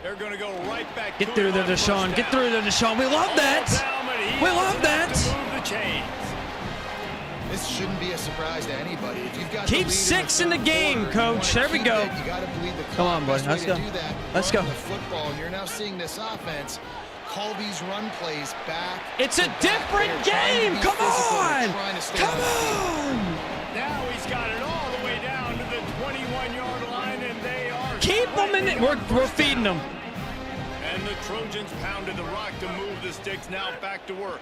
They're going to go right back. Get to through it there, on 1st Deshaun. down. Get through there, Deshaun. We love that. Down, but he We also love has that. to move the chains. this shouldn't be a surprise to anybody. If you've got Keep the lead 6 in the third game, quarter, you coach. wanna There we keep go. it. You got to bleed the Come on, boy. Best way Let's to go. do that, Let's run go. the football, and you're now seeing this offense call these run plays back. It's to a back. different They're trying to game. be Come physical. They're on. trying to stay Come on the field. on. Now he's got it all the way down to the 21-yard line, and they are Keep them in it. We're feeding them. And the Trojans pounded the rock to move the sticks. Now back to work.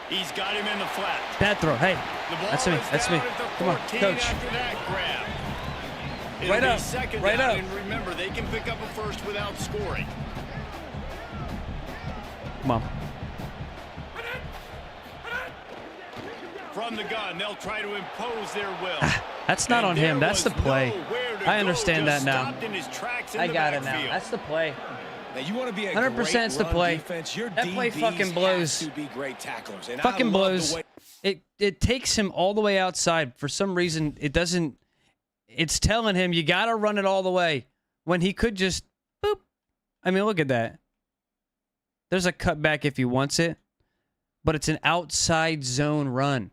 He's got him in the flat. Bad throw. Hey, The ball that's me. is That's down me. at the Come on, 14 coach. After that grab. It'll Right be up. 2nd Right down, up. and remember, they can pick up a 1st without scoring. Come on. From the gun, they'll try to impose their will. That's not And on him. there That's the was play. nowhere to I go, understand just that now. stopped in his tracks in I the got it now. backfield. That's the play. Now you want to be a 100% great it's the run play. defense. Your That play DBs fucking blows. have to be great tacklers. And I Fucking love blows. the way It takes him all the way outside. For some reason, it doesn't. It's telling him you got to run it all the way when he could just boop. I mean, look at that. There's a cutback if he wants it, but it's an outside zone run.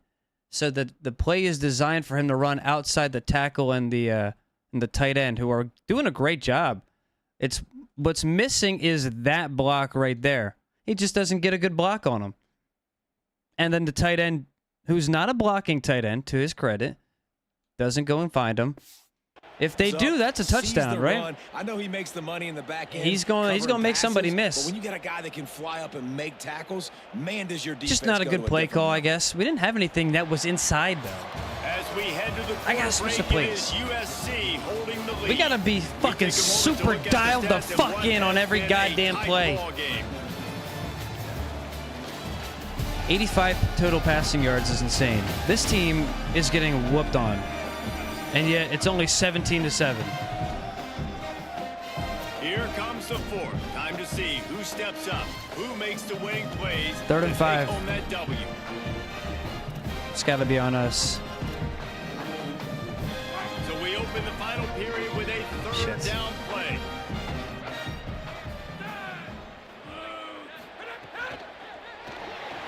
So the play is designed for him to run outside the tackle and the tight end, who are doing a great job. It's what's missing is that block right there. He just doesn't get a good block on him. And then the tight end, who's not a blocking tight end, to his credit, doesn't go and find him. If they So, do, that's a sees touchdown, the right? run. I know he makes the money in the back end. He's going covering to make somebody passes, miss. But when you got a guy that can fly up and make tackles, man, does your defense Just not a go good to play different call, I level. guess. We didn't have anything that was inside, though. As we head to the I gotta quarter switch the break, it plays. is USC holding the lead. We got to be fucking take a moment to super look at the dialed the stats, and fuck what in on has every been a goddamn tight play. ball game. 85 total passing yards is insane. This team is getting whooped on. And yet, it's only 17-7. Here comes the 4th. Time to see who steps up, who makes the winning plays. 3rd and to 5. take home that W. It's got to be on us. So we open the final period with a 3rd Shit. down play.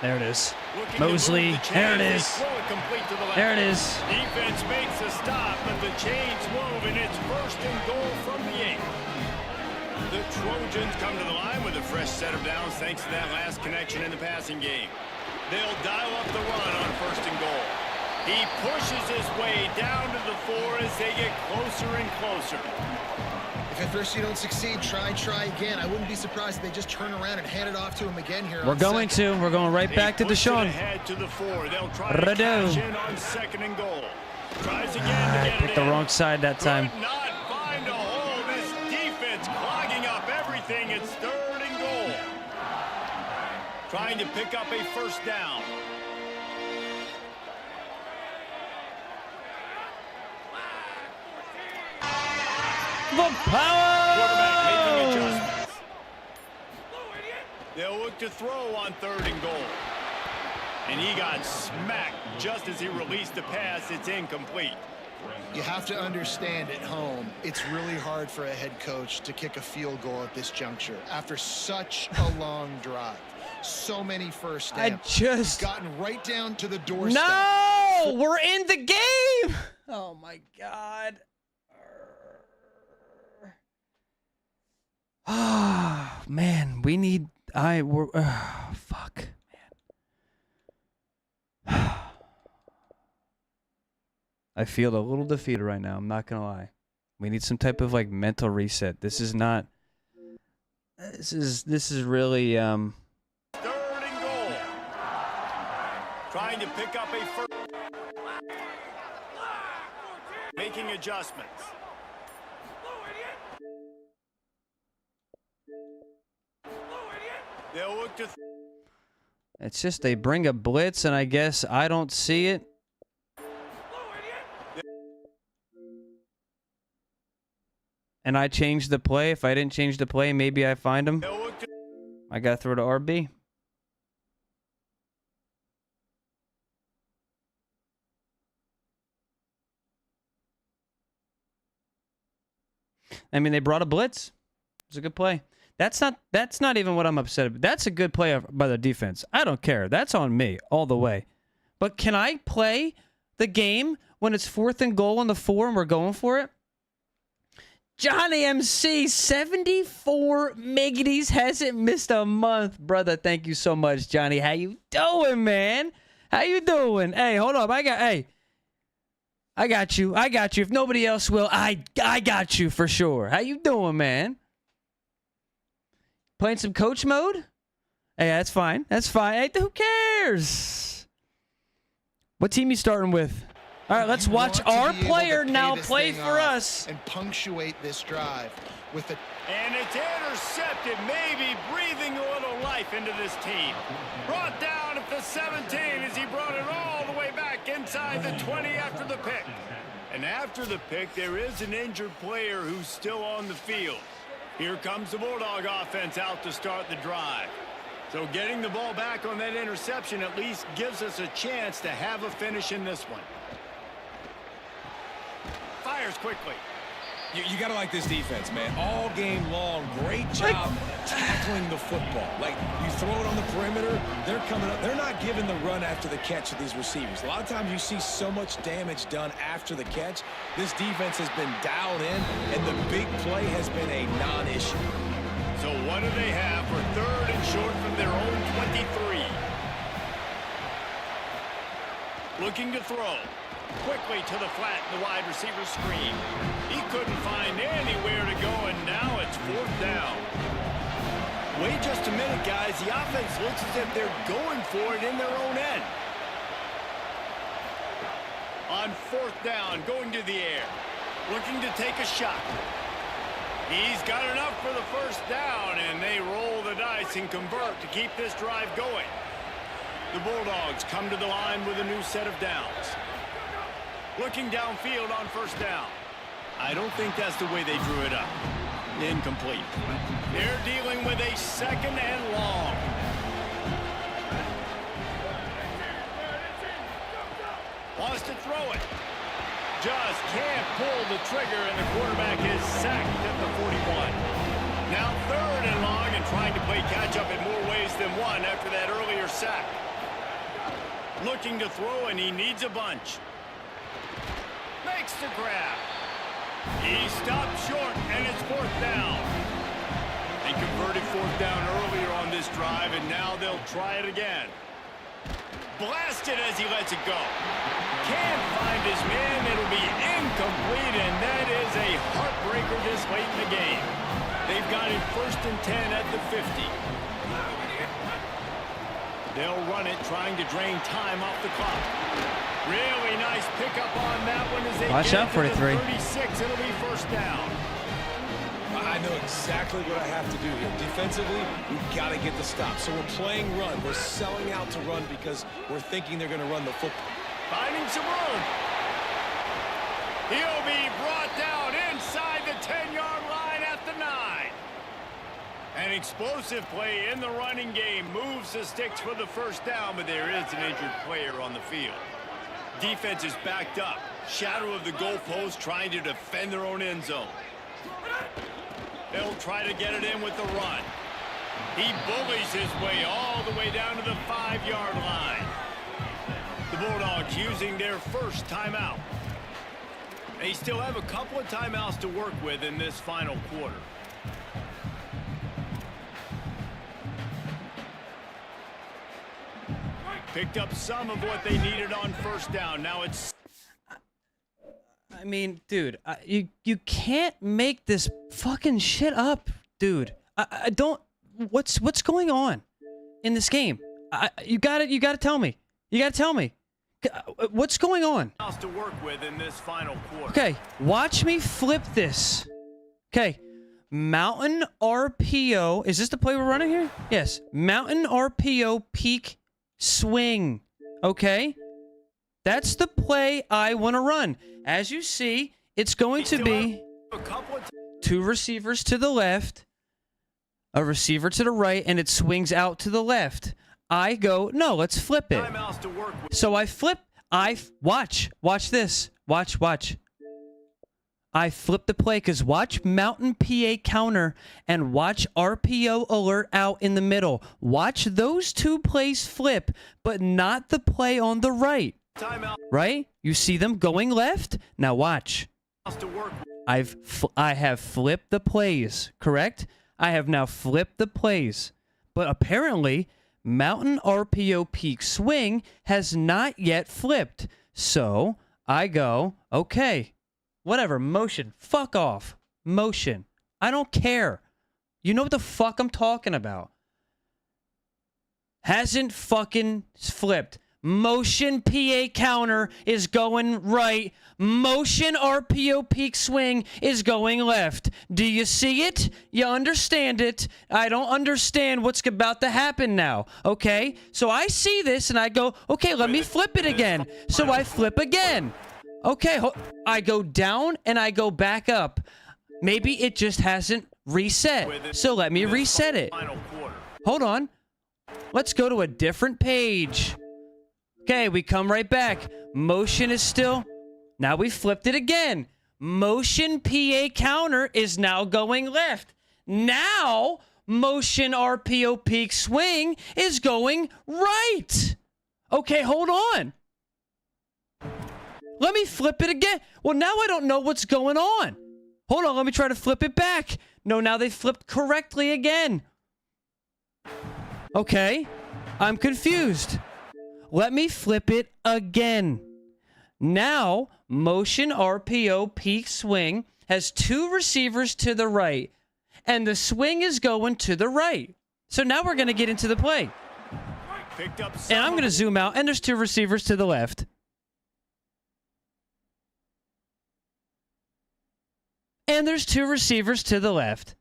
There it is. Looking to move Mosley. the chains. There it They is. throw it complete to the left. There it is. Defense makes a stop, but the chains move, and it's 1st and goal from the 8. The Trojans come to the line with a fresh set of downs thanks to that last connection in the passing game. They'll dial up the run on 1st and goal. He pushes his way down to the 4 as they get closer and closer. If at first you don't succeed, try again. I wouldn't be surprised if they just turn around and hand it off to him again here. We're on going second. to. We're going right back to He puts it Deshaun. ahead to the 4. They'll try to Rado. cash in on 2nd and goal. Tries again to I get picked it the in. wrong side that time. Could not find a hole. This defense clogging up everything. It's 3rd and goal. Trying to pick up a 1st down. The power They'll look to throw on 3rd and goal. And he got smacked just as he released the pass. It's incomplete. You have to understand at home, it's really hard for a head coach to kick a field goal at this juncture after such a long drive. So many first downs. Just gotten right down to the doorstep. No, we're in the game. Oh my God. Ah, man, we need. Fuck, man. I feel a little defeated right now. I'm not gonna lie. We need some type of like mental reset. This is not. This is really 3rd and goal. Trying to pick up a first. Making adjustments. They'll look to. It's just they bring a blitz, and I guess I don't see it. And I change the play. If I didn't change the play, maybe I find him. I gotta throw to RB. I mean, they brought a blitz. It's a good play. That's not even what I'm upset about. That's a good play by the defense. I don't care. That's on me all the way. But can I play the game when it's 4th and goal on the 4 and we're going for it? Johnny MC, 74 Miggities, hasn't missed a month. Brother, thank you so much, Johnny. How you doing, man? How you doing? Hey, hold up. I got you. If nobody else will, I got you for sure. How you doing, man? Playing some coach mode? Hey, that's fine. That's fine. Hey, who cares? What team you starting with? All right, let's watch our player now play for us. And punctuate this drive with a... And it's intercepted, maybe breathing a little life into this team. Brought down at the 17 as he brought it all the way back inside the 20 after the pick. And after the pick, there is an injured player who's still on the field. Here comes the Bulldog offense out to start the drive. So getting the ball back on that interception at least gives us a chance to have a finish in this one. Fires quickly. You got to like this defense, man. All game long, great job tackling the football. Like, you throw it on the perimeter, they're coming up. They're not giving the run after the catch of these receivers. A lot of times you see so much damage done after the catch. This defense has been dialed in, and the big play has been a non-issue. So what do they have for 3rd and short from their own 23? Looking to throw. Quickly to the flat in the wide receiver screen. He couldn't find anywhere to go, and now it's 4th down. Wait just a minute, guys. The offense looks as if they're going for it in their own end. On 4th down, going to the air. Looking to take a shot. He's got enough for the 1st down, and they roll the dice and convert to keep this drive going. The Bulldogs come to the line with a new set of downs. Looking downfield on 1st down. I don't think that's the way they drew it up. Incomplete. They're dealing with a 2nd and long. Wants to throw it. Just can't pull the trigger, and the quarterback is sacked at the 41. Now 3rd and long, and trying to play catch-up in more ways than one after that earlier sack. Looking to throw, and he needs a bunch. Makes the grab. He stopped short, and it's 4th down. They converted 4th down earlier on this drive, and now they'll try it again. Blasted as he lets it go. Can't find his man. It'll be incomplete, and that is a heartbreaker this late in the game. They've got it 1st and 10 at the 50. They'll run it, trying to drain time off the clock. Really nice pickup on that one as they watch get out, to the 43. 36. It'll be 1st down. I know exactly what I have to do here. Defensively, we've got to get the stop. So we're playing run. We're selling out to run because we're thinking they're going to run the football. Finding some room. He'll be brought down inside the 10-yard line at the 9. An explosive play in the running game moves the sticks for the first down, but there is an injured player on the field. Defense is backed up. Shadow of the goalpost trying to defend their own end zone. They'll try to get it in with the run. He bullies his way all the way down to the 5-yard line. The Bulldogs using their first timeout. They still have a couple of timeouts to work with in this final quarter. Picked up some of what they needed on first down. Now it's... I mean, dude, you can't make this fucking shit up, dude. I don't... What's going on in this game? You gotta tell me. You gotta tell me. What's going on? To work with in this final quarter. Okay, watch me flip this. Okay, Mountain RPO. Is this the play we're running here? Yes. Mountain RPO peak swing. Okay? That's the play I want to run. As you see, it's going to be 2 receivers to the left, a receiver to the right, and it swings out to the left. I go, no, let's flip it. So I flip, watch this. Watch. I flip the play because watch Mountain PA counter and watch RPO alert out in the middle. Watch those 2 plays flip, but not the play on the right. Right? You see them going left? Now watch. I have flipped the plays, correct? I have now flipped the plays. But apparently, Mountain RPO peak swing has not yet flipped. So I go, okay, whatever, motion. Fuck off. Motion. I don't care. You know what the fuck I'm talking about. Hasn't fucking flipped. Motion PA counter is going right. Motion RPO peak swing is going left. Do you see it? You understand it? I don't understand what's about to happen now. Okay? So I see this and I go, okay, let me flip it again. So I flip again. Okay, I go down and I go back up. Maybe it just hasn't reset. So let me reset it. Hold on. Let's go to a different page. Okay, we come right back. Motion is still... Now we flipped it again. Motion PA counter is now going left. Now, motion RPO peak swing is going right. Okay, hold on. Let me flip it again. Well, now I don't know what's going on. Hold on, let me try to flip it back. No, now they flipped correctly again. Okay, I'm confused. Let me flip it again. Now, motion RPO peak swing has 2 receivers to the right, and the swing is going to the right. So now we're going to get into the play. And I'm going to zoom out, and there's 2 receivers to the left. And there's 2 receivers to the left.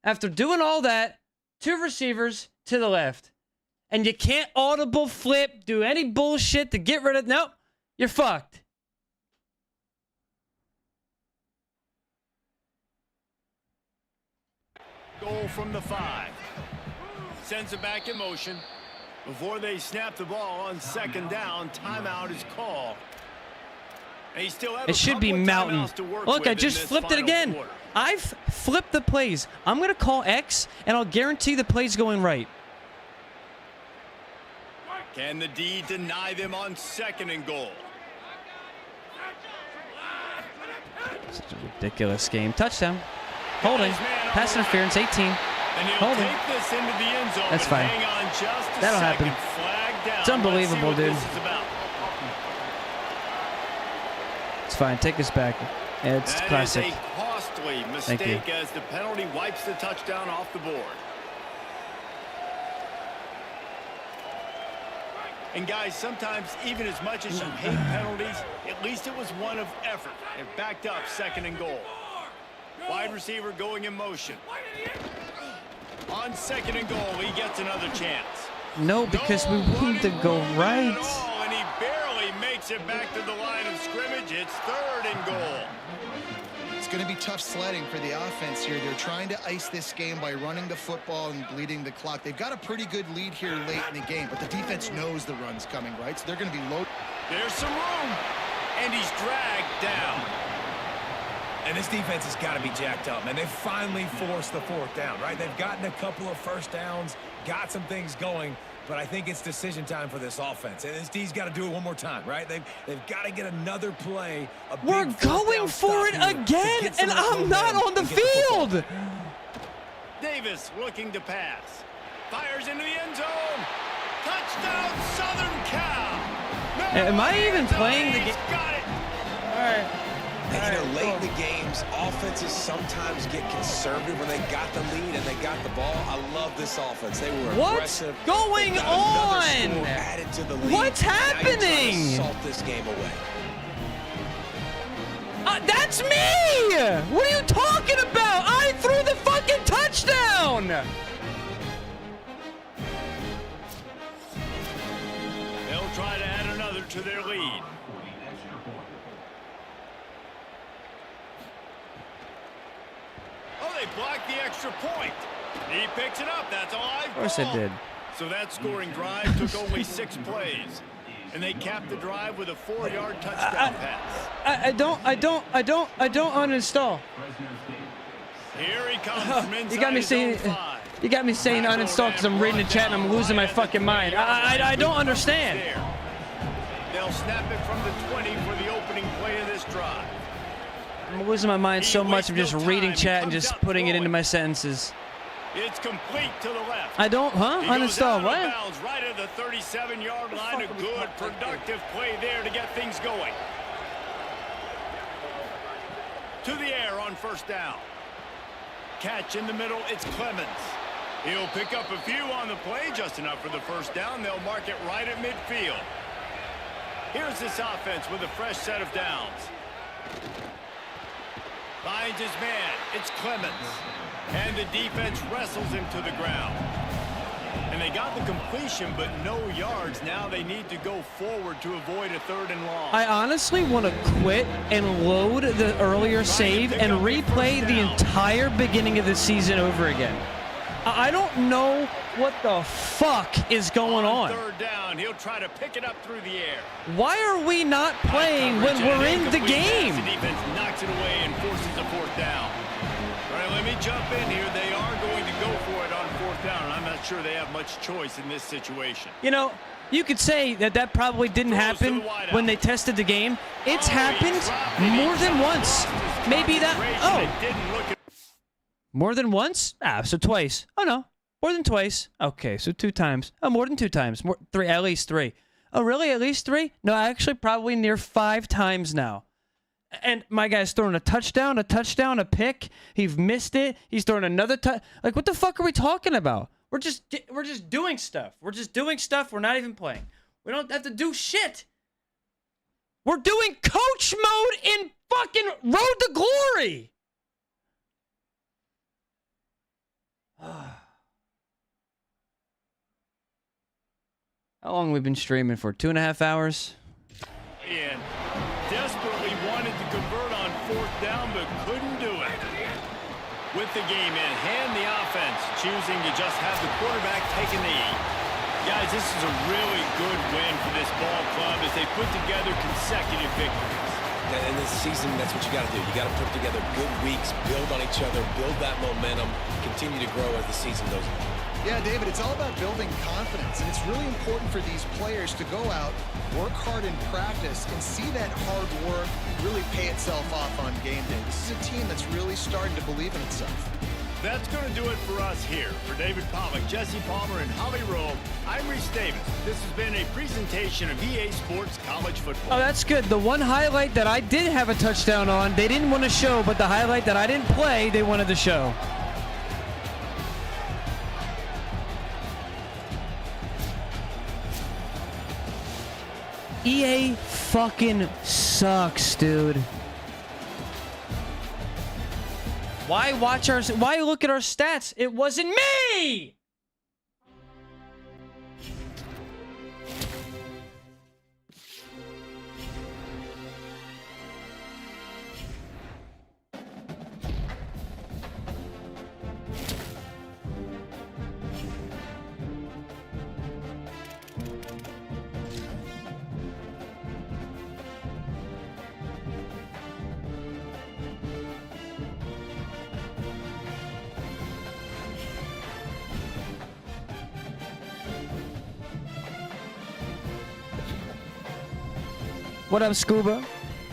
After doing all that, 2 receivers to the left. And you can't audible flip, do any bullshit to get rid of... Nope, you're fucked. Goal from the 5. Sends it back in motion. Before they snap the ball on second down, timeout is called. It should be Mountain. Look, I just flipped it again. I've flipped the plays. I'm going to call X, and I'll guarantee the play's going right. Can the D deny them on second and goal? Such a ridiculous game. Touchdown. Holding. Pass interference, 18. Holding. That's fine. That'll happen. It's unbelievable, dude. It's fine. Take us back. Yeah, it's classic. That is a costly mistake as the penalty wipes the touchdown off the board. And guys, sometimes even as much as you hate penalties, at least it was one of effort. It backed up second and goal. Wide receiver going in motion. On second and goal, he gets another chance. No, because we wanted to go right. And he barely makes it back to the line of scrimmage. It's third and goal. It's going to be tough sledding for the offense here. They're trying to ice this game by running the football and bleeding the clock. They've got a pretty good lead here late in the game, but the defense knows the run's coming, right? So they're going to be low. There's some room, and he's dragged down. And this defense has got to be jacked up, man. They've finally forced the fourth down, right? They've gotten a couple of first downs, got some things going, but I think it's decision time for this offense. And this D's got to do it one more time, right? They've got to get another play. We're going for it again, and I'm not on the field. Davis looking to pass. Fires into the end zone. Touchdown, Southern Cal. Am I even playing the game? Got it. All right. And, you know, late in the games, offenses sometimes get conservative when they got the lead and they got the ball. I love this offense. They were aggressive. What's going on? Added to the lead. What's happening? Now you're trying to salt this game away. That's me! What are you talking about? I threw the fucking touchdown! They'll try to add another to their lead. Oh, they blocked the extra point. He picks it up. That's all I've Of course I did. So that scoring drive took only 6 plays. And they capped the drive with a 4-yard touchdown pass. I don't uninstall. Here he comes from inside You got me his saying, own 5. you got me saying uninstall because I'm reading the chat and I'm losing my fucking mind. I don't understand. They'll snap it from the 20 for the opening play of this drive. I'm losing my mind so much. I'm just reading chat and just putting it into my sentences. It's complete to the left. I don't, huh? Uninstall what? Right at the 37-yard line. A good, productive play there to get things going. To the air on first down. Catch in the middle. It's Clemens. He'll pick up a few on the play, just enough for the first down. They'll mark it right at midfield. Here's this offense with a fresh set of downs. Finds his man. It's Clemens. And the defense wrestles him to the ground. And they got the completion, but no yards. Now they need to go forward to avoid a 3rd and long. I honestly want to quit and load the earlier save and replay the entire beginning of the season over again. I don't know what the fuck is going on. 3rd down, he'll try to pick it up through the air. Why are we not playing when we're in the game? The defense knocks it away and forces a 4th down. All right, let me jump in here. They are going to go for it on 4th down, and I'm not sure they have much choice in this situation. You know, you could say that probably didn't happen when they tested the game. It's happened more than once. Maybe that. Oh. More than once? So twice. Oh, no. More than twice. Okay, so 2 times. Oh, more than 2 times. More, 3, at least 3. Oh, really? At least 3? No, actually probably near 5 times now. And my guy's throwing a touchdown, a pick. He's missed it. He's throwing another like, what the fuck are we talking about? We're just doing stuff. We're just doing stuff. We're not even playing. We don't have to do shit. We're doing coach mode in fucking Road to Glory. How long have we been streaming for? 2.5 hours? And desperately wanted to convert on 4th down, but couldn't do it. With the game in hand, the offense choosing to just have the quarterback take a knee. Guys, this is a really good win for this ball club as they put together consecutive victories. In this season, that's what you got to do. You got to put together good weeks, build on each other, build that momentum, continue to grow as the season goes on. Yeah, David, it's all about building confidence, and it's really important for these players to go out, work hard in practice, and see that hard work really pay itself off on game day. This is a team that's really starting to believe in itself. That's going to do it for us here. For David Pollack, Jesse Palmer, and Holly Rowe, I'm Reese Davis. This has been a presentation of EA Sports College Football. Oh, that's good. The one highlight that I did have a touchdown on, they didn't want to show, but the highlight that I didn't play, they wanted to show. EA fucking sucks, dude. Why look at our stats? It wasn't me! What up, Scuba?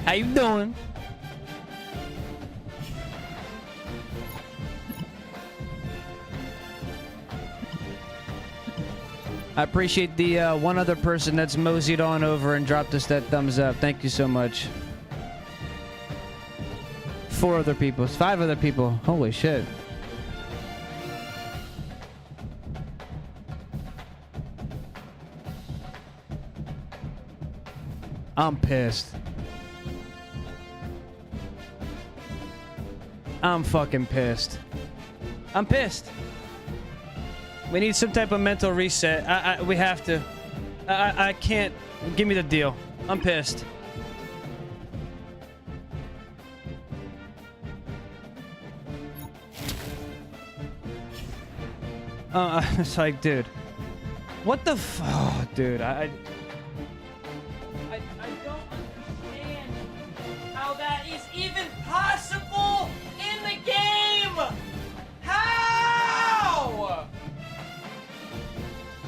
How you doing? I appreciate the one other person that's moseyed on over and dropped us that thumbs up. Thank you so much. 4 other people. 5 other people. Holy shit. I'm pissed. I'm fucking pissed. I'm pissed. We need some type of mental reset. We have to. I can't. Give me the deal. I'm pissed. It's like, dude. What the oh, dude. I don't understand how that is even possible in the game. How?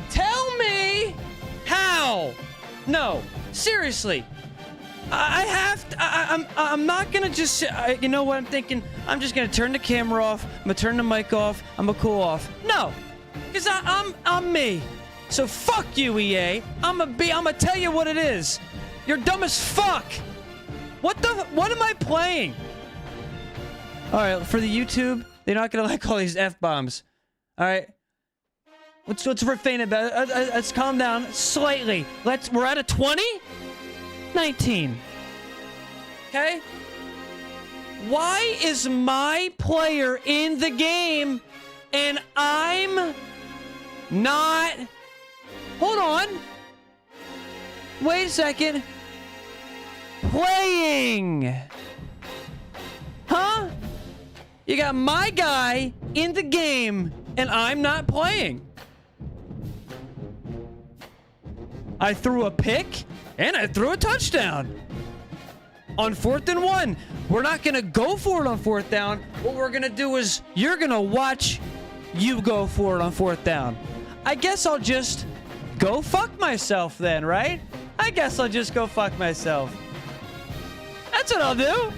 Tell me how. No, seriously. I have to. I'm not gonna just. You know what I'm thinking? I'm just gonna turn the camera off. I'm gonna turn the mic off. I'm gonna cool off. No, because I'm me. So fuck you, EA. I'm gonna tell you what it is. You're dumb as fuck. What am I playing? All right, for the YouTube, they're not gonna like all these f-bombs. All right. Let's refrain about it. Let's calm down slightly. We're at a 20? 19. Okay? Why is my player in the game and I'm not... Hold on. Wait a second. Playing. Huh? You got my guy in the game and I'm not playing. I threw a pick and I threw a touchdown. On 4th and 1. We're not going to go for it on 4th down. What we're going to do is you're going to watch you go for it on 4th down. I guess I'll just go fuck myself then, right? I guess I'll just go fuck myself. That's what I'll do.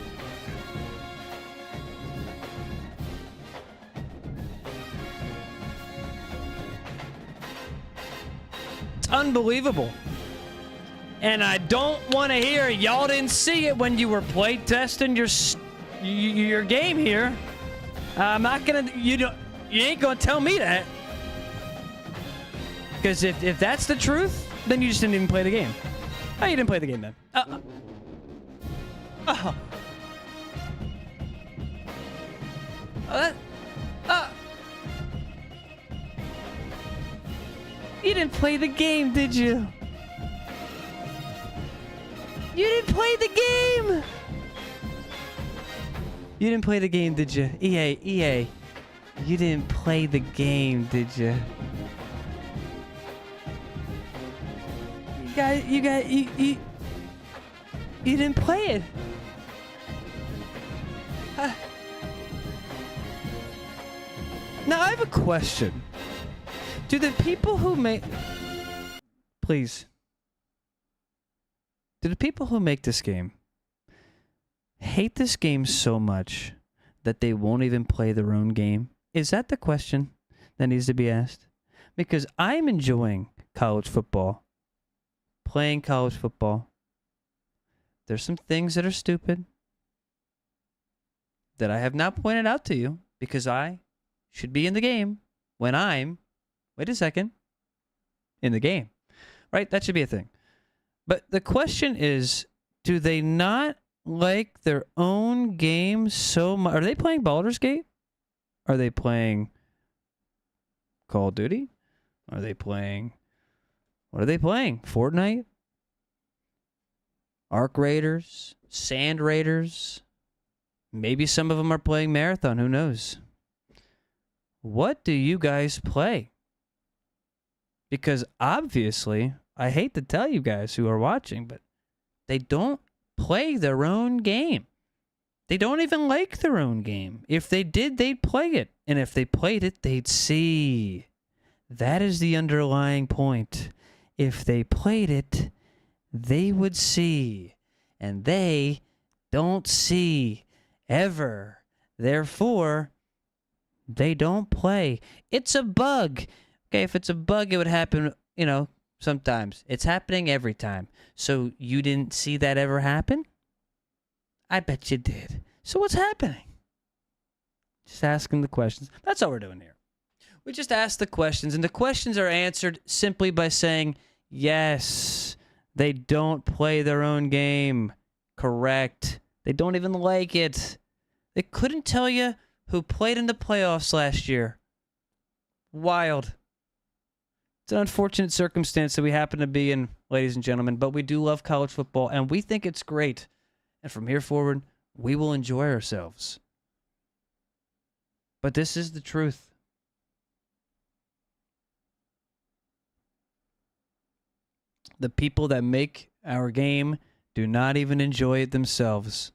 It's unbelievable. And I don't want to hear y'all didn't see it when you were play testing your game here. I'm not gonna. You ain't gonna tell me that. Because if that's the truth, then you just didn't even play the game. Oh, you didn't play the game then. You didn't play the game, did you? You didn't play the game! You didn't play the game, did you? EA. You didn't play the game, did you? You didn't play it. Now I have a question. Do the people who make... Please. Do the people who make this game hate this game so much that they won't even play their own game? Is that the question that needs to be asked? Because I'm enjoying college football, playing college football. There's some things that are stupid that I have not pointed out to you because I should be in the game when I'm, wait a second, in the game, right? That should be a thing. But the question is, do they not like their own game so much? Are they playing Baldur's Gate? Are they playing Call of Duty? Are they playing... What are they playing? Fortnite? Arc Raiders? Sand Raiders? Maybe some of them are playing Marathon. Who knows? What do you guys play? Because obviously... I hate to tell you guys who are watching, but they don't play their own game. They don't even like their own game. If they did, they'd play it. And if they played it, they'd see. That is the underlying point. If they played it, they would see. and they don't see ever. Therefore, they don't play. It's a bug. Okay, if it's a bug, it would happen, you know, sometimes. It's happening every time. So you didn't see that ever happen? I bet you did. So what's happening? Just asking the questions. That's all we're doing here. We just ask the questions, and the questions are answered simply by saying, yes, they don't play their own game. Correct. They don't even like it. They couldn't tell you who played in the playoffs last year. Wild. It's an unfortunate circumstance that we happen to be in, ladies and gentlemen, but we do love college football, and we think it's great. And from here forward, we will enjoy ourselves. But this is the truth. The people that make our game do not even enjoy it themselves.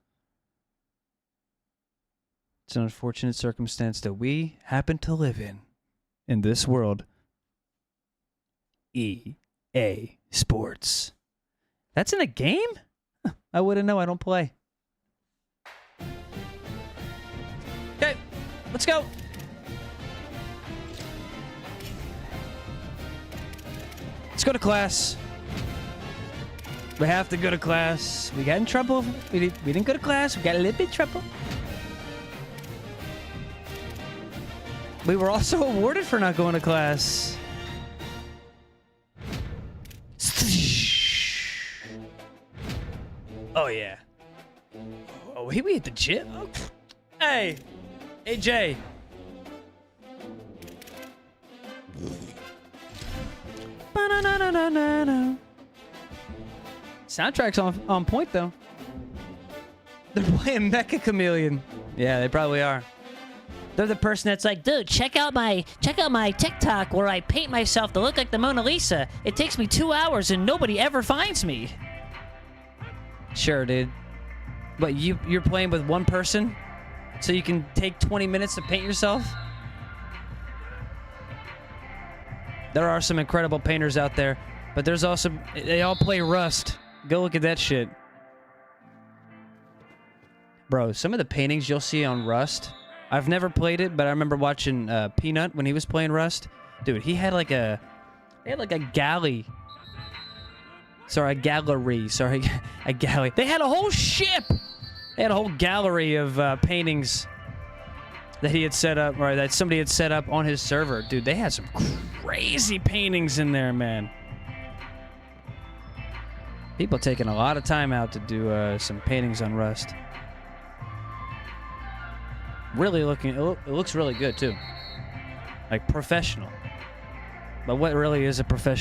It's an unfortunate circumstance that we happen to live in this world. EA Sports. That's in a game? I wouldn't know. I don't play. Okay, let's go. Let's go to class. We have to go to class. We got in trouble. We didn't go to class. We got a little bit of trouble. We were also awarded for not going to class. Oh, yeah. Oh, we hit the gym? Oh. Hey, AJAY. Ba-na-na-na-na-na. Soundtrack's on point, though. They're playing Mecha Chameleon. Yeah, they probably are. They're the person that's like, dude, check out my TikTok where I paint myself to look like the Mona Lisa. It takes me 2 hours and nobody ever finds me. Sure, dude. But you're playing with one person, so you can take 20 minutes to paint yourself? There are some incredible painters out there, but there's also, they all play Rust. Go look at that shit. Bro, some of the paintings you'll see on Rust, I've never played it, but I remember watching Peanut when he was playing Rust. Dude, he had like a galley. Sorry, a gallery. Sorry, a galley. They had a whole ship! They had a whole gallery of paintings that he had set up, or that somebody had set up on his server. Dude, they had some crazy paintings in there, man. People taking a lot of time out to do some paintings on Rust. Really looking, it looks really good too. Like professional. But what really is a professional?